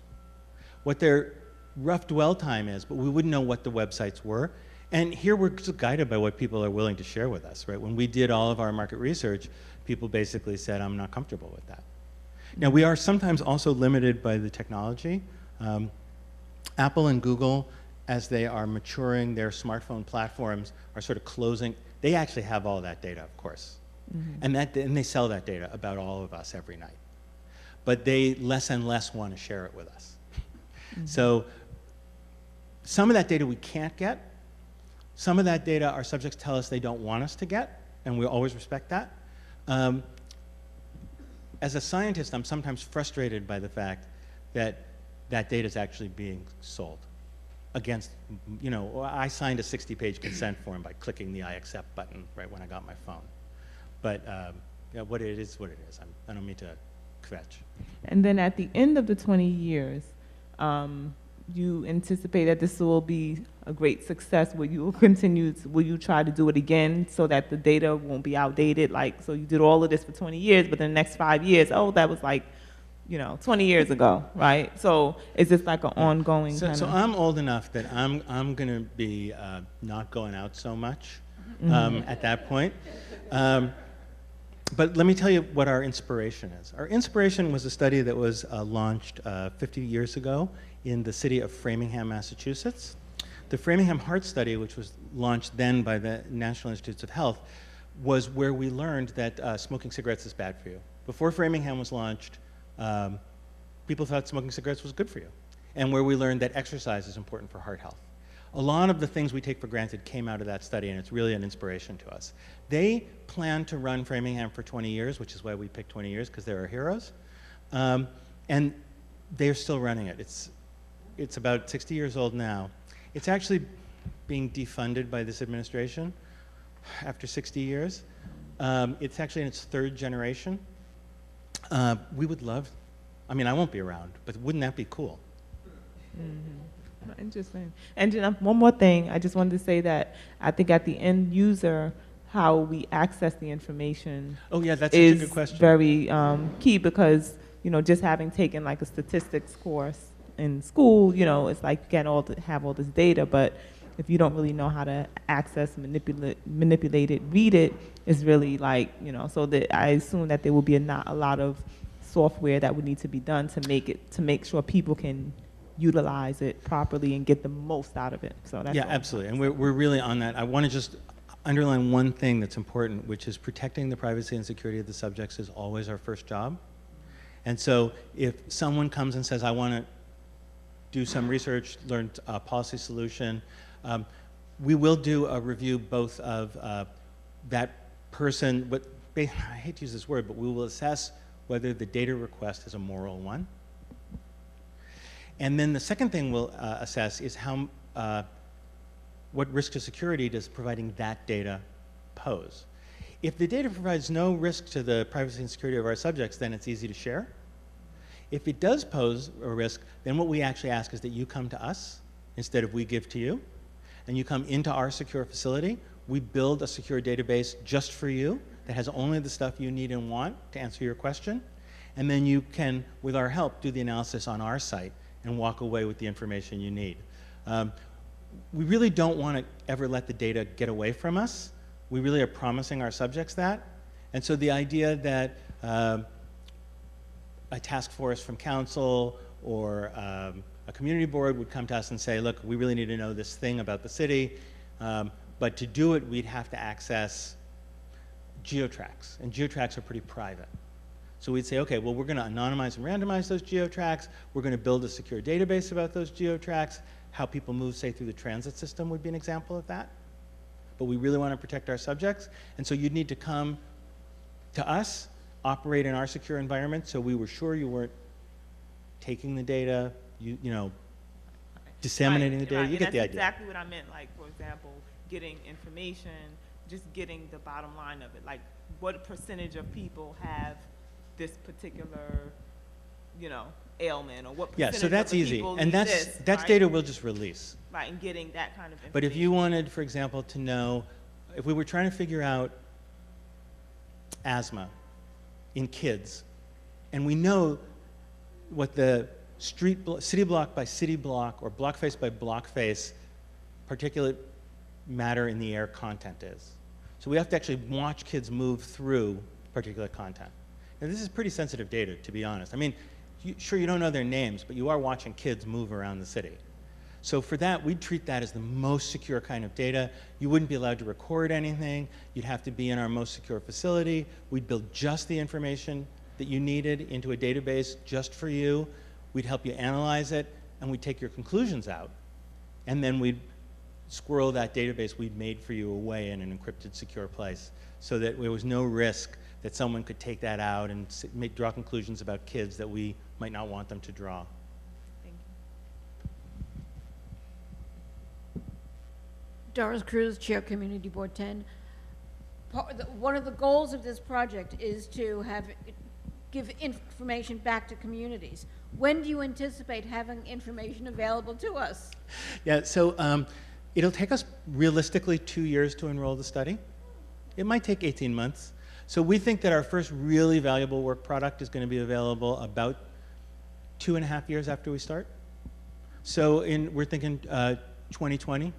what their rough dwell time is, but we wouldn't know what the websites were. And here we're just guided by what people are willing to share with us, right? When we did all of our market research, people basically said, I'm not comfortable with that. Now, we are sometimes also limited by the technology. Apple and Google, as they are maturing their smartphone platforms, are sort of closing. They actually have all that data, of course. And they sell that data about all of us every night. But they less and less want to share it with us. So some of that data we can't get. Some of that data our subjects tell us they don't want us to get, and we always respect that. as a scientist, I'm sometimes frustrated by the fact that that data is actually being sold against, you know, I signed a 60-page consent form by clicking the I accept button right when I got my phone. But yeah, what it is, what it is. I don't mean to kvetch. And then at the end of the 20 years, you anticipate that this will be a great success? Will you continue, will you try to do it again so that the data won't be outdated? Like, so you did all of this for 20 years, but in the next 5 years, oh, that was like, you know, 20 years ago, right? So is this like an ongoing kind of? So I'm old enough that I'm going to be not going out so much at that point. But let me tell you what our inspiration is. Our inspiration was a study that was launched 50 years ago in the city of Framingham, Massachusetts. The Framingham Heart Study, which was launched then by the National Institutes of Health, was where we learned that smoking cigarettes is bad for you. Before Framingham was launched, people thought smoking cigarettes was good for you, and where we learned that exercise is important for heart health. A lot of the things we take for granted came out of that study, and it's really an inspiration to us. They plan to run Framingham for 20 years, which is why we picked 20 years, because they're our heroes. And they're still running it. It's about 60 years old now. It's actually being defunded by this administration after 60 years. It's actually in its third generation. We would love, I mean, I won't be around, but wouldn't that be cool? Interesting. And one more thing, I just wanted to say that I think at the end user, how we access the information that's is such a good question. very key, because, you know, just having taken like a statistics course in school, you know, it's like you can have all this data, but if you don't really know how to access, manipulate it, read it, is really like, you know, so that I assume that there will be not a lot of software that would need to be done to make sure people can utilize it properly and get the most out of it. So that's yeah, absolutely, and we're really on that. I want to just underline one thing that's important, which is protecting the privacy and security of the subjects is always our first job. And so if someone comes and says, I want to do some research, learn a policy solution, we will do a review both of that person, I hate to use this word, but we will assess whether the data request is a moral one. And then the second thing we'll assess is what risk to security does providing that data pose. If the data provides no risk to the privacy and security of our subjects, then it's easy to share. If it does pose a risk, then what we actually ask is that you come to us instead of we give to you, and you come into our secure facility. We build a secure database just for you that has only the stuff you need and want to answer your question, and then you can, with our help, do the analysis on our site and walk away with the information you need. We really don't want to ever let the data get away from us. We really are promising our subjects that. And so the idea that a task force from council or a community board would come to us and say, look, we really need to know this thing about the city, but to do it, we'd have to access geotracks, and geotracks are pretty private. So we'd say, okay, well, we're going to anonymize and randomize those geotracks. We're going to build a secure database about those geotracks. How people move, say, through the transit system would be an example of that. But we really want to protect our subjects. And so you'd need to come to us, operate in our secure environment, so we were sure you weren't taking the data, you know, disseminating the data. You get the idea. That's exactly what I meant. Like, for example, getting information, just getting the bottom line of it. Like, what percentage of people have this particular, you know, ailment, or what percentage so that's of the easy, people and need that's this, right? data we'll just release. Right, and getting that kind of information. But if you wanted, for example, to know, if we were trying to figure out asthma in kids, and we know what the city block by city block or block face by block face particulate matter in the air content is. So we have to actually watch kids move through particulate content. Now this is pretty sensitive data, to be honest. I mean, sure, you don't know their names, but you are watching kids move around the city. So for that, we'd treat that as the most secure kind of data. You wouldn't be allowed to record anything. You'd have to be in our most secure facility. We'd build just the information that you needed into a database just for you. We'd help you analyze it, and we'd take your conclusions out. And then we'd squirrel that database we'd made for you away in an encrypted, secure place, so that there was no risk that someone could take that out and draw conclusions about kids that we might not want them to draw. Doris Cruz, Chair, Community Board 10. One of the goals of this project is to give information back to communities. When do you anticipate having information available to us? Yeah, so it'll take us realistically 2 years to enroll the study. It might take 18 months. So we think that our first really valuable work product is going to be available about 2.5 years after we start. So we're thinking 2020.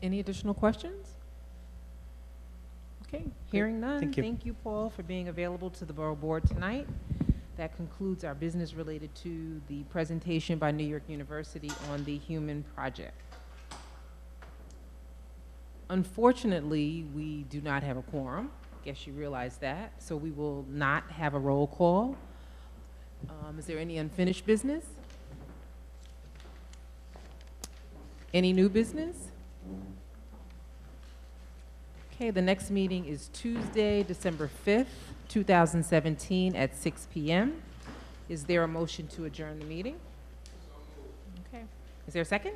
Any additional questions? Okay, hearing none. Thank you. Paul, for being available to the Borough Board tonight. That concludes our business related to the presentation by New York University on the Human Project. Unfortunately, we do not have a quorum. Guess you realize that. So we will not have a roll call. Is there any unfinished business? Any new business? Okay, the next meeting is Tuesday, December 5th, 2017 at 6 p.m. Is there a motion to adjourn the meeting? Okay. Is there a second?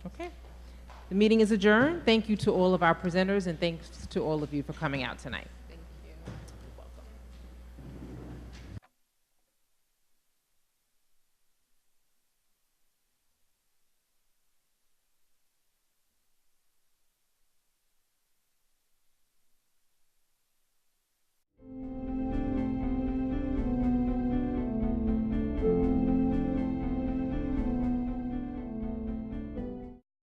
Okay. The meeting is adjourned. Thank you to all of our presenters, and thanks to all of you for coming out tonight.